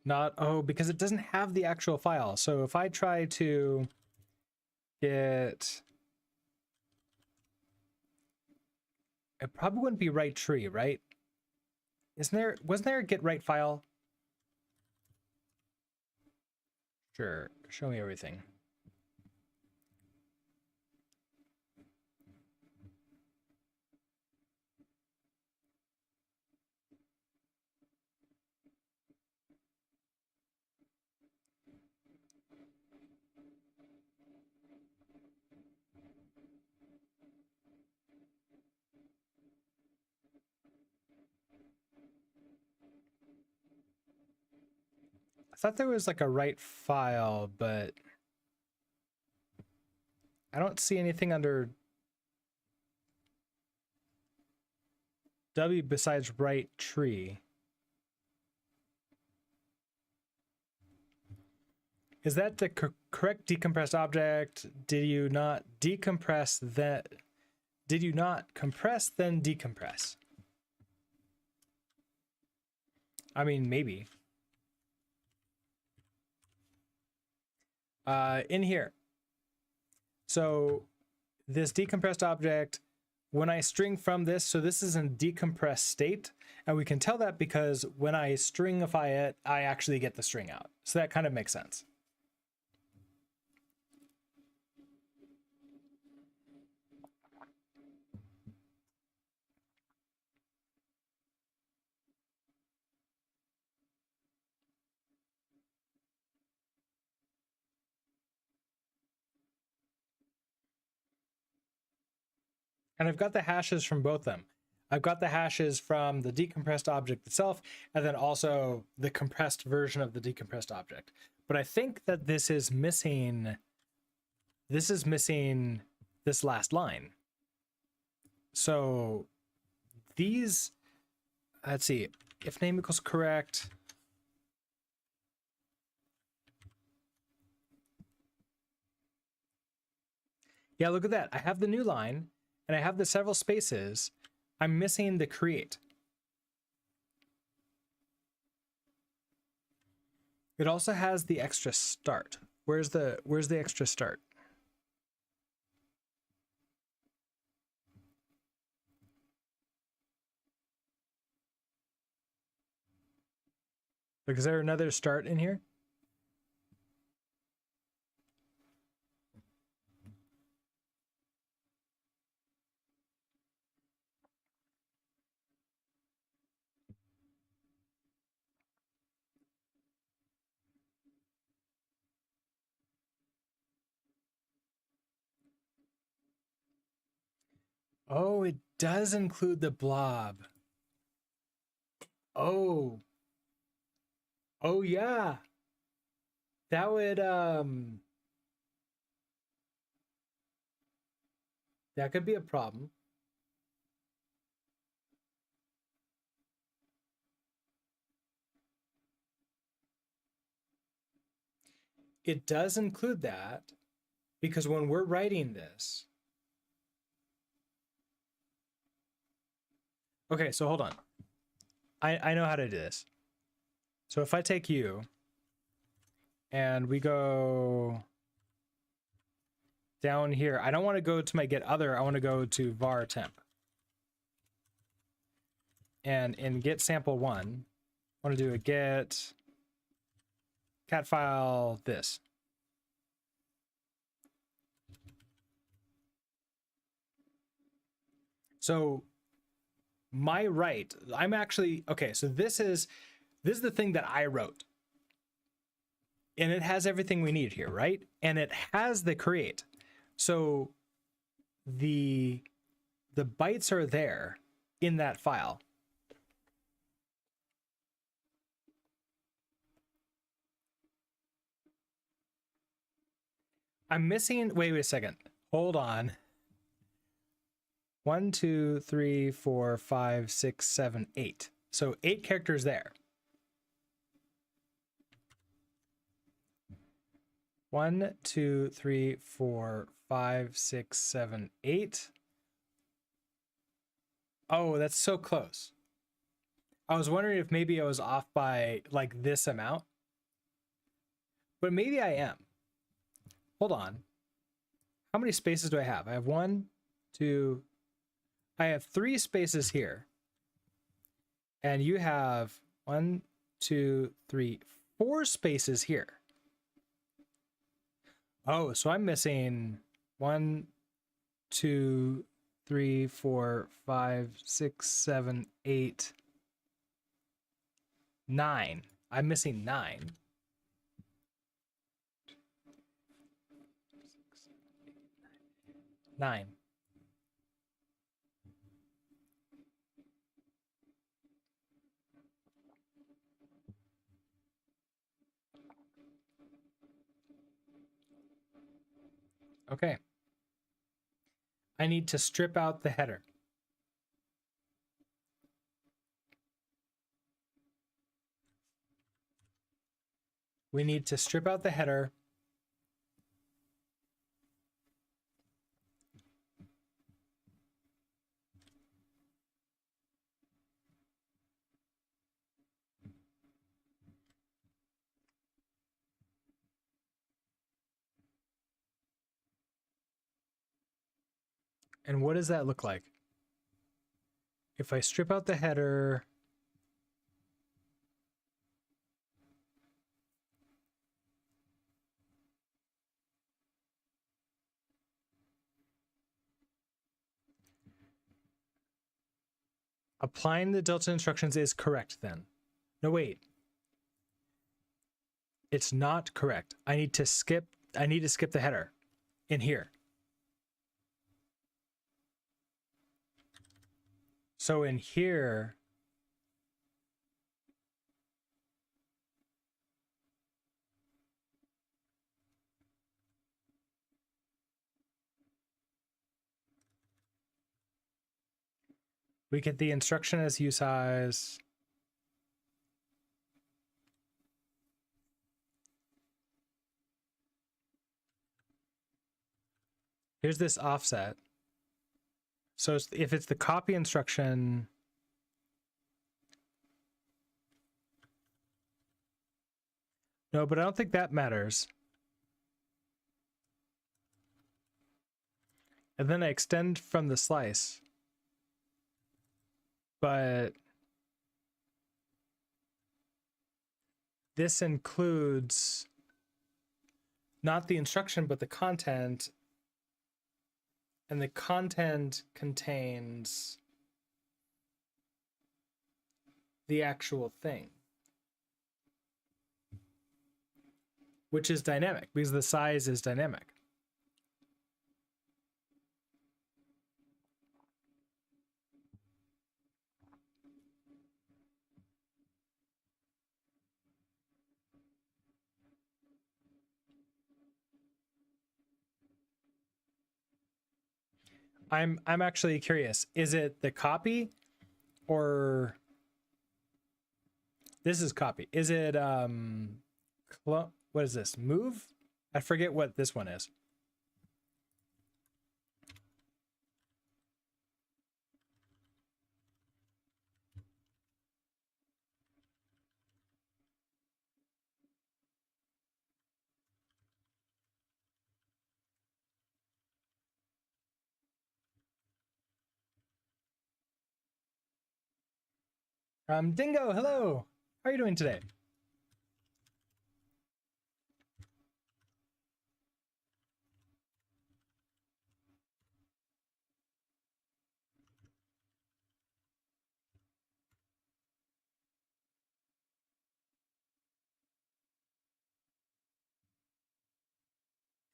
Not, oh, because it doesn't have the actual file. So if I try to get, it probably wouldn't be right tree, right? Wasn't there a get right file? Sure, show me everything. I thought there was like a right file, but I don't see anything under W besides right tree. Is that the correct decompressed object? Did you not decompress that? Did you not compress then decompress? I mean, maybe. In here. So this decompressed object, when I string from this, so this is in decompressed state, and we can tell that because when I stringify it, I actually get the string out. So that kind of makes sense. And I've got the hashes from both of them. I've got the hashes from the decompressed object itself, and then also the compressed version of the decompressed object. But I think that this is missing this last line. So these, let's see, if name equals correct. Yeah, look at that. I have the new line and I have the several spaces. I'm missing the create. It also has the extra start. Where's the extra start? Like, is there another start in here? Oh, it does include the blob. Oh. Oh yeah. That would that could be a problem. It does include that because when we're writing this. Okay, so hold on. I know how to do this. So if I take you and we go down here, I don't want to go to my get other, I want to go to var temp. And in get sample one, I want to do a get cat file this. So my write, I'm actually, okay, so this is the thing that I wrote. And it has everything we need here, right? And it has the create. So the bytes are there in that file. I'm missing, wait a second. Hold on. 1, 2, 3, 4, 5, 6, 7, 8. So 8 characters there. 1, 2, 3, 4, 5, 6, 7, 8. Oh, that's so close. I was wondering if maybe I was off by like this amount. But maybe I am. Hold on. How many spaces do I have? I have 1, 2, I have 3 spaces here. And you have 1, 2, 3, 4 spaces here. Oh, so I'm missing 1, 2, 3, 4, 5, 6, 7, 8, 9. I'm missing 9. 9. Okay. I need to strip out the header. We need to strip out the header. And what does that look like? If I strip out the header, applying the delta instructions is correct then. No, wait. It's not correct. I need to skip the header in here. So in here, we get the instruction as usize. Here's this offset. So if it's the copy instruction, no, but I don't think that matters. And then I extend from the slice. But this includes not the instruction, but the content. And the content contains the actual thing, which is dynamic because the size is dynamic. I'm actually curious. Is it the copy or this is copy? Is it what is this? Move? I forget what this one is. Dingo, hello. How are you doing today?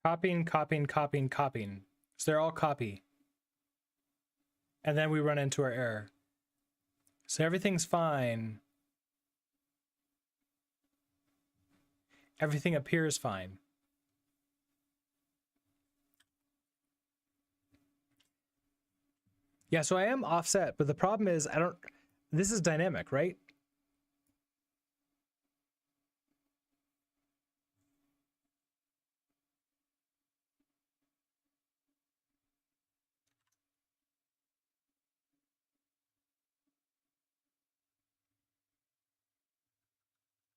Copying, copying, copying, copying. So they're all copy. And then we run into our error. So everything's fine. Everything appears fine. Yeah, so I am offset, but the problem is this is dynamic, right?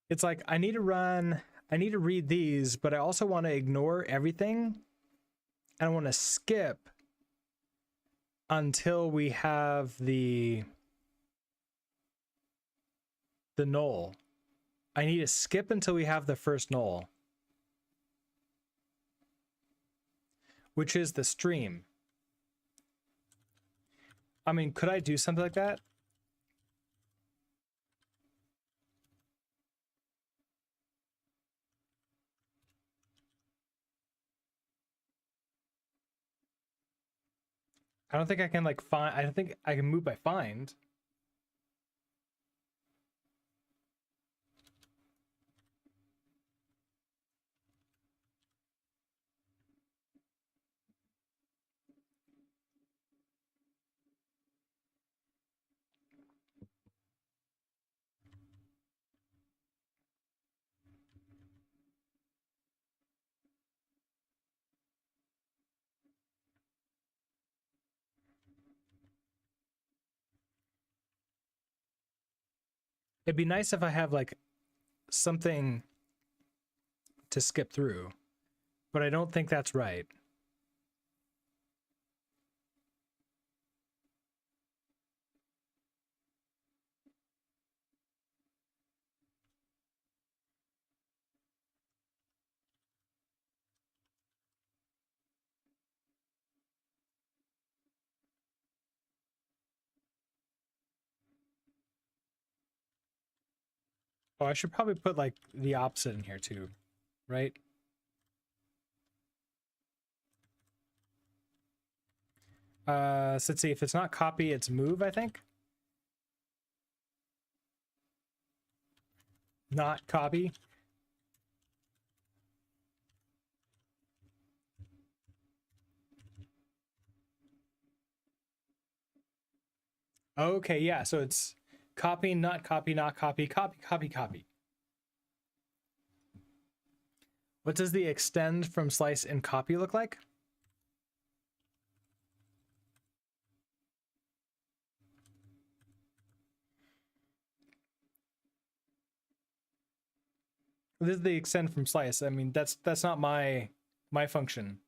It's like I need to read these, but I also want to ignore everything. And I want to skip until we have the null. I need to skip until we have the first null, which is the stream. I mean, could I do something like that? I don't think I can like find, I don't think I can move by find. It'd be nice if I have like something to skip through, but I don't think that's right. Oh, I should probably put like the opposite in here too, right? So let's see, if it's not copy, it's move, I think. not copy. Okay, yeah, so it's copy, not copy, not copy, copy, copy, copy. What does the extend from slice and copy look like? This is the extend from slice. I mean, that's not my function.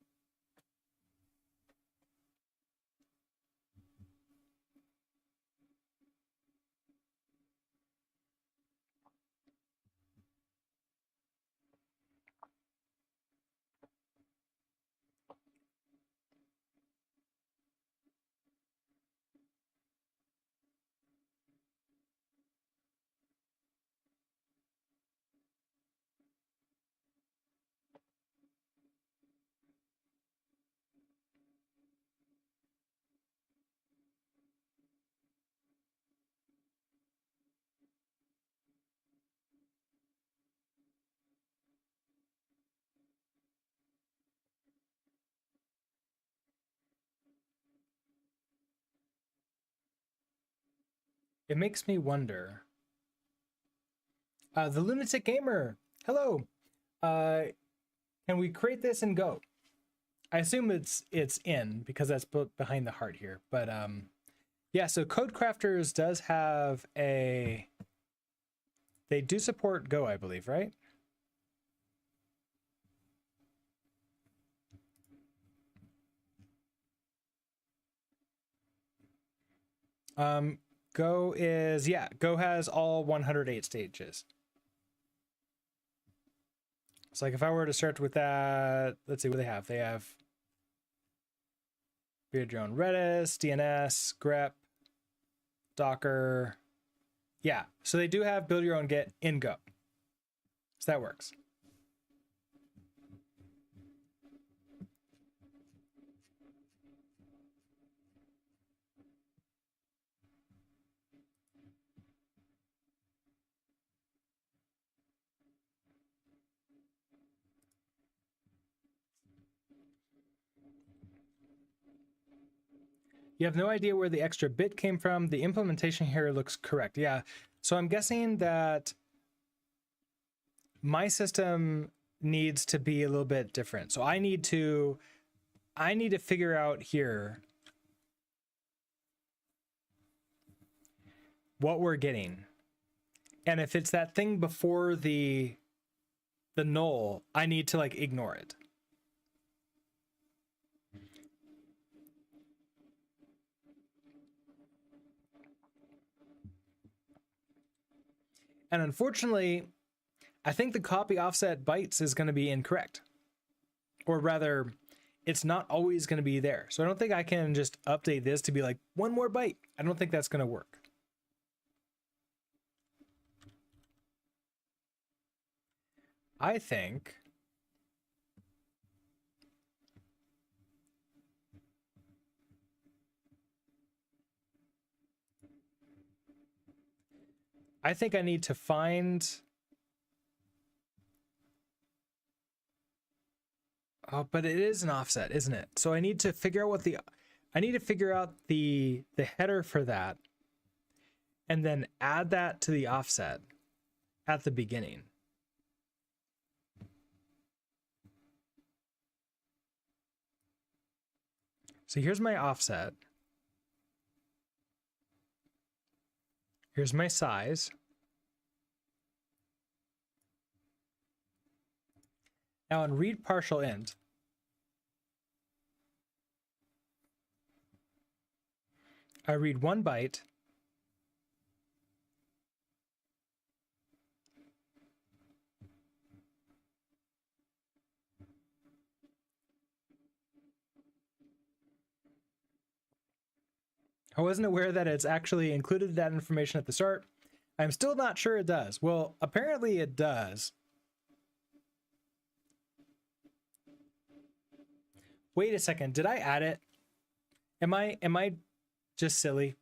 It makes me wonder. The Lunatic Gamer, hello. Can we create this in Go? I assume it's in because that's behind the heart here. But yeah, so Codecrafters does have a. They do support Go, I believe, right? Go is, yeah, Go has all 108 stages. It's like if I were to start with that, let's see what they have. They have build your own Redis, DNS, grep, Docker. Yeah, so they do have build your own Git in Go. So that works. You have no idea where the extra bit came from. The implementation here looks correct. Yeah. So I'm guessing that my system needs to be a little bit different. So I need to figure out here what we're getting. And if it's that thing before the null, I need to like ignore it. And unfortunately, I think the copy offset bytes is going to be incorrect. Or rather, it's not always going to be there. So I don't think I can just update this to be like one more byte. I don't think that's going to work. I think I need to find. Oh, but it is an offset, isn't it? So I need to figure out the header for that and then add that to the offset at the beginning. So here's my offset. Here's my size. Now on read partial int, I read 1 byte. I wasn't aware that it's actually included that information at the start. I'm still not sure it does. Well, apparently it does. Wait a second, did I add it? Am I just silly?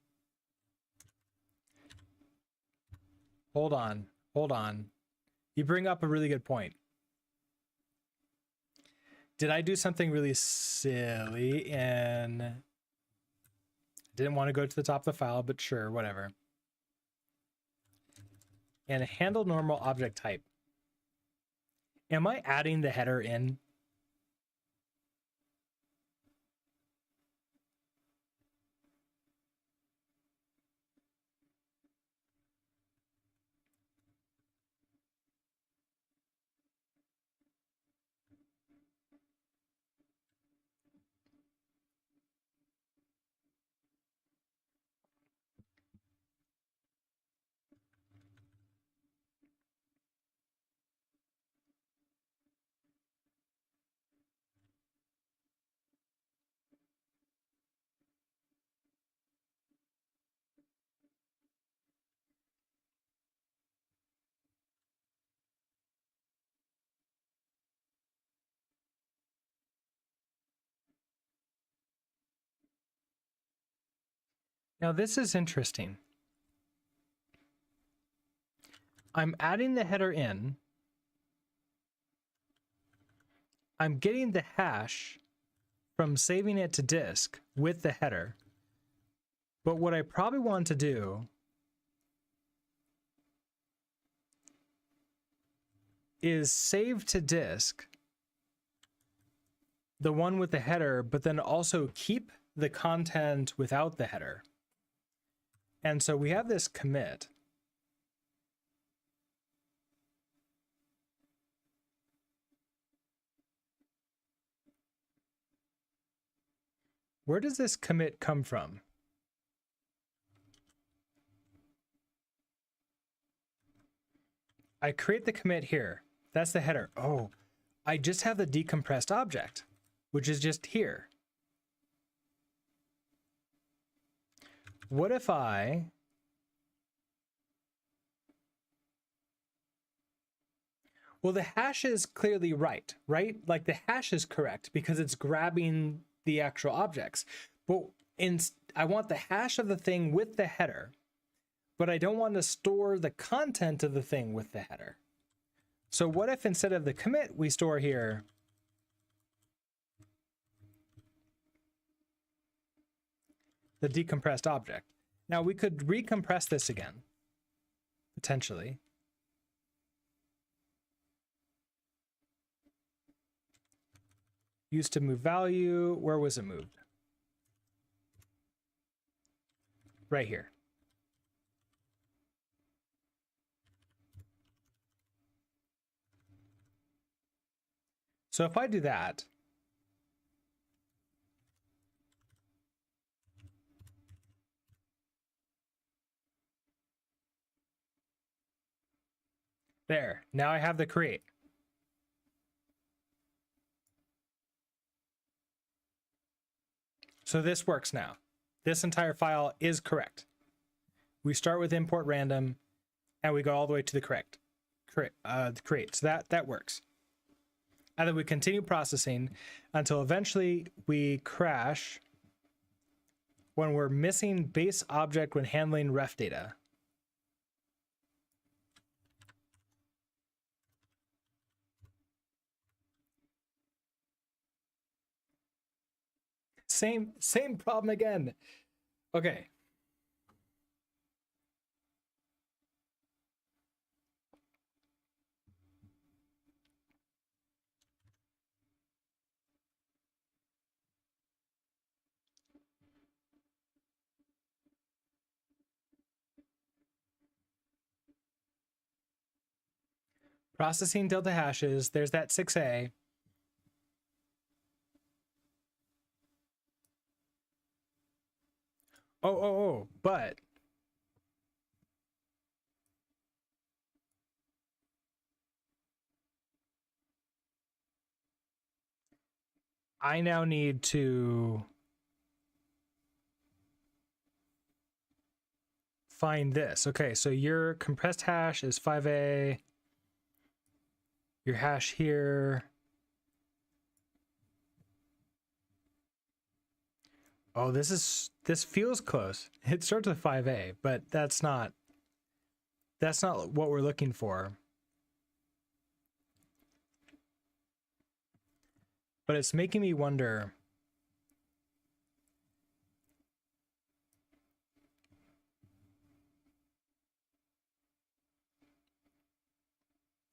Hold on. You bring up a really good point. Did I do something really silly and didn't want to go to the top of the file, but sure, whatever. And handle normal object type. Am I adding the header in? Now this is interesting. I'm adding the header in. I'm getting the hash from saving it to disk with the header. But what I probably want to do is save to disk the one with the header, but then also keep the content without the header. And so we have this commit. Where does this commit come from? I create the commit here. That's the header. Oh, I just have the decompressed object, which is just here. What if I well, the hash is clearly right? Like the hash is correct because it's grabbing the actual objects. But I want the hash of the thing with the header, but I don't want to store the content of the thing with the header. So what if instead of the commit, we store here the decompressed object? Now we could recompress this again, potentially. Used to move value. Where was it moved? Right here. So if I do that, there, now I have the create. So this works now. This entire file is correct. We start with import random and we go all the way to the create. So that works. And then we continue processing until eventually we crash when we're missing base object when handling ref data. Same problem again. Okay. Processing delta hashes. There's that 6A. But I now need to find this. Okay, so your compressed hash is 5A. Your hash here. Oh, this feels close. It starts with 5A, but that's not what we're looking for. but it's making me wonder.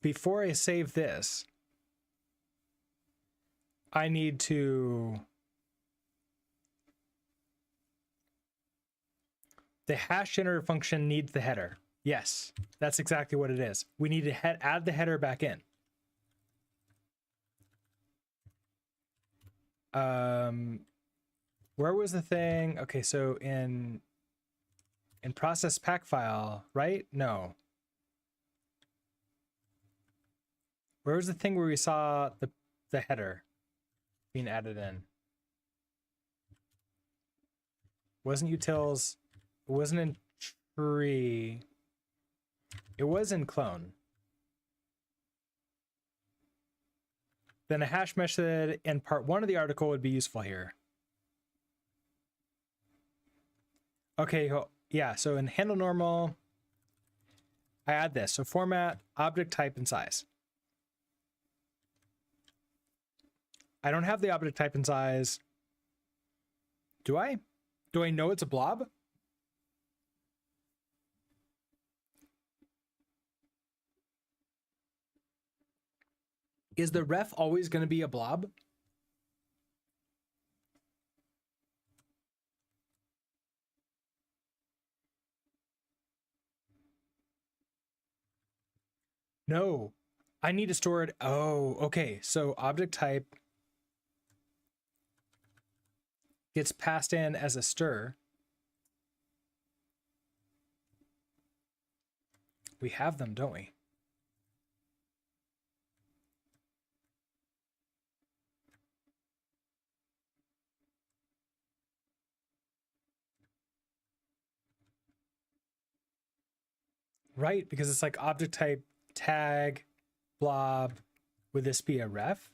Before I save this, I need to... The hash generator function needs the header. Yes, that's exactly what it is. We need to add the header back in. Where was the thing? Okay, so in process pack file, right? No. Where was the thing where we saw the header being added in? Wasn't utils, it wasn't in tree. It was in clone. Then a hash method in part 1 of the article would be useful here. Okay, yeah, so in handle normal, I add this. So format, object type, and size. I don't have the object type and size. Do I? Do I know it's a blob? Is the ref always going to be a blob? No, I need to store it. Oh, okay. So object type gets passed in as a stir. We have them, don't we? Right, because it's like object type tag blob. Would this be a ref?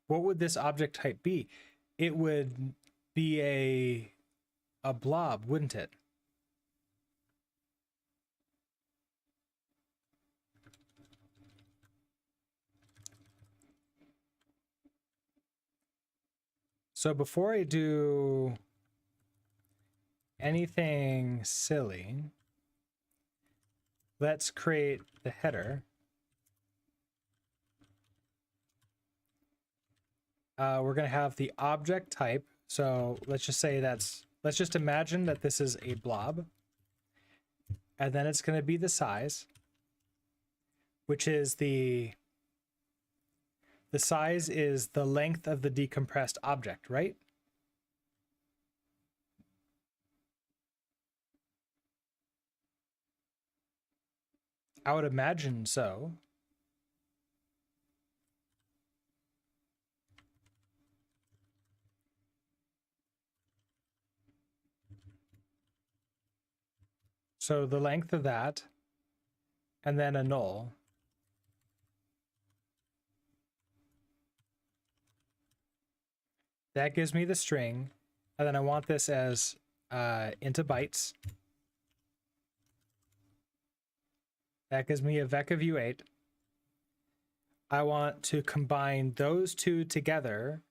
What would this object type be? It would be a blob, wouldn't it? So before I do anything silly, let's create the header. We're going to have the object type. So let's just say let's just imagine that this is a blob. And then it's going to be the size, which is the size is the length of the decompressed object, right? I would imagine so. So the length of that, and then a null. That gives me the string, and then I want this as into bytes. That gives me a vec of u8. I want to combine those two together.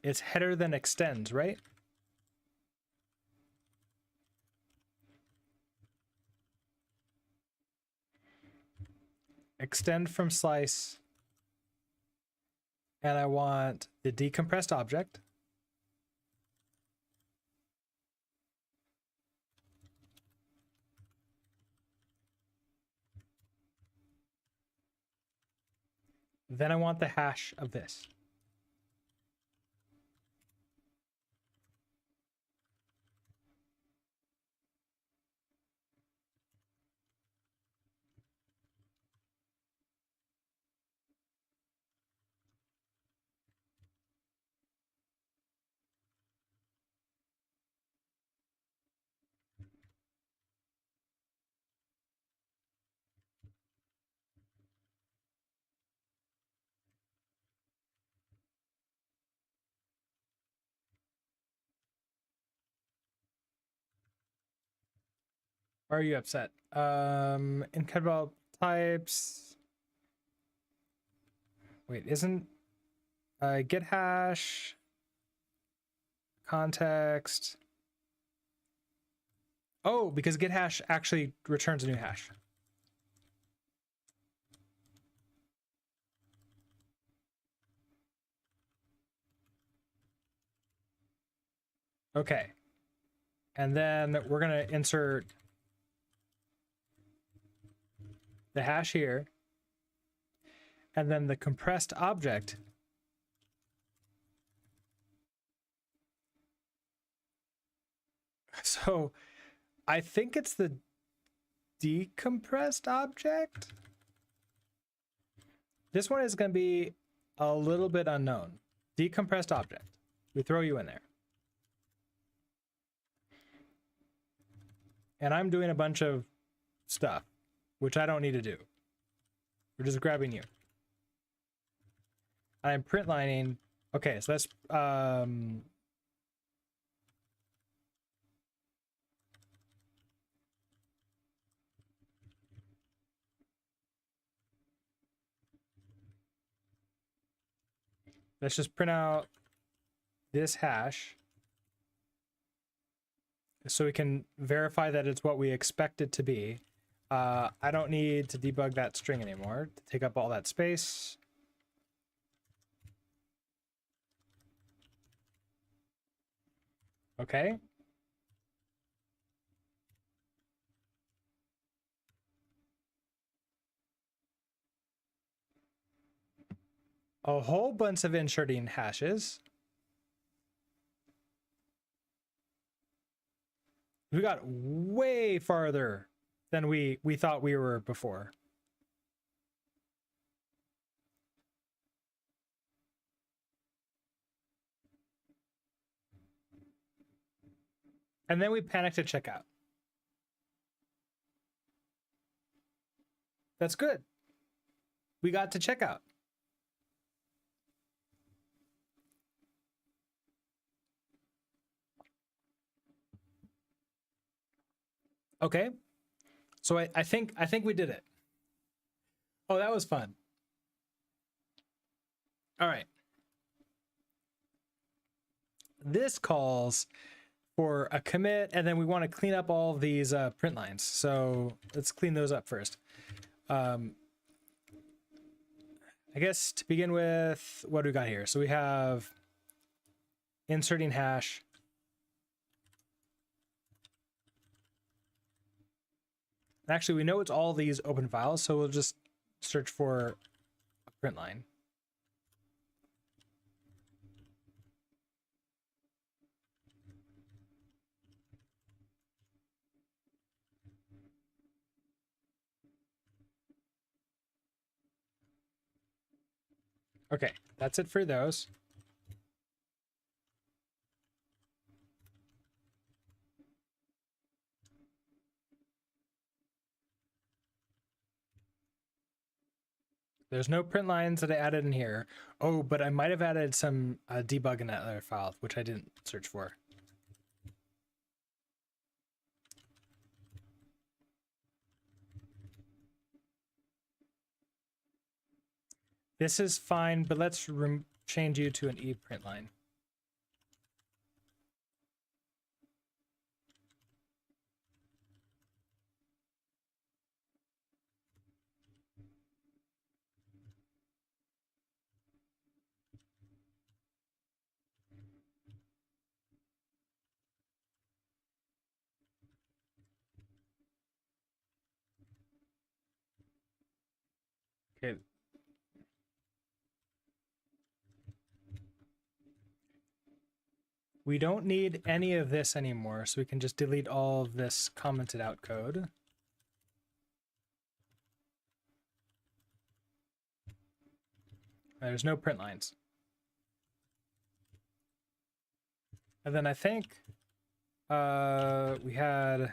It's header then extends, right? Extend from slice, and I want the decompressed object. Then I want the hash of this. Why are you upset? Incompatible types. Wait, isn't get hash context? Oh, because get hash actually returns a new hash. Okay. And then we're going to insert the hash here. And then the compressed object so I think it's the decompressed object. This one is going to be a little bit unknown. Decompressed object. We throw you in there. And I'm doing a bunch of stuff, which I don't need to do. We're just grabbing you. I'm print lining. Okay, so let's just print out this hash so we can verify that it's what we expect it to be. I don't need to debug that string anymore to take up all that space. Okay. A whole bunch of inserting hashes. We got way farther than we thought we were before. And then we panicked at checkout. That's good. We got to checkout. Okay. So I think we did it. Oh, that was fun. All right. This calls for a commit, and then we want to clean up all of these print lines. So let's clean those up first. I guess to begin with, what do we got here? So we have inserting hash. Actually, we know it's all these open files, so we'll just search for a print line. Okay, that's it for those. There's no print lines that I added in here. Oh, but I might have added some debug in that other file, which I didn't search for. This is fine, but let's change you to an E print line. Okay. We don't need any of this anymore, so we can just delete all of this commented out code. There's no print lines. And then I think we had...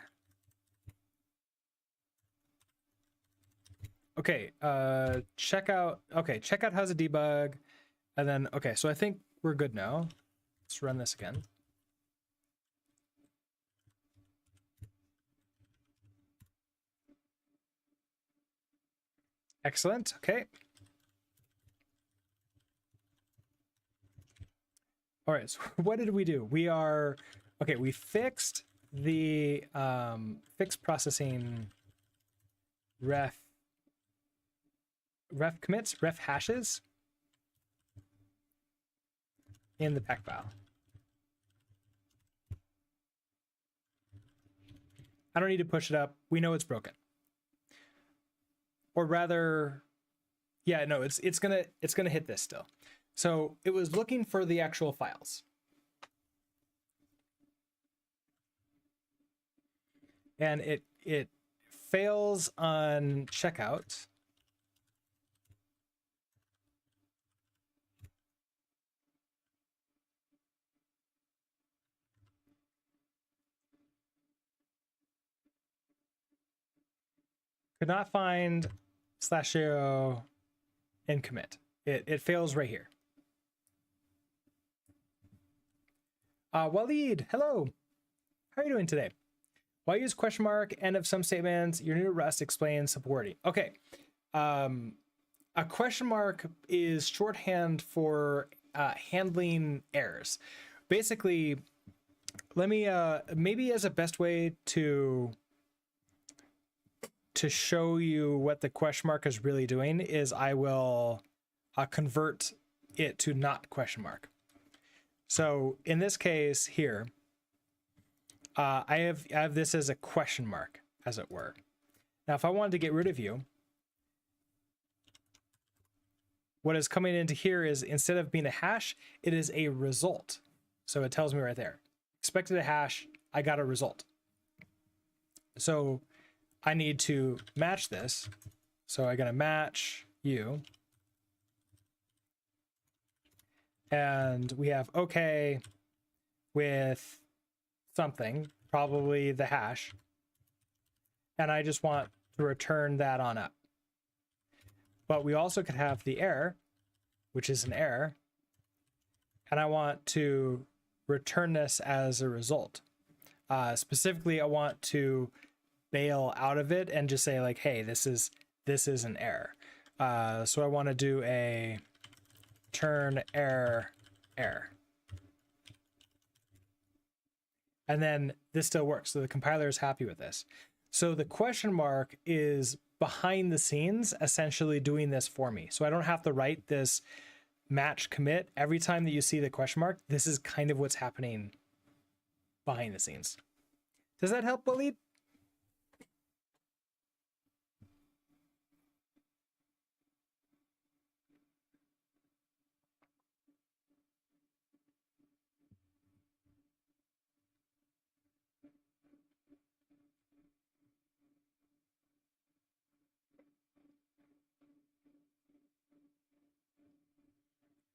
Okay, checkout. Okay, checkout has a debug. And then, okay, so I think we're good now. Let's run this again. Excellent. Okay. All right. So what did we do? We fixed the fixed processing ref commits, ref hashes in the pack file. I don't need to push it up. We know it's broken. Or rather, yeah, no, it's gonna hit this still. So it was looking for the actual files. And it fails on checkout. Could not find /0 in commit. It fails right here. Waleed, hello. How are you doing today? Why use question mark, end of some statements? You're new to Rust, explain supporting. Okay. A question mark is shorthand for handling errors. Basically, let me maybe as a best way to show you what the question mark is really doing is I will convert it to not question mark. So in this case here, I have this as a question mark, as it were. Now, if I wanted to get rid of you, what is coming into here is instead of being a hash, it is a result. So it tells me right there, expected a hash, I got a result. So I need to match this. So I'm going to match you. And we have okay with something, probably the hash. And I just want to return that on up. But we also could have the error, which is an error. And I want to return this as a result. Specifically, I want to bail out of it and just say like, hey, this is an error. So I want to do a turn error. And then this still works. So the compiler is happy with this. So the question mark is behind the scenes, essentially doing this for me. So I don't have to write this match commit every time that you see the question mark. This is kind of what's happening behind the scenes. Does that help, Waleed?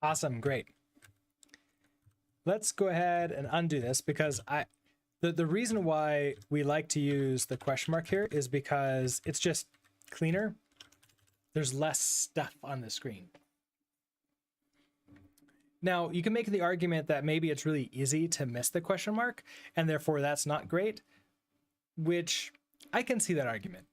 Awesome, great. Let's go ahead and undo this because the reason why we like to use the question mark here is because it's just cleaner. There's less stuff on the screen. Now, you can make the argument that maybe it's really easy to miss the question mark, and therefore that's not great, which I can see that argument.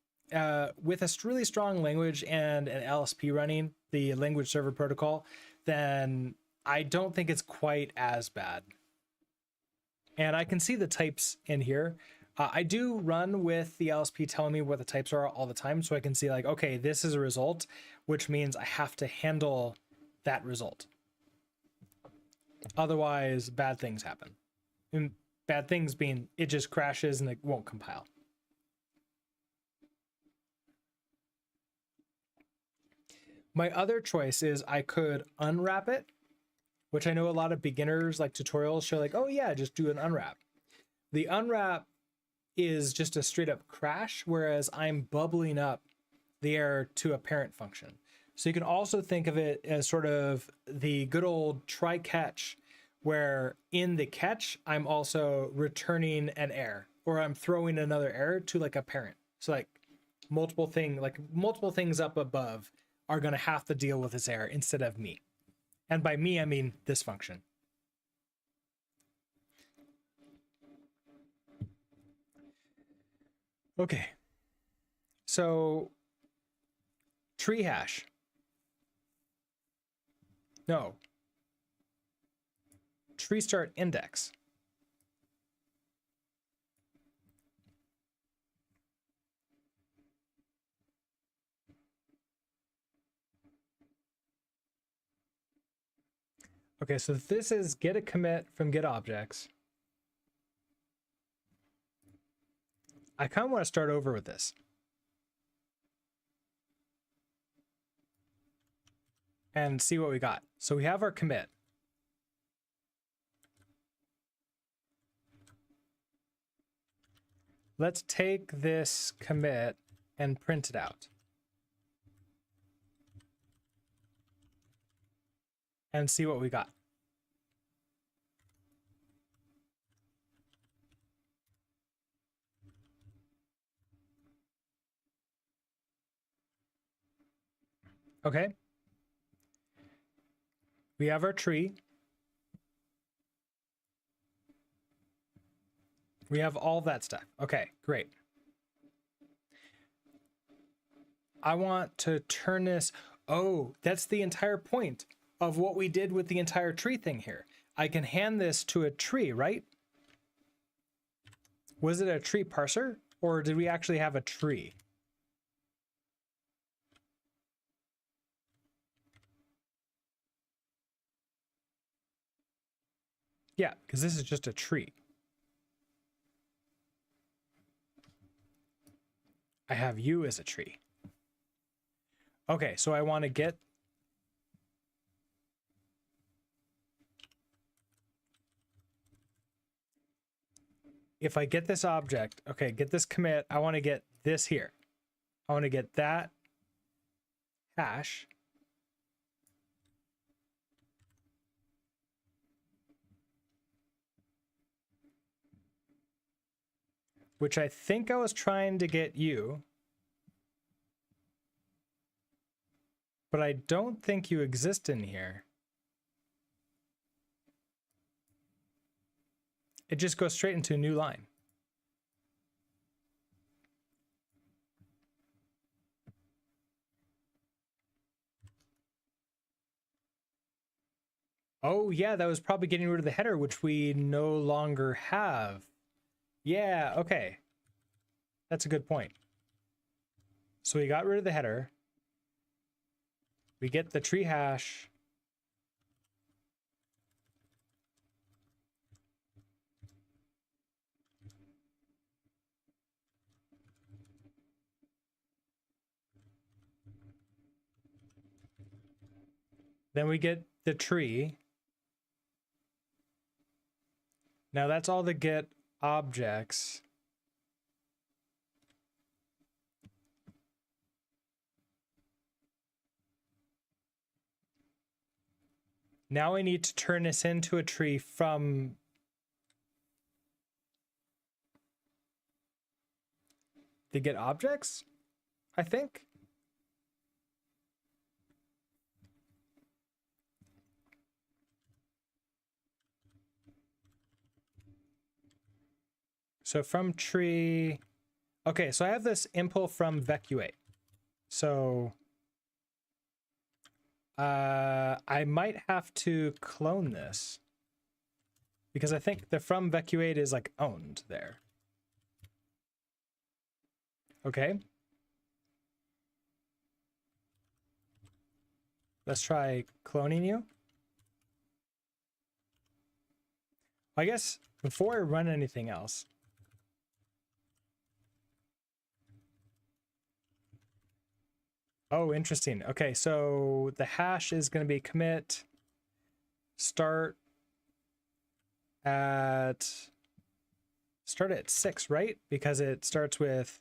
With a really strong language and an LSP running, the language server protocol, then I don't think it's quite as bad. And I can see the types in here. I do run with the LSP telling me what the types are all the time, so I can see like, okay, this is a result, which means I have to handle that result. Otherwise, bad things happen. And bad things being it just crashes and it won't compile. My other choice is I could unwrap it, which I know a lot of beginners like tutorials show like, oh yeah, just do an unwrap. The unwrap is just a straight up crash, whereas I'm bubbling up the error to a parent function. So you can also think of it as sort of the good old try catch, where in the catch, I'm also returning an error, or I'm throwing another error to like a parent. So like multiple things up above are going to have to deal with this error instead of me. And by me, I mean this function. Okay. So tree hash. No. Tree start index. Okay, so this is get a commit from get objects. I kind of want to start over with this. And see what we got. So we have our commit. Let's take this commit and print it out. And see what we got. Okay. We have our tree. We have all that stuff. Okay, great. I want to turn this. Oh, that's the entire point of what we did with the entire tree thing here. I can hand this to a tree, right? Was it a tree parser or did we actually have a tree? Yeah, because this is just a tree. I have you as a tree. Okay, so I want to get if I get this object, okay, get this commit, I want to get this here. I want to get that hash. Which I think I was trying to get you. But I don't think you exist in here. It just goes straight into a new line. Oh yeah, that was probably getting rid of the header, which we no longer have. Yeah, okay. That's a good point. So we got rid of the header. We get the tree hash. Then we get the tree. Now that's all the get objects. Now I need to turn this into a tree from the get objects, I think. So from tree, okay, so I have this impl from vecuate. So I might have to clone this because I think the from vecuate is like owned there. Okay. Let's try cloning you. I guess before I run anything else, oh, interesting. Okay, so the hash is going to be commit start at 6, right? Because it starts with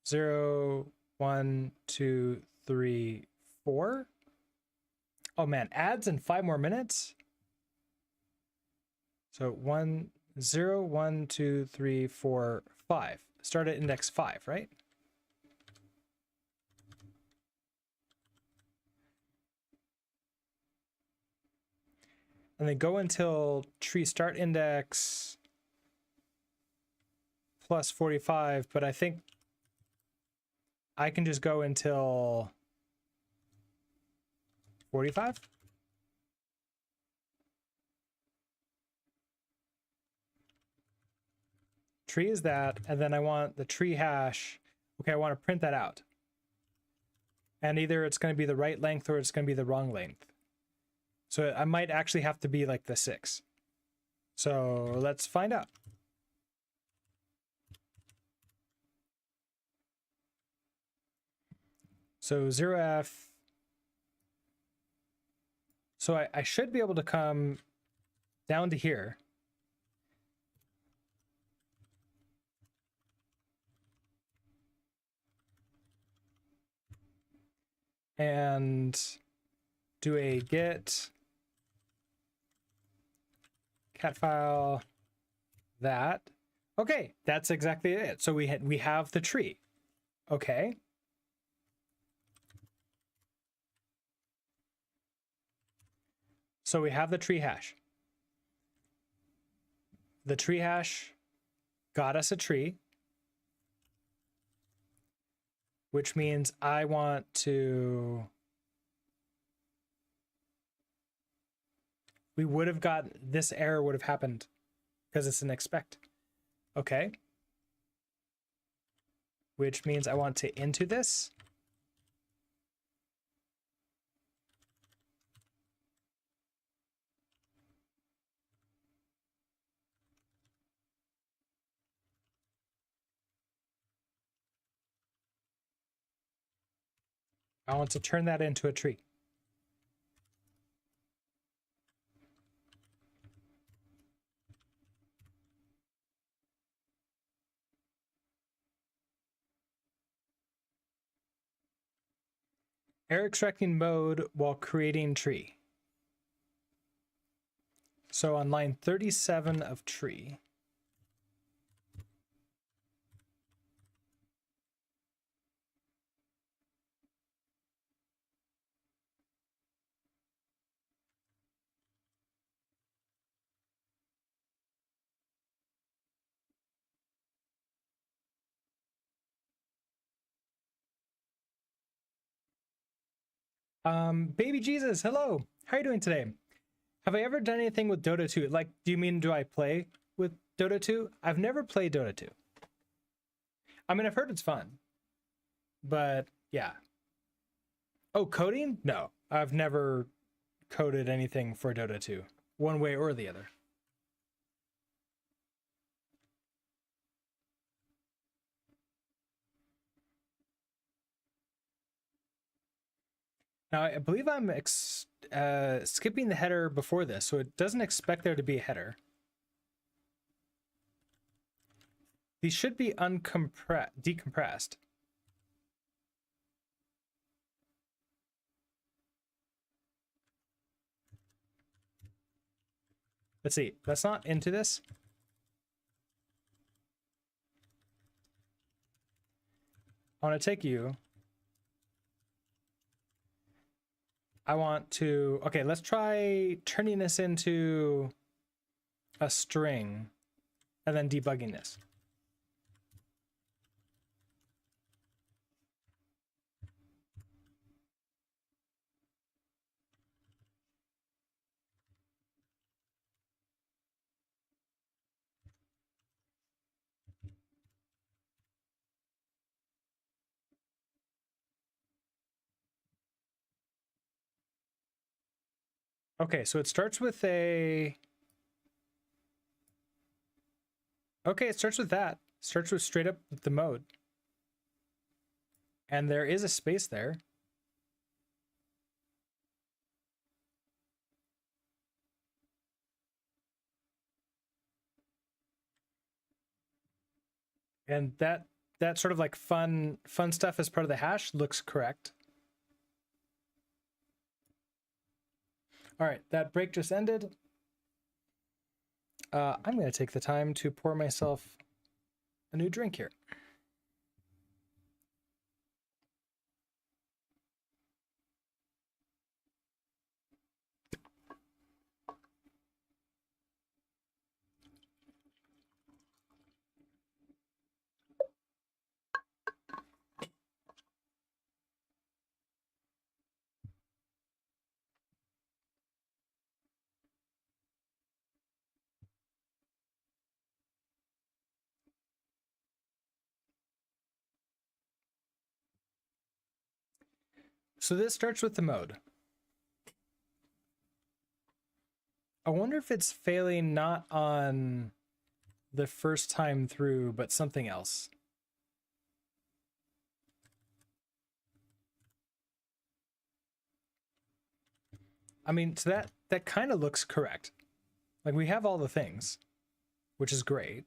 0, 1, 2, 3, 4. Oh man, adds in 5 more minutes. So 0, 1, 2, 3, 4, 5. Start at index 5, right? And then go until tree start index plus 45, but I think I can just go until 45. Tree is that, and then I want the tree hash. Okay, I want to print that out. And either it's going to be the right length or it's going to be the wrong length. So I might actually have to be like the 6. So let's find out. So 0f. So I should be able to come down to here. And do a get cat file that. Okay, that's exactly it. So we have the tree. Okay. So we have the tree hash. The tree hash got us a tree, which means I want to, we would have got, this error would have happened because it's an expect. Okay. Which means I want to into this. I want to turn that into a tree. Error extracting mode while creating tree. So on line 37 of tree. Baby Jesus, hello. How are you doing today? Have I ever done anything with Dota 2? Like, do you mean do I play with Dota 2? I've never played Dota 2. I mean, I've heard it's fun. But yeah. Oh, coding? No. I've never coded anything for Dota 2, one way or the other. Now, I believe I'm skipping the header before this, so it doesn't expect there to be a header. These should be decompressed. Let's see. That's not into this. I want to take you. I want to, okay, let's try turning this into a string and then debugging this. Okay, so it starts with a, okay, it starts with that. Starts with straight up the mode. And there is a space there. And that sort of like fun stuff as part of the hash looks correct. All right, that break just ended. I'm going to take the time to pour myself a new drink here. So this starts with the mode. I wonder if it's failing not on the first time through, but something else. I mean, so that kind of looks correct. Like we have all the things, which is great.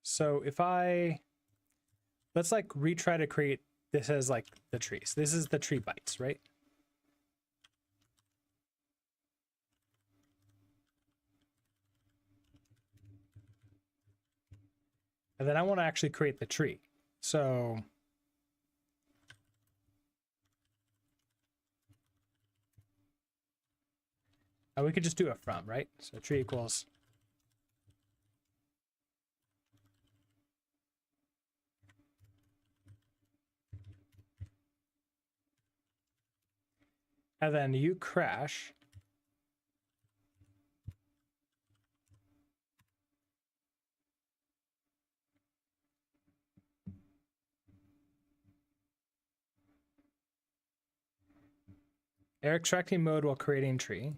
So if let's like retry to create this as like the trees. This is the tree bytes, right? And then I want to actually create the tree. So we could just do it from, right? So tree equals. And then you crash. Error extracting mode while creating tree.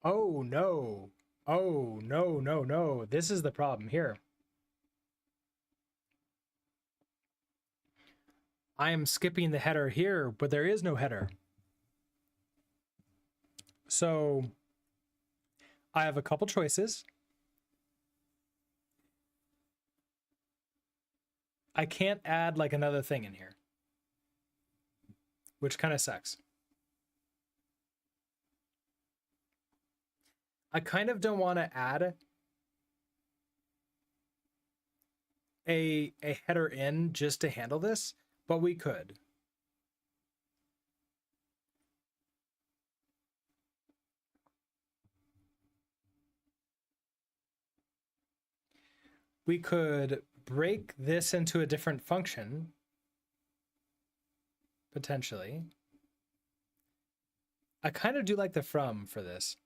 Oh no. Oh no, no, no. This is the problem here. I am skipping the header here, but there is no header. So I have a couple choices. I can't add like another thing in here, which kind of sucks. I kind of don't want to add a header in just to handle this, but we could. We could break this into a different function, potentially. I kind of do like the from for this.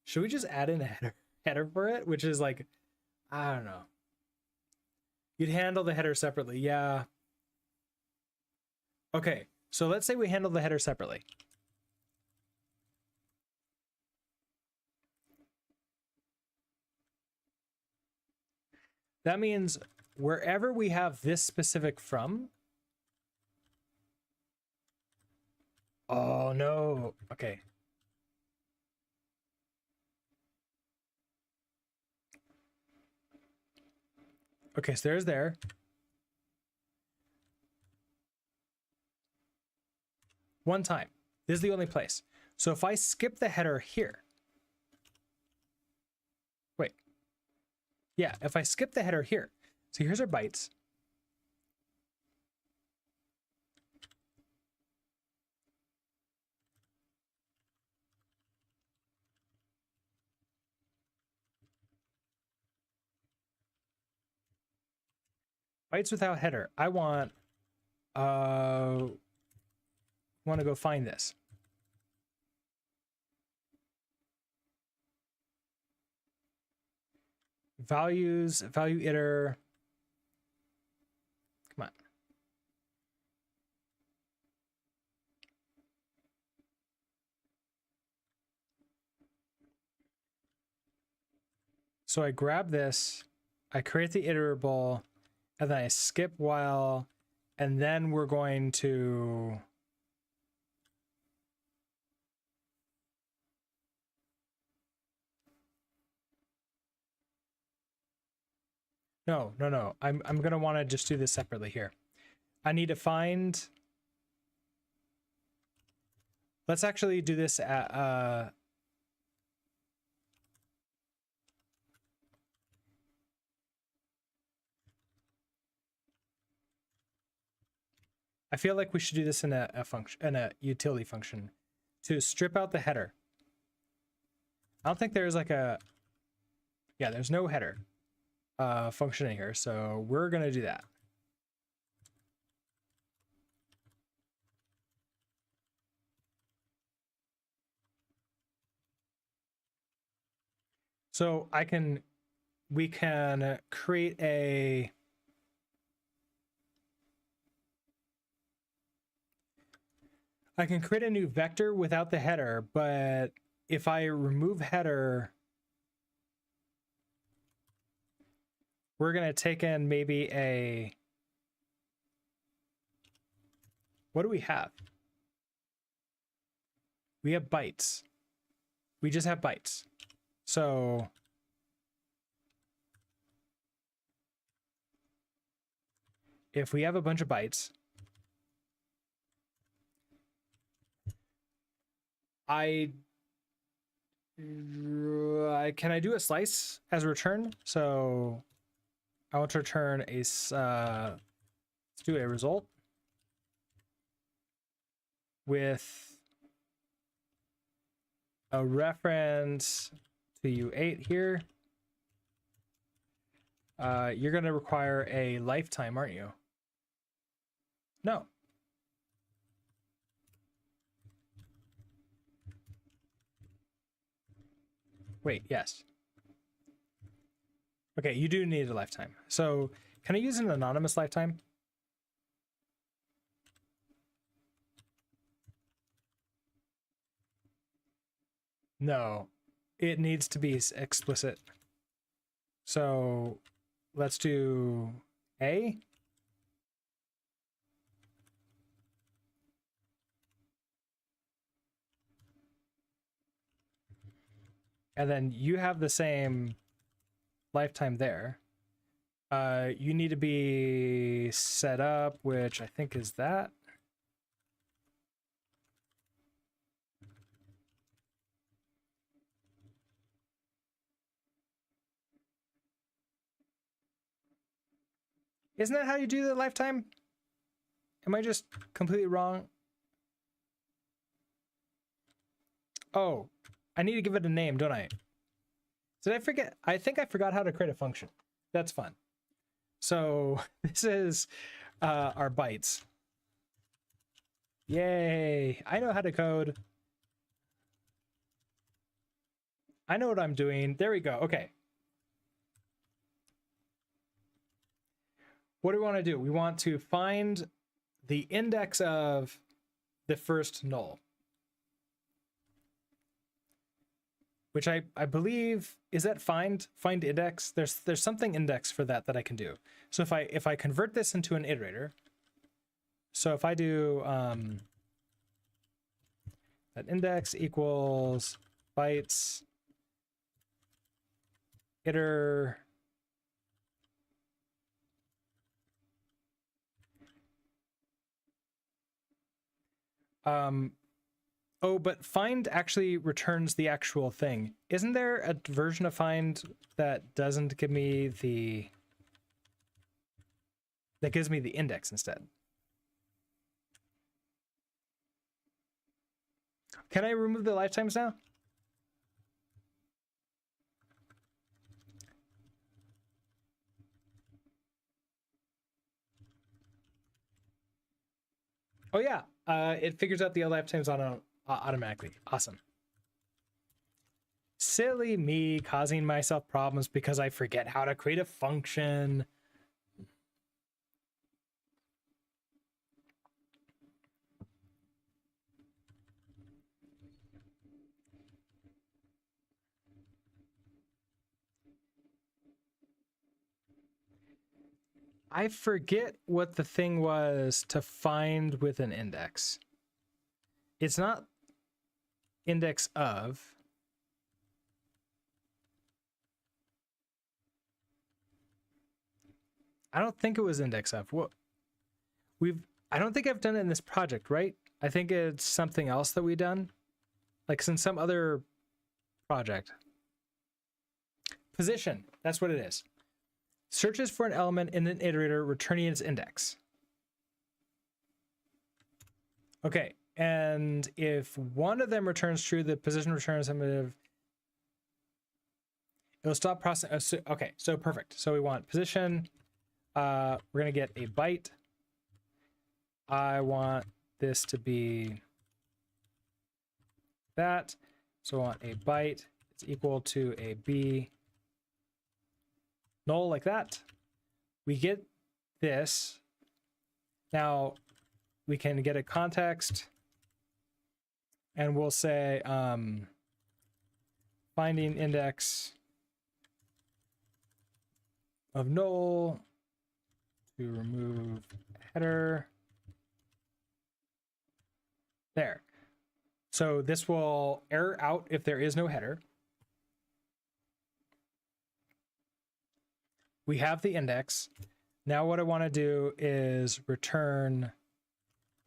Should we just add in a header for it? Which is like, I don't know. You'd handle the header separately. Yeah. Okay, so let's say we handle the header separately. That means wherever we have this specific from. Oh no. Okay. Okay, so there's there. One time. This is the only place. So if I skip the header here. Wait. Yeah, if I skip the header here. So here's our bytes. Bytes without header. I want to go find this. Values, value iter. Come on. So I grab this, I create the iterable, and then I skip while, and then we're going to no. I'm gonna want to just do this separately here. I need to find. Let's actually do this at I feel like we should do this in a function, in a utility function, to strip out the header. I don't think there's like a, yeah, there's no header function in here. So we're going to do that. So we can create I can create a new vector without the header, but if I remove header, we're going to take in maybe what do we have? We have bytes. We just have bytes. So if we have a bunch of bytes, can I do a slice as a return? So I want to return let's do a result with a reference to U8 here. You're going to require a lifetime, aren't you? No. Wait, yes. Okay, you do need a lifetime. So can I use an anonymous lifetime? No, it needs to be explicit. So let's do A. And then you have the same lifetime there. You need to be set up, which I think is that. Isn't that how you do the lifetime? Am I just completely wrong? Oh, I need to give it a name, don't I? Did I forget? I think I forgot how to create a function. That's fun. So this is our bytes. Yay, I know how to code. I know what I'm doing. There we go. Okay. What do we want to do? We want to find the index of the first null, which I believe is that find index. There's something index for that I can do. So if I convert this into an iterator, so if I do that index equals bytes iter oh, but find actually returns the actual thing. Isn't there a version of find that doesn't give me that gives me the index instead? Can I remove the lifetimes now? Oh yeah, it figures out the lifetimes automatically. Awesome. Silly me causing myself problems because I forget how to create a function. I forget what the thing was to find with an index. It's not index of. I don't think it was index of. What I don't think I've done it in this project, right? I think it's something else that we've done. Like it's in some other project. Position, that's what it is. Searches for an element in an iterator, returning its index. Okay, and if one of them returns true, the position returns It'll stop processing. Okay, so perfect. So we want position. We're gonna get a byte. I want this to be that. So I want a byte. It's equal to a b null like that. We get this. Now we can get a context and we'll say finding index of null to remove header. There. So this will error out if there is no header. We have the index. Now what I want to do is return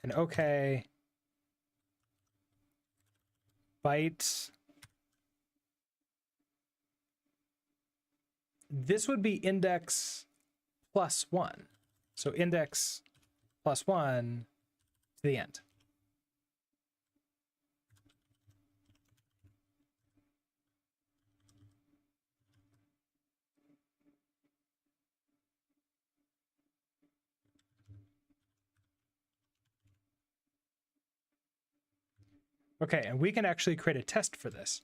an OK byte. This would be index plus 1. So index plus 1 to the end. Okay, and we can actually create a test for this.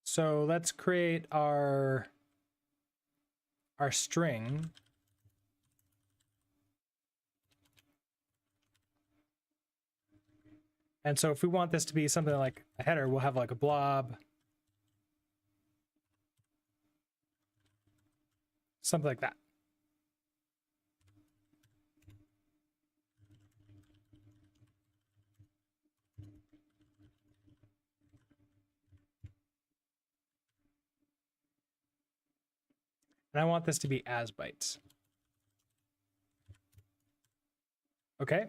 So let's create our string. And so if we want this to be something like a header, we'll have like a blob, something like that. And I want this to be as bytes. Okay.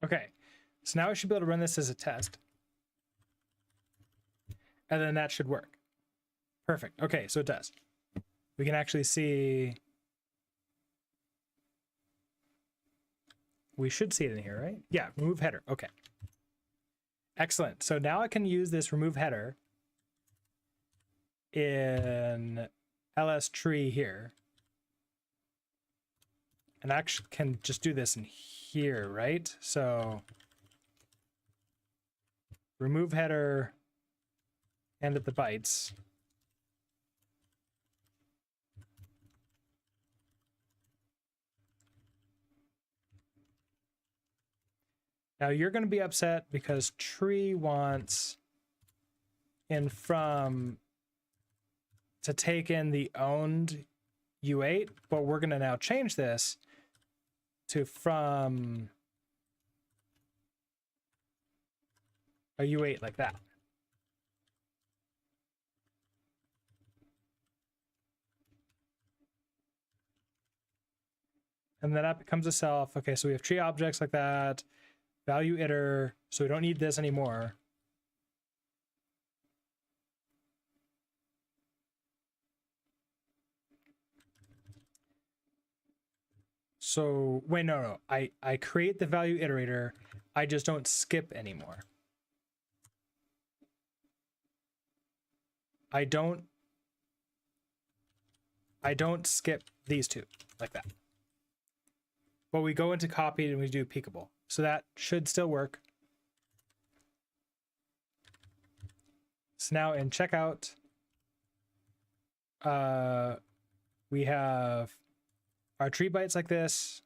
Okay. So now I should be able to run this as a test. And then that should work. Perfect. Okay, so it does. We can actually see. We should see it in here, right? Yeah, remove header. Okay. Excellent. So now I can use this remove header in ls tree here. And I actually can just do this in here, right? So remove header and at the bytes. Now you're going to be upset because tree wants in from to take in the owned U8, but we're going to now change this to from a U8 like that. and then that becomes a self. Okay, so we have tree objects like that, value iter, so we don't need this anymore. So wait, no. I create the value iterator. I just don't skip anymore. I don't skip these two like that. But we go into copied and we do peekable. So that should still work. So now in checkout, we have our tree bytes like this.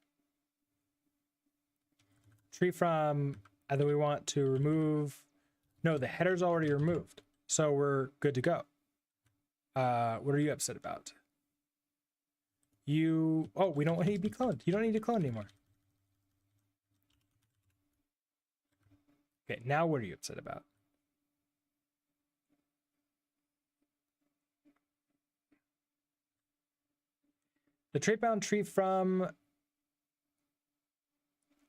Tree from, and then we want to remove, no, the header's already removed. So we're good to go. What are you upset about? Oh, we don't want to be cloned. You don't need to clone anymore. Okay, now what are you upset about? The trait bound tree from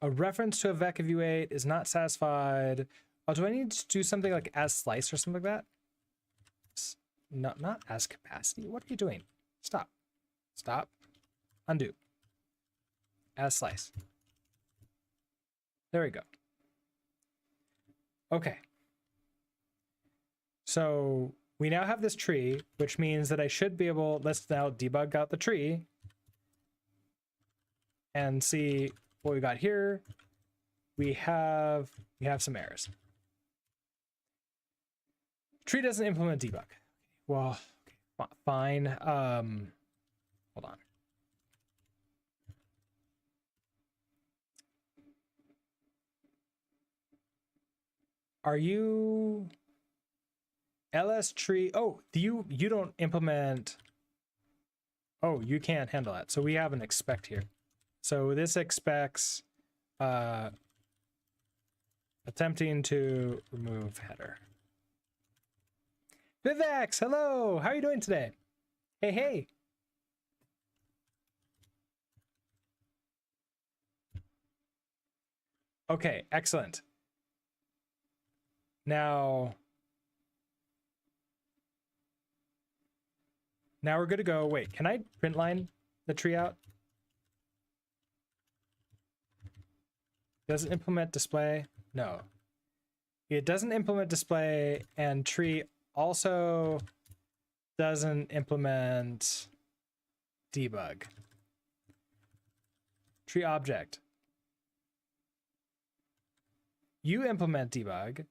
a reference to a vec of U8 is not satisfied. Oh, do I need to do something like as slice or something like that? Not as capacity. What are you doing? Stop. Stop. Undo. As slice. There we go. Okay. So we now have this tree, which means that I should be able, let's now debug out the tree and see what we got here. We have some errors. Tree doesn't implement debug. Well, okay, fine. Hold on. Are you ls tree? Oh, you don't implement. Oh, you can't handle that. So we have an expect here. So this expects attempting to remove header. Vivex, hello. How are you doing today? Hey, hey. Okay, excellent. Now we're good to go. Wait, can I print line the tree out? Does it implement display? No. It doesn't implement display, and tree also doesn't implement debug. Tree object. You implement debug.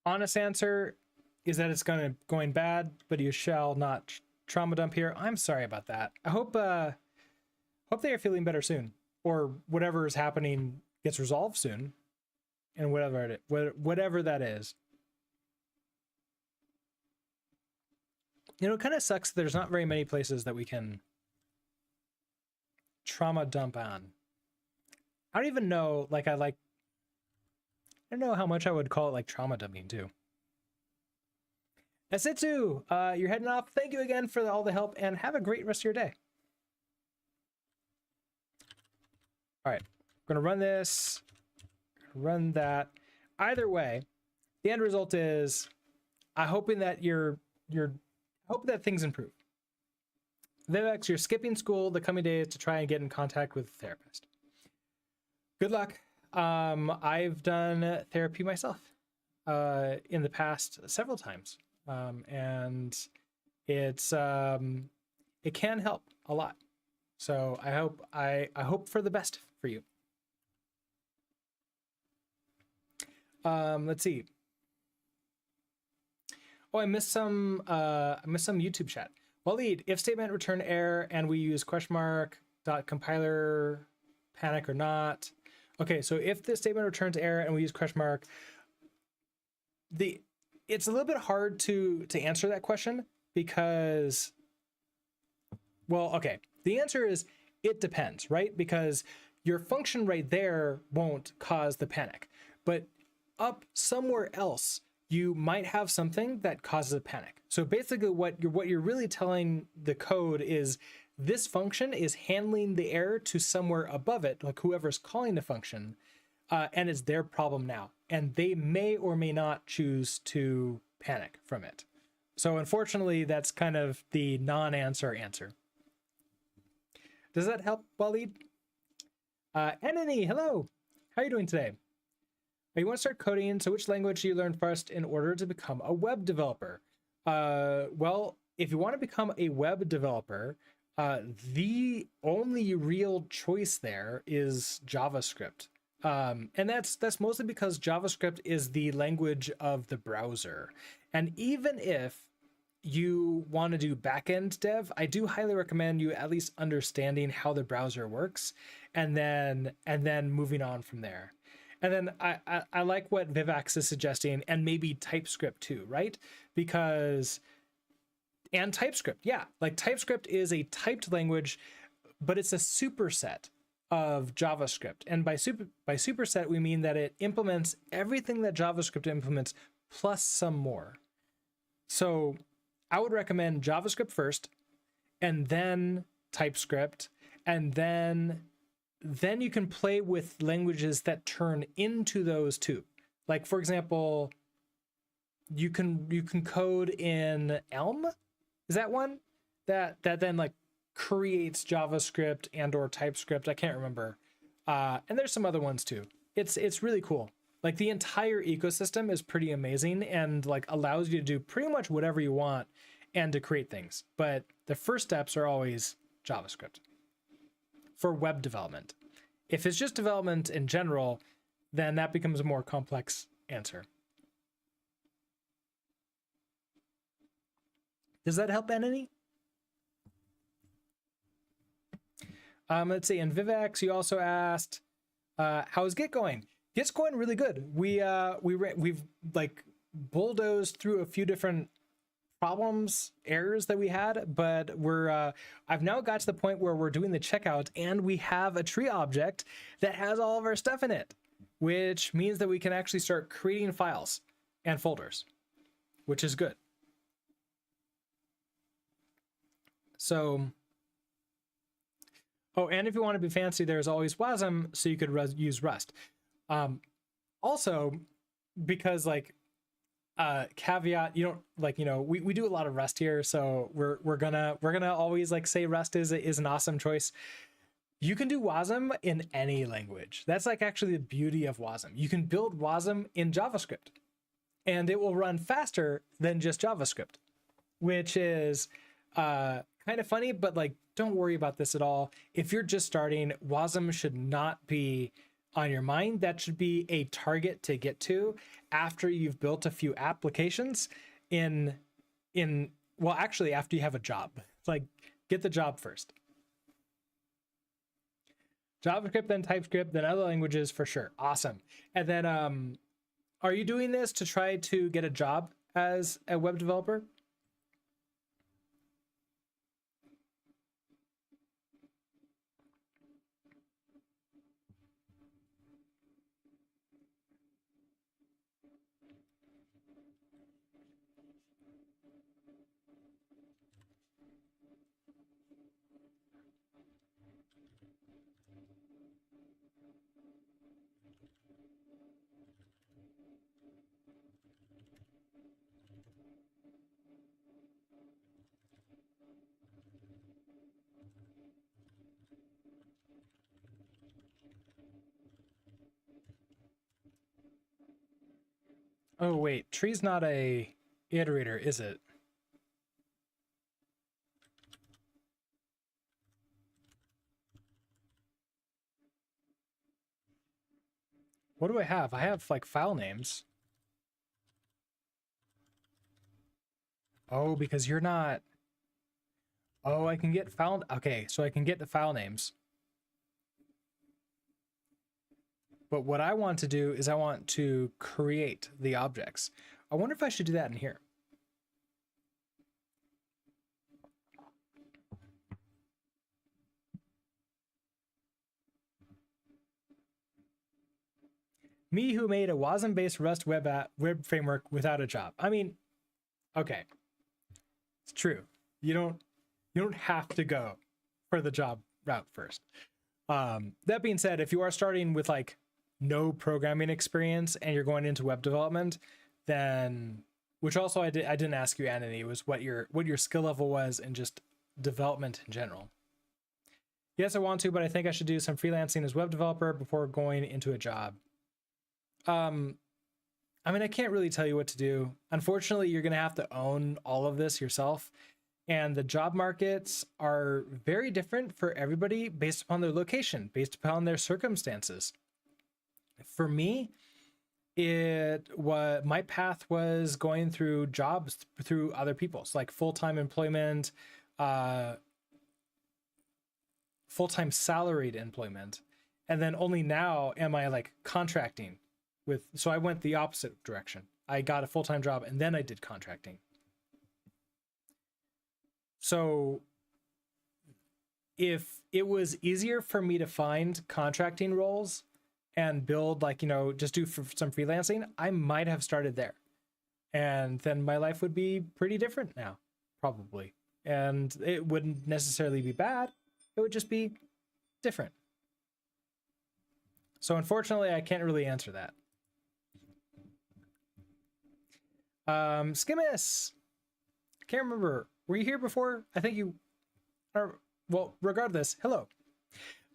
Honest answer is that it's going bad, but you shall not trauma dump here. I'm sorry about that. I hope they are feeling better soon, or whatever is happening gets resolved soon, and whatever that is. You know, it kind of sucks that there's not very many places that we can trauma dump on. I don't even know, I don't know how much I would call it like trauma dumping too. Asitsu, you're heading off. Thank you again for all the help, and have a great rest of your day. All right, I'm gonna run this, run that. Either way, the end result is I'm hoping that hope that things improve. Vivex, you're skipping school the coming days to try and get in contact with a therapist. Good luck. I've done therapy myself in the past several times, and it's it can help a lot. So I hope for the best for you. Let's see. Oh, I missed some YouTube chat. Waleed, if statement return error and we use question mark dot compiler panic or not. Okay, so if the statement returns error and we use question mark, it's a little bit hard to answer that question because, well, okay, the answer is it depends, right? Because your function right there won't cause the panic, but up somewhere else you might have something that causes a panic. So basically what you're really telling the code is this function is handling the error to somewhere above it, like whoever's calling the function, and it's their problem now, and they may or may not choose to panic from it. So unfortunately, that's kind of the non-answer answer. Does that help, Waleed? Anani, hello. How are you doing today? You want to start coding, so which language do you learn first in order to become a web developer? Well, if you want to become a web developer, the only real choice there is JavaScript. And that's mostly because JavaScript is the language of the browser. And even if you want to do backend dev, I do highly recommend you at least understanding how the browser works and then moving on from there. And then I like what Vivax is suggesting, and maybe TypeScript too, right? And TypeScript, yeah, like TypeScript is a typed language, but it's a superset of JavaScript. And by superset, we mean that it implements everything that JavaScript implements plus some more. So I would recommend JavaScript first, and then TypeScript, and then you can play with languages that turn into those too. Like, for example, you can code in Elm. Is that one that then like creates JavaScript and or TypeScript? I can't remember. And there's some other ones too. It's really cool. Like the entire ecosystem is pretty amazing and like allows you to do pretty much whatever you want and to create things. But the first steps are always JavaScript for web development. If it's just development in general, then that becomes a more complex answer. Does that help, Anthony? Let's see. In Vivax, you also asked, how's Git going? Git's going really good. We've like bulldozed through a few different problems, errors that we had, but I've now got to the point where we're doing the checkout and we have a tree object that has all of our stuff in it, which means that we can actually start creating files and folders, which is good. So, oh, and if you want to be fancy, there's always WASM, so you could use Rust. Also, because like caveat, you don't like, you know, we do a lot of Rust here, so we're gonna always like say Rust is an awesome choice. You can do WASM in any language. That's like actually the beauty of WASM. You can build WASM in JavaScript, and it will run faster than just JavaScript, which is kind of funny, but like, don't worry about this at all. If you're just starting, WASM should not be on your mind. That should be a target to get to after you've built a few applications well, actually after you have a job. It's like, get the job first. JavaScript, then TypeScript, then other languages for sure. Awesome. And then are you doing this to try to get a job as a web developer? Oh, wait, tree's not a iterator, is it? What do I have? I have like file names. Oh, because you're not. Oh, I can get file. Okay, so I can get the file names. But what I want to do is I want to create the objects. I wonder if I should do that in here. Me who made a WASM-based Rust web framework without a job. I mean, okay, it's true. You don't have to go for the job route first. That being said, if you are starting with like no programming experience and you're going into web development, then, which also I didn't ask you, Anthony, was what your skill level was in just development in general. Yes, I want to, but I think I should do some freelancing as web developer before going into a job. I mean, I can't really tell you what to do. Unfortunately, you're going to have to own all of this yourself. And the job markets are very different for everybody based upon their location, based upon their circumstances. For me, my path was going through jobs through other people's, like full-time employment, full-time salaried employment. And then only now am I like contracting so I went the opposite direction. I got a full-time job and then I did contracting. So if it was easier for me to find contracting roles and build, like, just do some freelancing, I might have started there. And then my life would be pretty different now, probably. And it wouldn't necessarily be bad. It would just be different. So unfortunately, I can't really answer that. Skimmis, I can't remember. Were you here before? I think you are. Well, regardless, hello.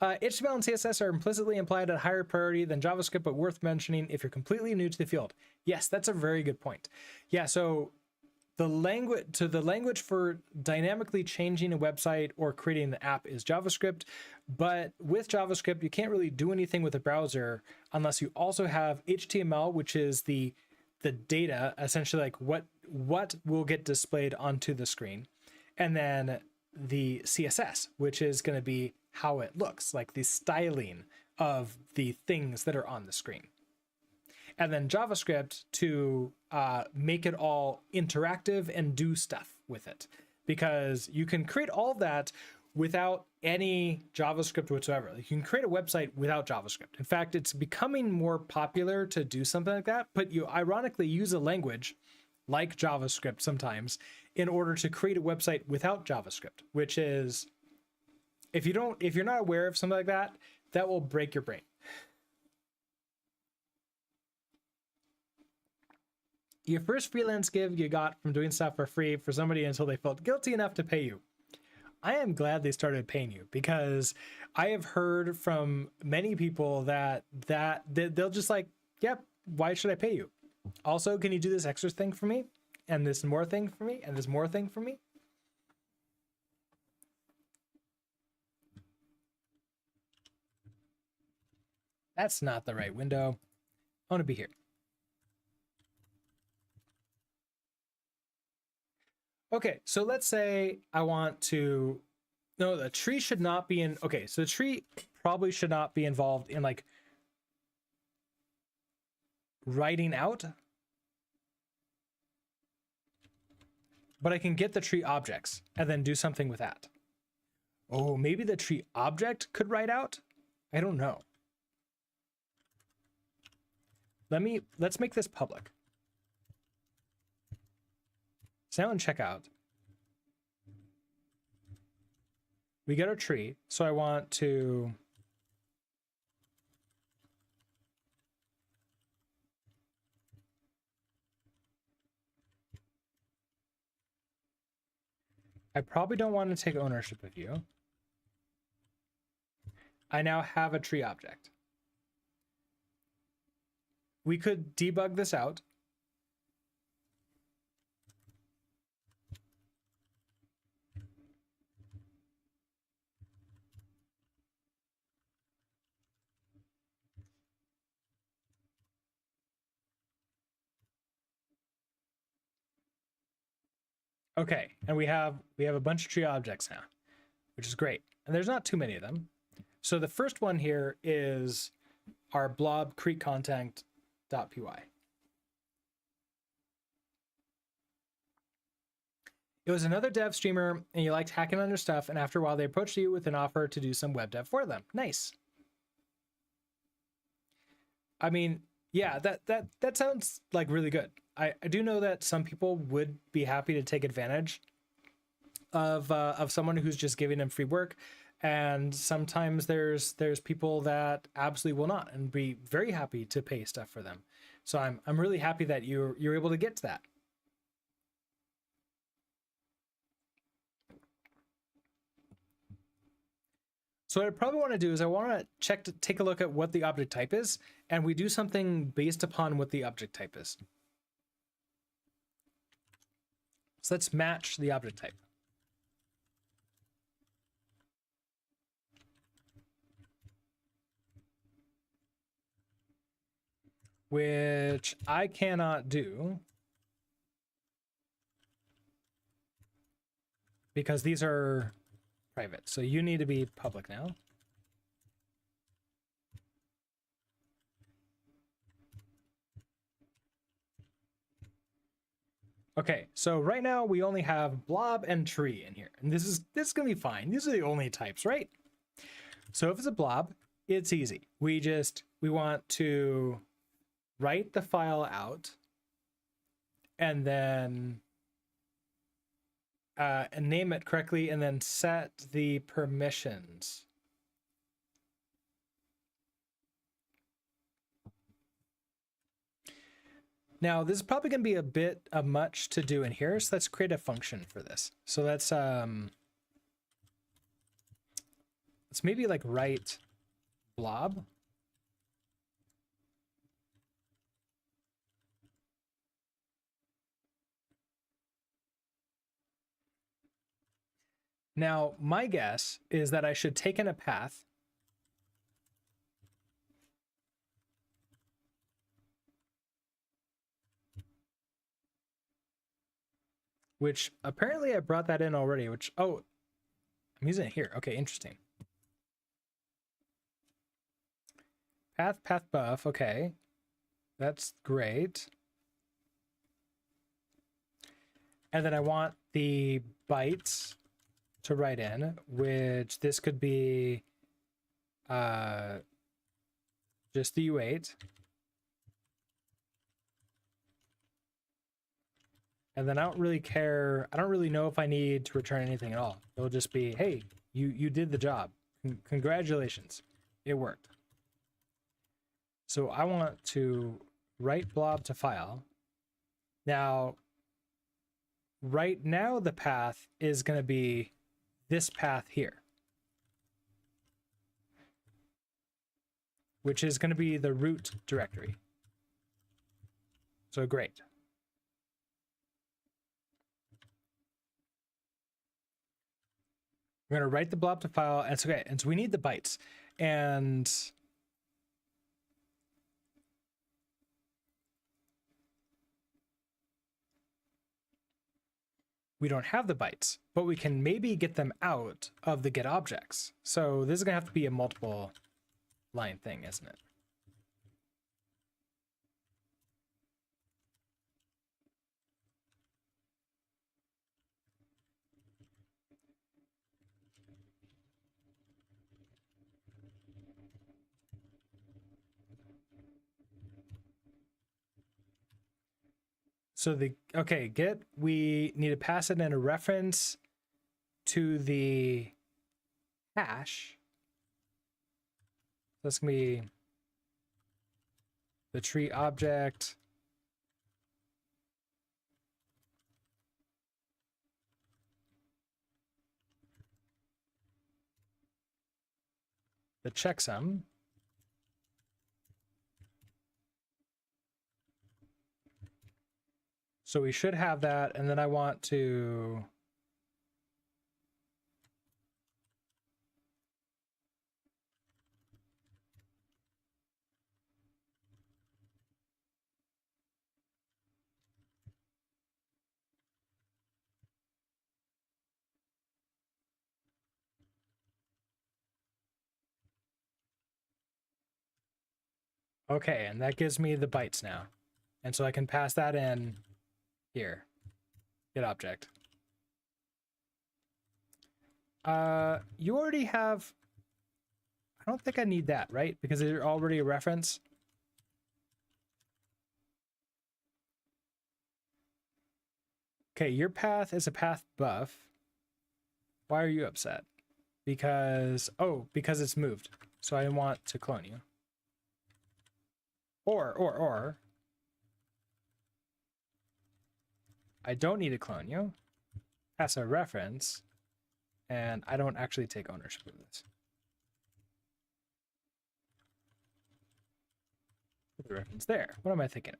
HTML and CSS are implicitly implied at higher priority than JavaScript, but worth mentioning if you're completely new to the field. Yes, that's a very good point. Yeah, so the language for dynamically changing a website or creating an app is JavaScript, but with JavaScript, you can't really do anything with a browser unless you also have HTML, which is the data, essentially like what will get displayed onto the screen, and then the CSS, which is going to be how it looks, like the styling of the things that are on the screen. And then JavaScript to make it all interactive and do stuff with it, because you can create all of that without any JavaScript whatsoever. Like, you can create a website without JavaScript. In fact, it's becoming more popular to do something like that, but you ironically use a language like JavaScript sometimes in order to create a website without JavaScript, which is, if you're not aware of something like that, that will break your brain. Your first freelance gig you got from doing stuff for free for somebody until they felt guilty enough to pay you. I am glad they started paying you, because I have heard from many people that they'll just like, yep, why should I pay you? Also, can you do this extra thing for me? And this more thing for me? And this more thing for me? That's not the right window. I want to be here. Okay, so let's say I want to, no, the tree should not be in, okay, so the tree probably should not be involved in like writing out, but I can get the tree objects and then do something with that. Oh, maybe the tree object could write out? I don't know. Let's make this public. So now in checkout, we get our tree. So I want to I probably don't want to take ownership of you. I now have a tree object. We could debug this out. Okay, and we have a bunch of tree objects now, which is great. And there's not too many of them. So the first one here is our blob create content.py. It was another dev streamer, and you liked hacking on their stuff, and after a while they approached you with an offer to do some web dev for them. Nice. I mean, yeah, that sounds like really good. I do know that some people would be happy to take advantage of someone who's just giving them free work, and sometimes there's people that absolutely will not and be very happy to pay stuff for them. So I'm really happy that you're able to get to that. So what I probably want to do is I want to take a look at what the object type is, and we do something based upon what the object type is. So let's match the object type. Which I cannot do because these are private. So you need to be public now. Okay, so right now we only have blob and tree in here, and this is gonna be fine. These are the only types, right? So if it's a blob, it's easy. We want to write the file out and then and name it correctly, and then set the permissions. Now, this is probably going to be a bit of much to do in here, so let's create a function for this. So let's maybe like write blob. Now, my guess is that I should take in a path which apparently I brought that in already, which, oh, I'm using it here. Okay, interesting. Path buff, okay. That's great. And then I want the bytes to write in, which this could be just the U8. And then I don't really care. I don't really know if I need to return anything at all. It'll just be, hey, you did the job. Congratulations. It worked. So I want to write blob to file. Now, right now the path is going to be this path here, which is going to be the root directory. So great. We're going to write the blob to file, and it's okay. And so we need the bytes. And we don't have the bytes, but we can maybe get them out of the get objects. So this is going to have to be a multiple line thing, isn't it? So okay, get, we need to pass it in a reference to the hash. That's gonna be the tree object. The checksum. So we should have that, and then I want to okay, and that gives me the bytes now. And so I can pass that in here, get object. You already have, I don't think I need that, right? Because they're already a reference. Okay, your path is a path buff. Why are you upset? Because, oh, because it's moved. So I want to clone you. Or, I don't need to clone you. Pass a reference, and I don't actually take ownership of this. Put the reference there. What am I thinking of?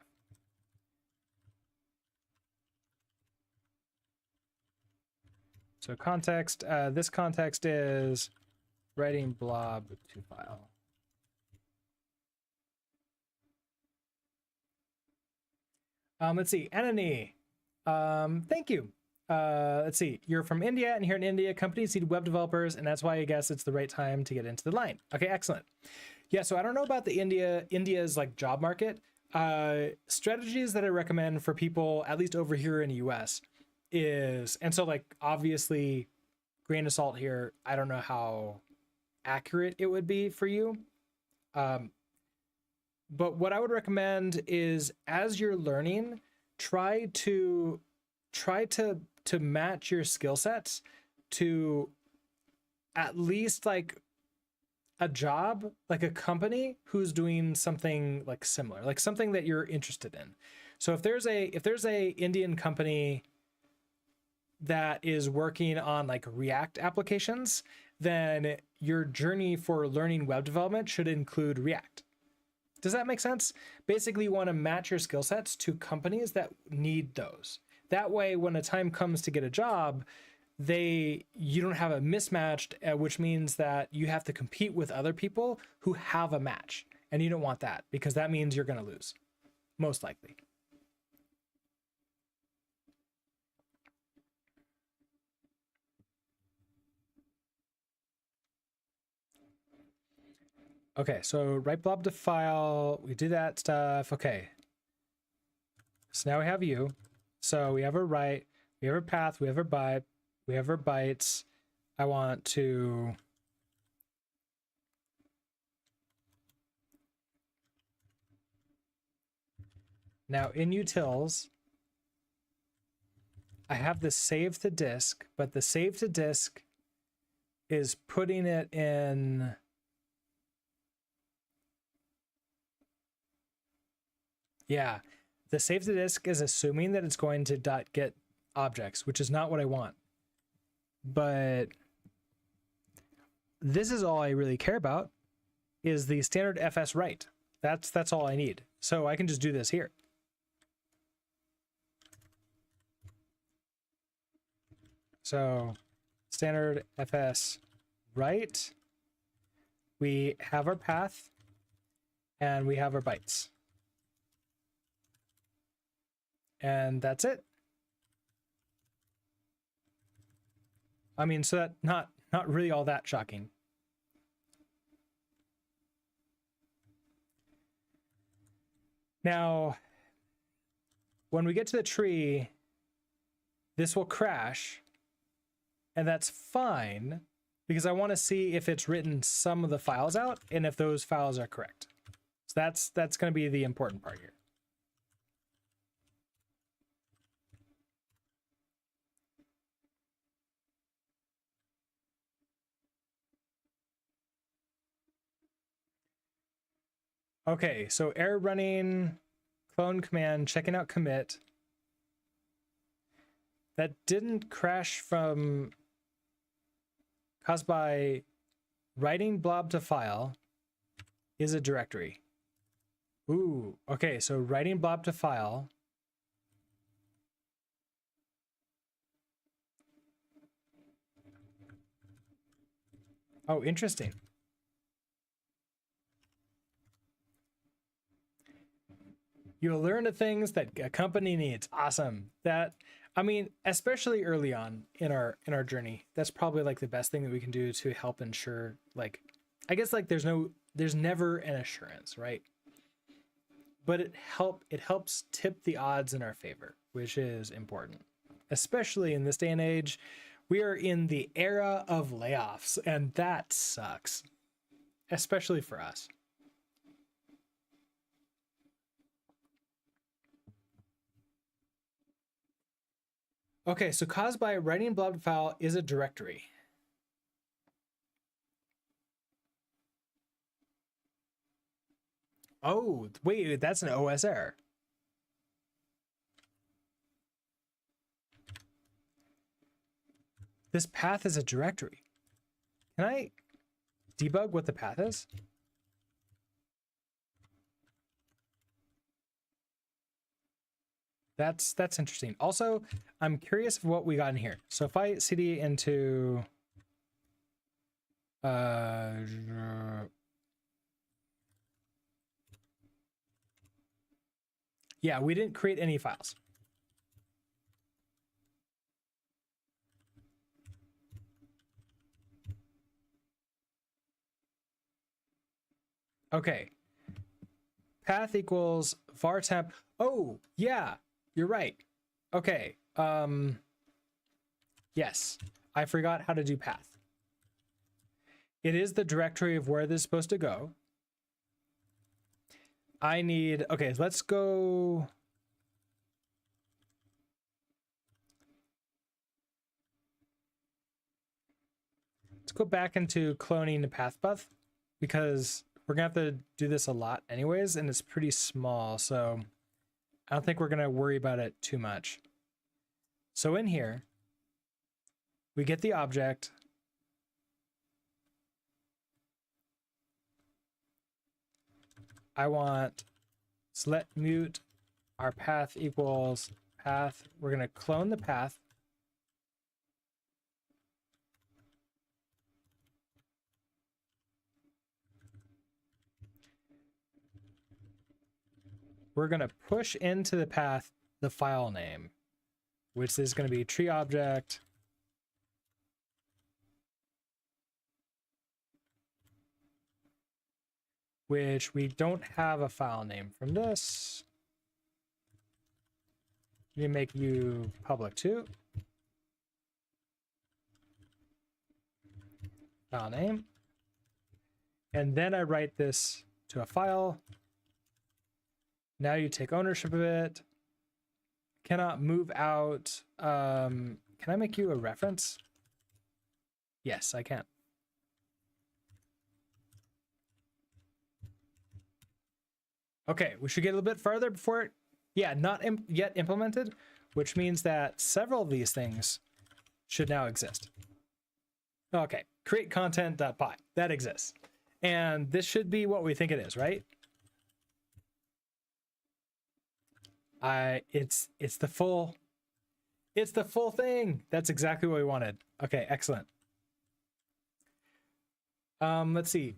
So context, this context is writing blob to file. Let's see, Anani. Thank you. Let's see, you're from India, and here in India, companies need web developers, and that's why I guess it's the right time to get into the line. Okay, excellent. Yeah, so I don't know about the India's like job market. Strategies that I recommend for people, at least over here in the US, is, and so like obviously, grain of salt here, I don't know how accurate it would be for you. But what I would recommend is, as you're learning, try to match your skill sets to at least like a job, like a company who's doing something like similar, like something that you're interested in. So if there's a Indian company that is working on like React applications, then your journey for learning web development should include React. Does that make sense? Basically, you want to match your skill sets to companies that need those. That way, when the time comes to get a job, you don't have a mismatched, which means that you have to compete with other people who have a match. And you don't want that, because that means you're going to lose, most likely. Okay, so write blob to file. We did that stuff. Okay. So now we have you. So we have a write, we have a path, we have a byte, we have our bytes. I want to now in utils, I have the save to disk, but the save to disk is putting it in. Yeah, the save to disk is assuming that it's going to .get objects, which is not what I want. But this is all I really care about, is the standard fs write. That's all I need. So I can just do this here. So standard fs write. We have our path, and we have our bytes. And that's it. I mean, so that not really all that shocking. Now, when we get to the tree, this will crash, and that's fine, because I want to see if it's written some of the files out and if those files are correct. So that's going to be the important part here. Okay, so error running, clone command, checking out commit. That didn't crash from caused by writing blob to file is a directory. Ooh, okay, so writing blob to file. Oh, interesting. You'll learn the things that a company needs. Awesome. That, I mean, especially early on in our journey, that's probably like the best thing that we can do to help ensure, like, I guess like there's never an assurance, right? But it helps tip the odds in our favor, which is important, especially in this day and age We are in the era of layoffs, and that sucks, especially for us. Okay, so caused by writing blob file is a directory. Oh, wait, that's an OS error. This path is a directory. Can I debug what the path is? That's interesting. Also, I'm curious of what we got in here. So if I cd into yeah, we didn't create any files. Okay. Path equals var temp. Oh, yeah, you're right. Okay. Yes, I forgot how to do path. It is the directory of where this is supposed to go. I need, okay, let's go. Let's go back into cloning the path buff because we're gonna have to do this a lot anyways, and it's pretty small, so I don't think we're gonna worry about it too much. So in here, we get the object. I want select mute our path equals path. We're gonna clone the path. We're gonna push into the path the file name, which is gonna be tree object. Which we don't have a file name from this. We make you public too. File name. And then I write this to a file. Now you take ownership of it. Cannot move out. Can I make you a reference? Yes, I can. Okay, we should get a little bit further before it, yeah, not yet implemented, which means that several of these things should now exist. Okay, create content.py, that exists. And this should be what we think it is, right? It's the full thing. That's exactly what we wanted. Okay, excellent. Let's see.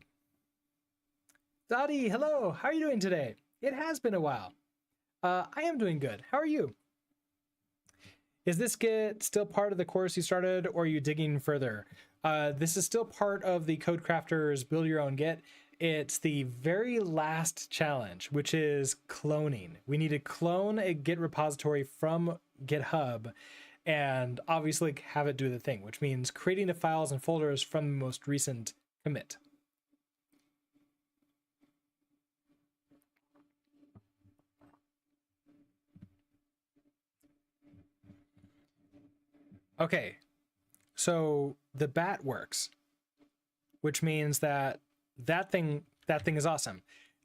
Dottie, hello. How are you doing today? It has been a while. I am doing good. How are you? Is this Git still part of the course you started, or are you digging further? This is still part of the Codecrafters Build Your Own Git. It's the very last challenge, which is cloning. We need to clone a Git repository from GitHub and obviously have it do the thing, which means creating the files and folders from the most recent commit. Okay, so the bat works, which means that that thing is awesome.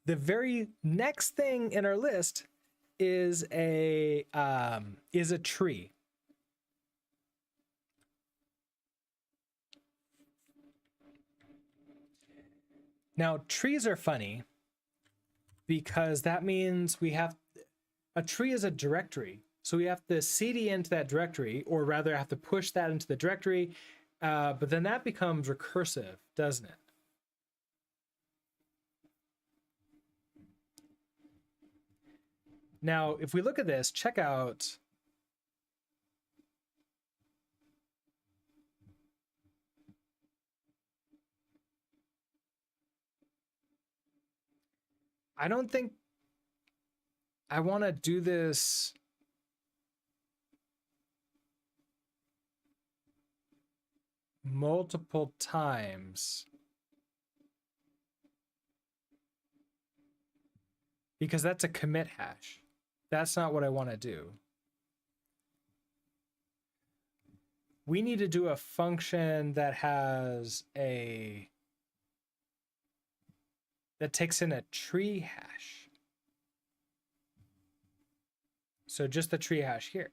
The very next thing in our list is a tree. Now, trees are funny because that means we have a tree is a directory. So we have to cd into that directory, or rather have to push that into the directory, but then that becomes recursive, doesn't it? Now, if we look at this, check out I don't think I want to do this. multiple times because that's a commit hash. That's not what I want to do. We need to do a function that has that takes in a tree hash. So just the tree hash here.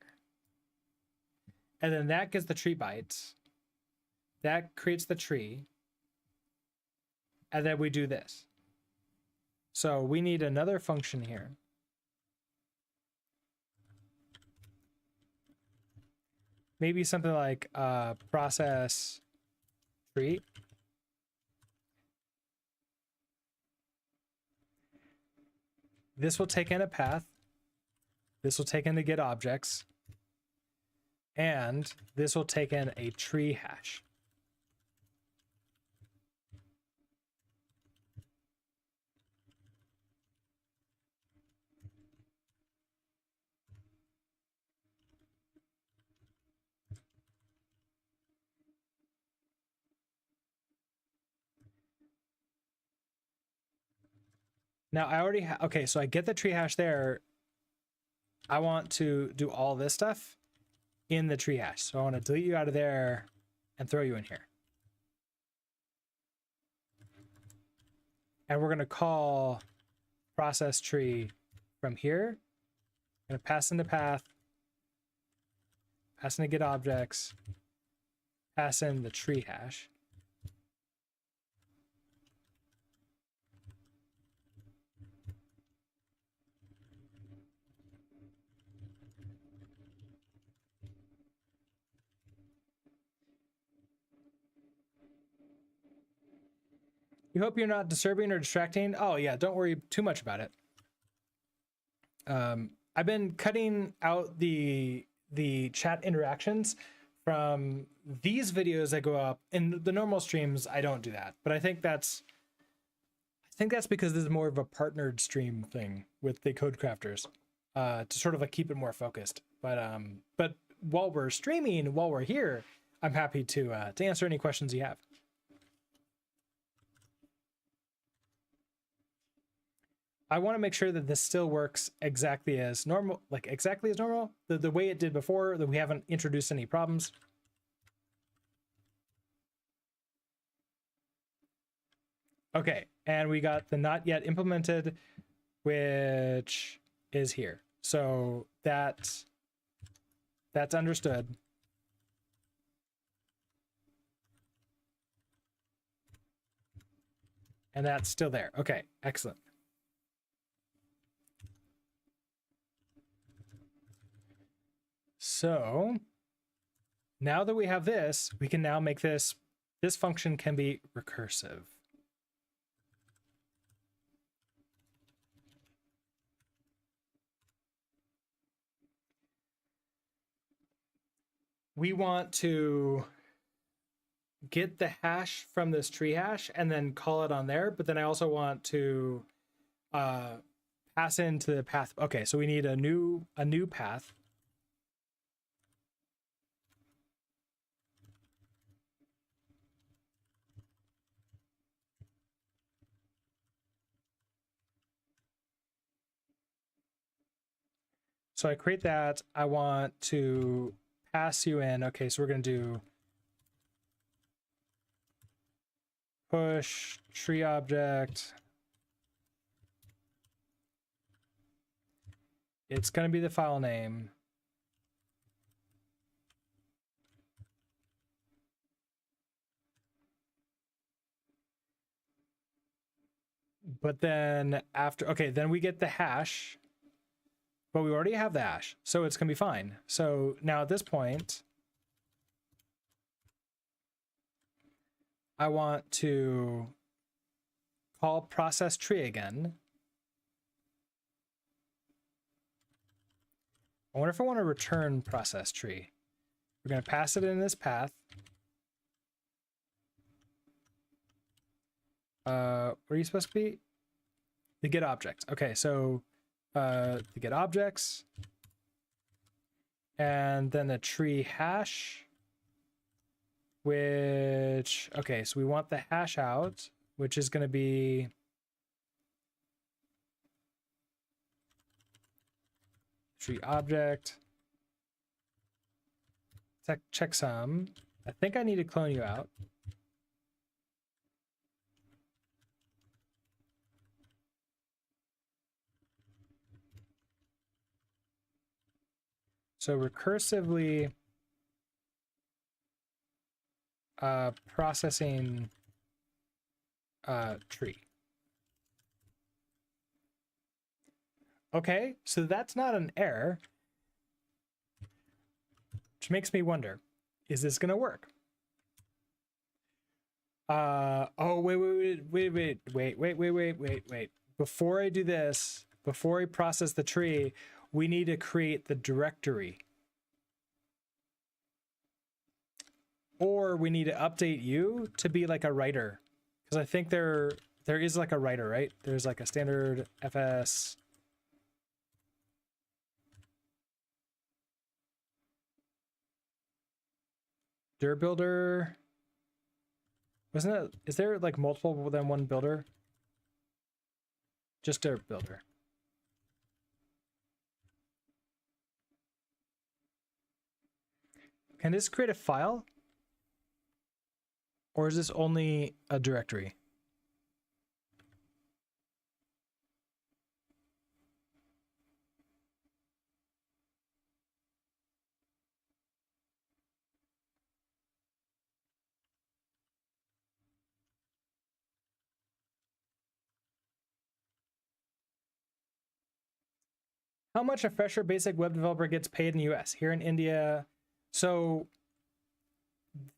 And then that gets the tree bytes. That creates the tree. And then we do this. So we need another function here. Maybe something like process tree. This will take in a path. This will take in the get objects. And this will take in a tree hash. Now I already have, okay, so I get the tree hash there. I want to do all this stuff in the tree hash. So I want to delete you out of there and throw you in here. And we're going to call process tree from here. I'm going to pass into path, pass into get objects, pass in the tree hash. You hope you're not disturbing or distracting. Oh yeah, don't worry too much about it. I've been cutting out the chat interactions from these videos that go up. In the normal streams, I don't do that, but I think that's because this is more of a partnered stream thing with the code crafters, to sort of like keep it more focused. But while we're streaming, while we're here, I'm happy to answer any questions you have. I want to make sure that this still works exactly as normal, like exactly as normal, the way it did before, that we haven't introduced any problems. Okay, and we got the not yet implemented, which is here. So that's understood. And that's still there. Okay, excellent. So now that we have this, we can now make this function can be recursive. We want to get the hash from this tree hash and then call it on there, but then I also want to pass into the path. Okay, so we need a new path. So I create that. I want to pass you in. Okay, so we're going to do push tree object. It's going to be the file name. But then after, okay, then we get the hash. But we already have the hash, so it's going to be fine. So now at this point, I want to call process tree again. I wonder if I want to return process tree. We're going to pass it in this path. Where are you supposed to be? The get object. Okay, so the get objects, and then the tree hash, which, okay, so we want the hash out, which is going to be tree object, checksum. I think I need to clone you out. So recursively processing tree. Okay, so that's not an error, which makes me wonder, is this gonna work? Oh, wait. Before I do this, before I process the tree, we need to create the directory. Or we need to update you to be like a writer. Because I think there is like a writer, right? There's like a standard FS. Dir builder. Wasn't it? Is there like multiple than one builder? Just dir builder. Can this create a file? Or is this only a directory? How much a fresher basic web developer gets paid in the US? Here in India, so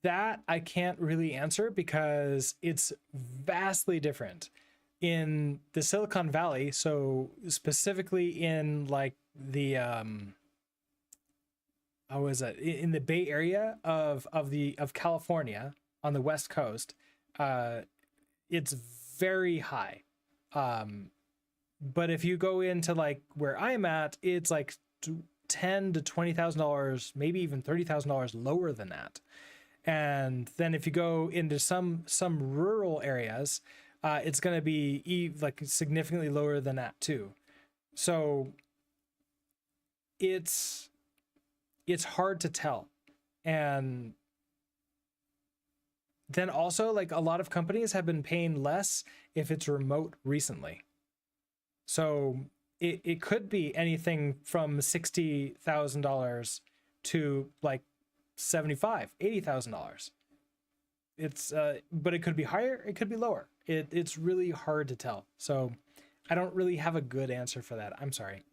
that I can't really answer because it's vastly different in the Silicon Valley. So specifically in like the how is it, in the Bay Area of California on the West Coast, it's very high. But if you go into like where I'm at, it's like $10,000 to $20,000, maybe even $30,000 lower than that. And then if you go into some rural areas, it's going to be like significantly lower than that too. So it's hard to tell. And then also like a lot of companies have been paying less if it's remote recently. So it could be anything from $60,000 to like $75,000, $80,000. It's but it could be higher, it could be lower. It's really hard to tell. So I don't really have a good answer for that. I'm sorry.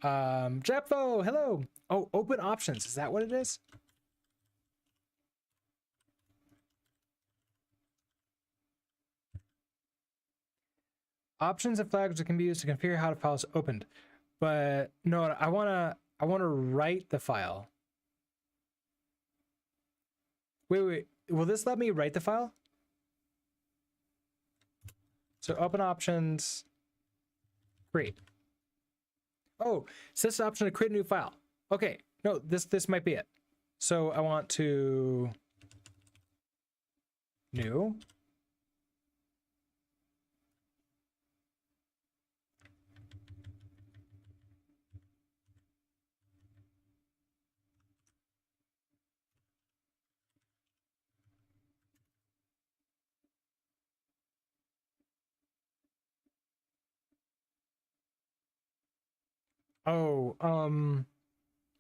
Jeppo, hello. Oh, open options. Is that what it is? Options and flags that can be used to configure how the file is opened. But no, I wanna write the file. Wait. Will this let me write the file? So open options, create. Oh, sets the option to create a new file. Okay, no, this might be it. So I want to new. Oh,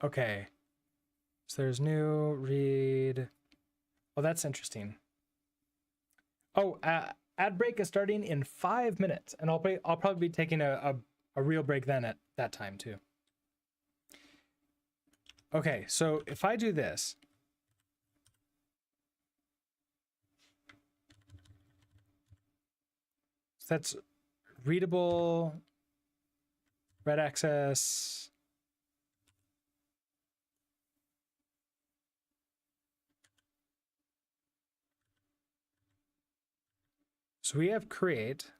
okay. So there's new read. Oh, that's interesting. Oh, ad break is starting in 5 minutes, and I'll probably be taking a real break then at that time too. Okay, so if I do this, so that's readable, read access. So we have create,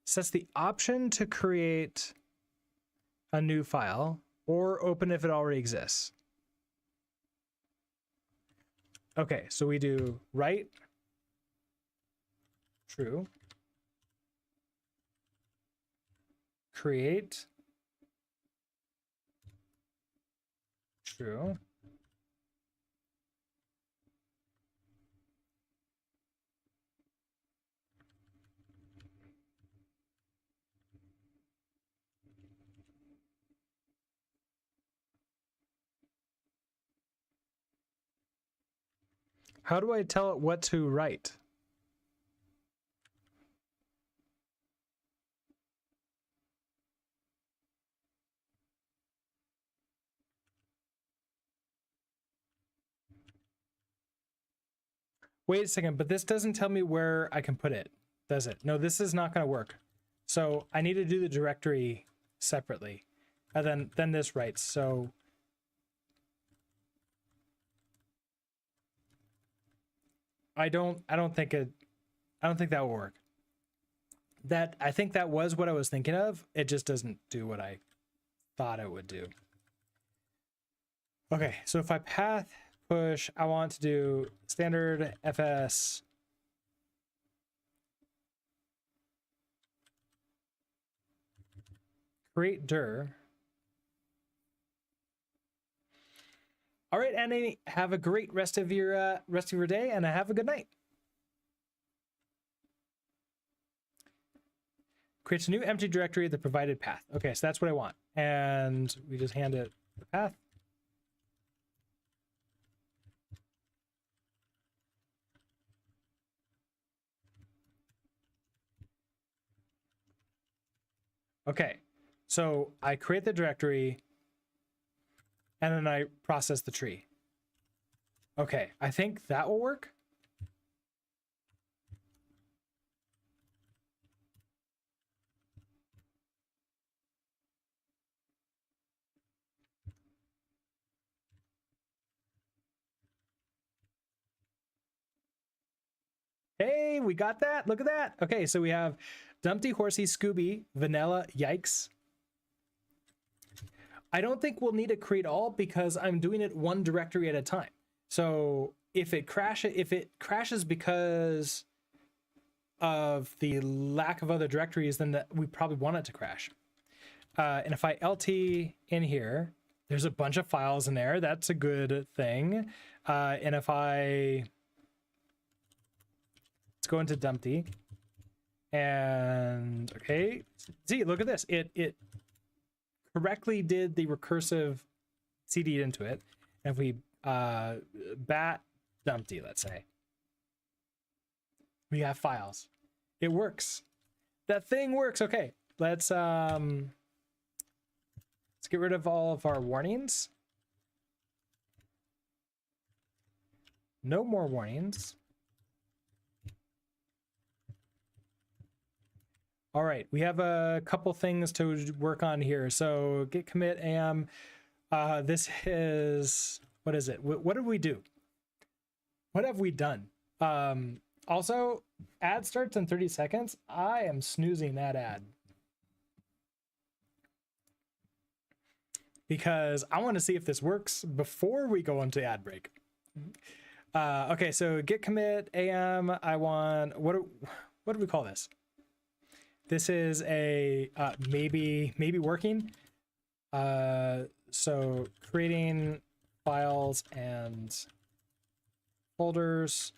sets the option to create a new file or open if it already exists. Okay, so we do write true, create true, how do I tell it what to write? Wait a second, but this doesn't tell me where I can put it, does it? No, this is not going to work. So I need to do the directory separately. And then this writes. So I don't think that will work. I think that was what I was thinking of. It just doesn't do what I thought it would do. Okay, so if I path push, I want to do standard fs create dir. All right, Annie, have a great rest of your day, and have a good night. Creates a new empty directory at the provided path. Okay, so that's what I want, and we just hand it the path. Okay, so I create the directory, and then I process the tree. Okay, I think that will work. Hey, we got that. Look at that. Okay, so we have Dumpty, Horsey, Scooby, Vanilla, Yikes. I don't think we'll need to create all because I'm doing it one directory at a time. So if it crashes because of the lack of other directories, then we probably want it to crash. And if I LT in here, there's a bunch of files in there. That's a good thing. And if let's go into Dumpty. And okay, see, look at this. It correctly did the recursive CD into it. And if we bat Dumpty, let's say, we have files. It works. That thing works. Okay, let's get rid of all of our warnings. No more warnings. All right, we have a couple things to work on here. So git commit am. This is, what is it? What did we do? What have we done? Also, ad starts in 30 seconds. I am snoozing that ad, because I want to see if this works before we go into ad break. Okay, so git commit am. I want, what do we call this? This is a maybe working. So creating files and folders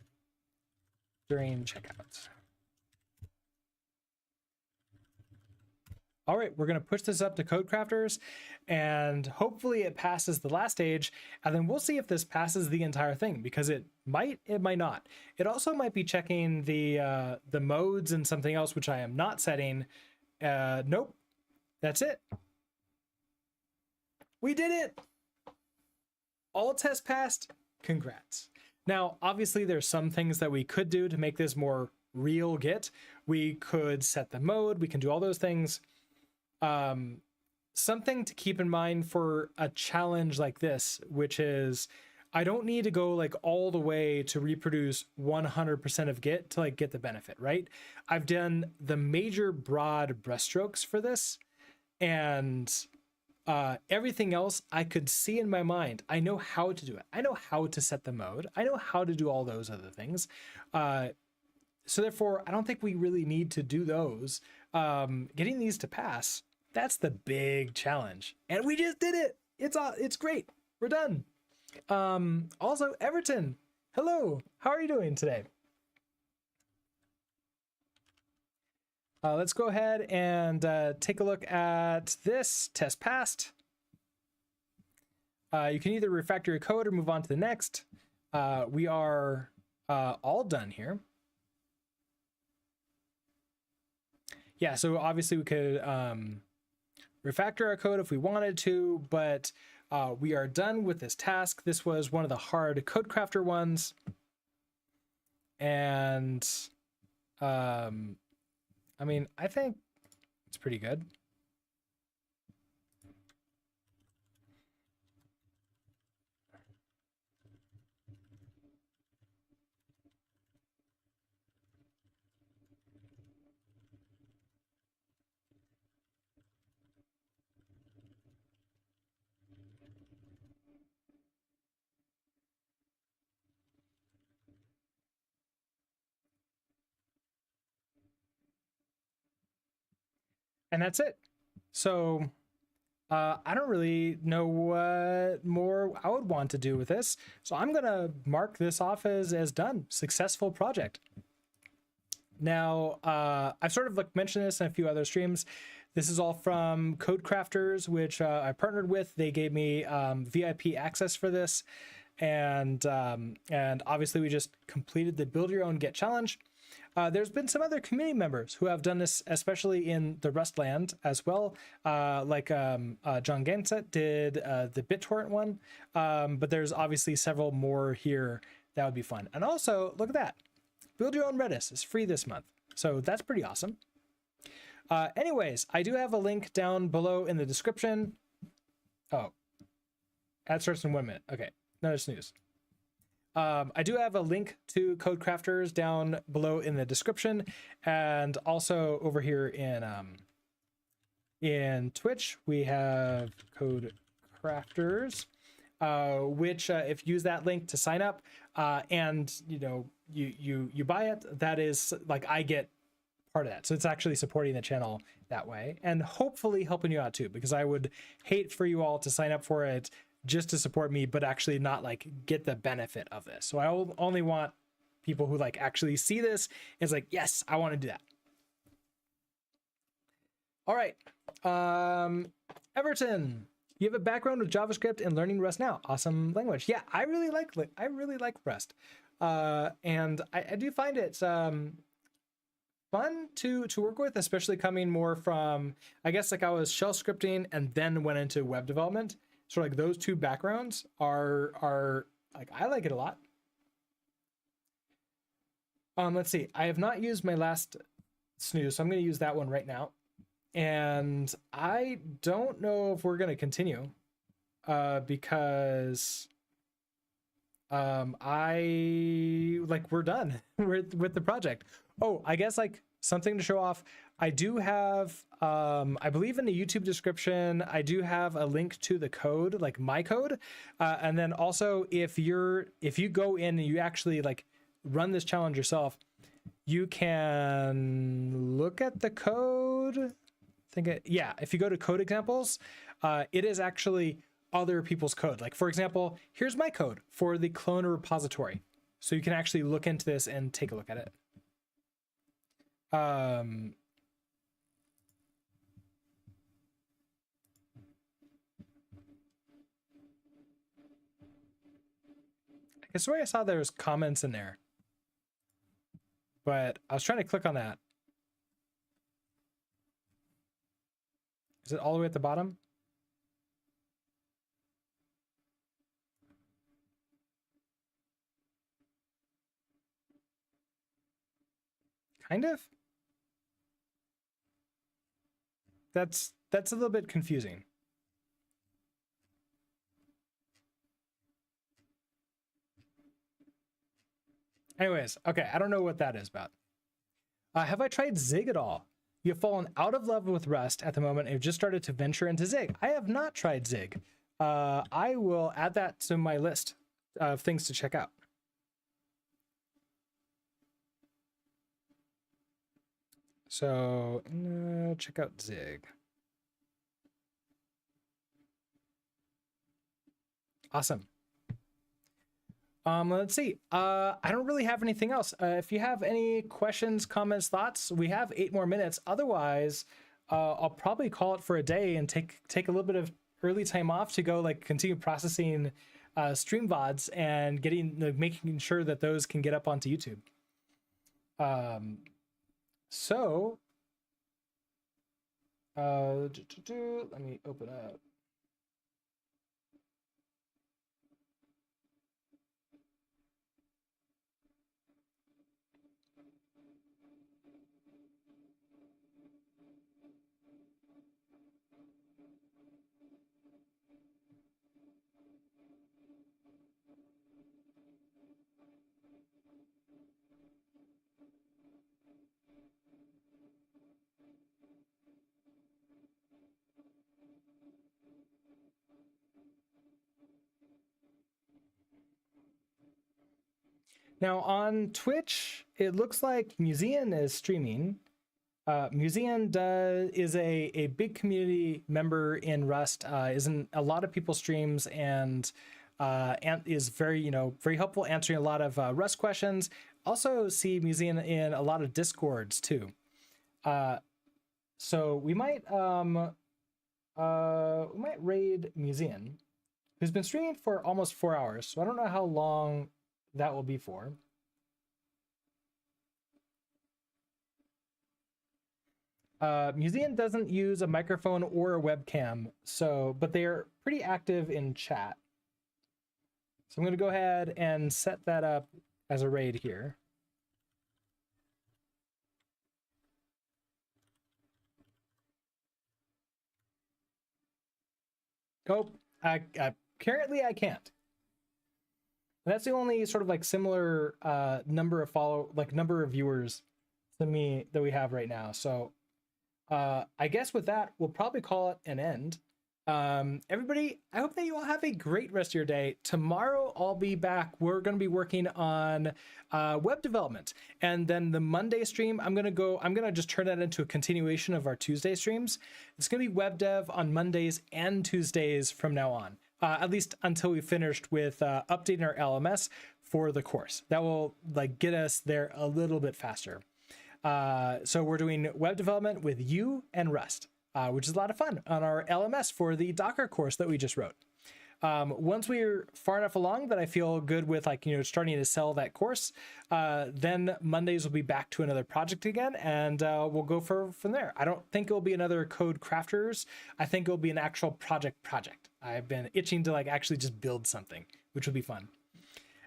during checkout. All right, we're going to push this up to Code Crafters, and hopefully it passes the last stage, and then we'll see if this passes the entire thing, because it might not. It also might be checking the modes and something else, which I am not setting. Nope, that's it. We did it. All tests passed. Congrats. Now, obviously, there's some things that we could do to make this more real Git. We could set the mode. We can do all those things. Something to keep in mind for a challenge like this, which is I don't need to go like all the way to reproduce 100% of Git to like get the benefit, right? I've done the major broad brushstrokes for this, and Everything else I could see in my mind. I know how to do it. I know how to set the mode. I know how to do all those other things. So therefore, I don't think we really need to do those. Getting these to pass, that's the big challenge. And we just did it. It's great. We're done. Also, Everton, hello. How are you doing today? Let's go ahead and take a look at this test passed. You can either refactor your code or move on to the next. We are all done here. Yeah, so obviously we could refactor our code if we wanted to, but we are done with this task. This was one of the hard code crafter ones. And I mean, I think it's pretty good. And that's it. So I don't really know what more I would want to do with this. So I'm going to mark this off as done. Successful project. Now, I've sort of mentioned this in a few other streams. This is all from Code Crafters, which I partnered with. They gave me VIP access for this. And obviously we just completed the Build Your Own Get Challenge. There's been some other community members who have done this, especially in the Rust land as well. Like John Gansett did the BitTorrent one. But there's obviously several more here that would be fun. And also, look at that. Build Your Own Redis is free this month. So that's pretty awesome. Anyways, I do have a link down below in the description. Oh, ad starts in 1 minute. Okay, another snooze. I do have a link to Code Crafters down below in the description, and also over here in Twitch we have Code Crafters, which if you use that link to sign up, and you know you buy it, that is like I get part of that, so it's actually supporting the channel that way, and hopefully helping you out too, because I would hate for you all to sign up for it just to support me, but actually not like get the benefit of this. So I only want people who like actually see this. It's like, yes, I want to do that. All right. Everton, you have a background with JavaScript and learning Rust now. Awesome language. Yeah, I really like Rust. And I do find it fun to work with, especially coming more from, I guess like I was shell scripting and then went into web development. So like those two backgrounds are like, I like it a lot. Let's see. I have not used my last snooze, so I'm going to use that one right now. And I don't know if we're going to continue because we're done with the project. Oh, I guess like something to show off. I do have, I believe in the YouTube description, I do have a link to the code, like my code. And then also if you go in and you actually like run this challenge yourself, you can look at the code. Yeah, if you go to code examples, it is actually other people's code. Like for example, here's my code for the clone repository. So you can actually look into this and take a look at it. I swear I saw there was comments in there, but I was trying to click on that. Is it all the way at the bottom? Kind of. That's a little bit confusing. Anyways, okay, I don't know what that is about. Have I tried Zig at all? you've fallen out of love with Rust at the moment and you've just started to venture into Zig. I have not tried Zig. I will add that to my list of things to check out. So check out Zig. Awesome. Let's see. I don't really have anything else. If you have any questions, comments, thoughts, we have 8 more minutes. Otherwise, I'll probably call it for a day and take a little bit of early time off to go like continue processing stream VODs and making sure that those can get up onto YouTube. So let me open up. Now on Twitch, it looks like Musean is streaming. Musean is a big community member in Rust, is in a lot of people's streams and is very, very helpful answering a lot of Rust questions. Also see Musean in a lot of Discords too. So we might raid Musean, who's been streaming for almost 4 hours. So I don't know how long that will be for. Musean doesn't use a microphone or a webcam, but they're pretty active in chat. So I'm going to go ahead and set that up as a raid here. Oh, currently I can't. That's the only sort of like similar number of viewers to me that we have right now. So I guess with that, we'll probably call it an end. Everybody, I hope that you all have a great rest of your day. Tomorrow I'll be back. We're going to be working on web development, and then the Monday stream, I'm going to just turn that into a continuation of our Tuesday streams. It's going to be web dev on Mondays and Tuesdays from now on, at least until we finished with updating our LMS for the course. That will get us there a little bit faster. So we're doing web development with Vue and Rust, which is a lot of fun on our LMS for the Docker course that we just wrote. Once we're far enough along that I feel good with starting to sell that course, then Mondays will be back to another project again, and we'll go from there. I don't think it'll be another code crafters. I think it'll be an actual project. I've been itching to actually just build something, which will be fun.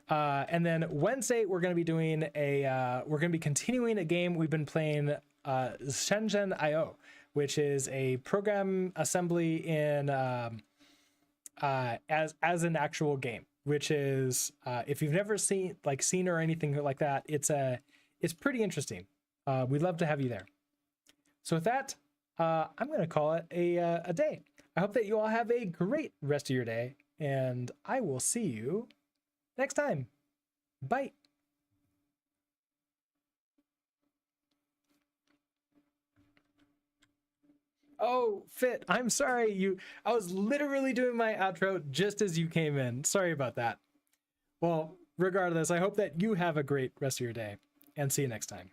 And then Wednesday, we're going to be doing we're going to be continuing a game we've been playing, Shenzhen.io, which is a program assembly in as an actual game, which is if you've never seen or anything like that, it's pretty interesting. We'd love to have you there. So with that, I'm going to call it a day. I hope that you all have a great rest of your day, and I will see you next time. Bye. Oh, Fit, I'm sorry. I was literally doing my outro just as you came in. Sorry about that. Well, regardless, I hope that you have a great rest of your day, and see you next time.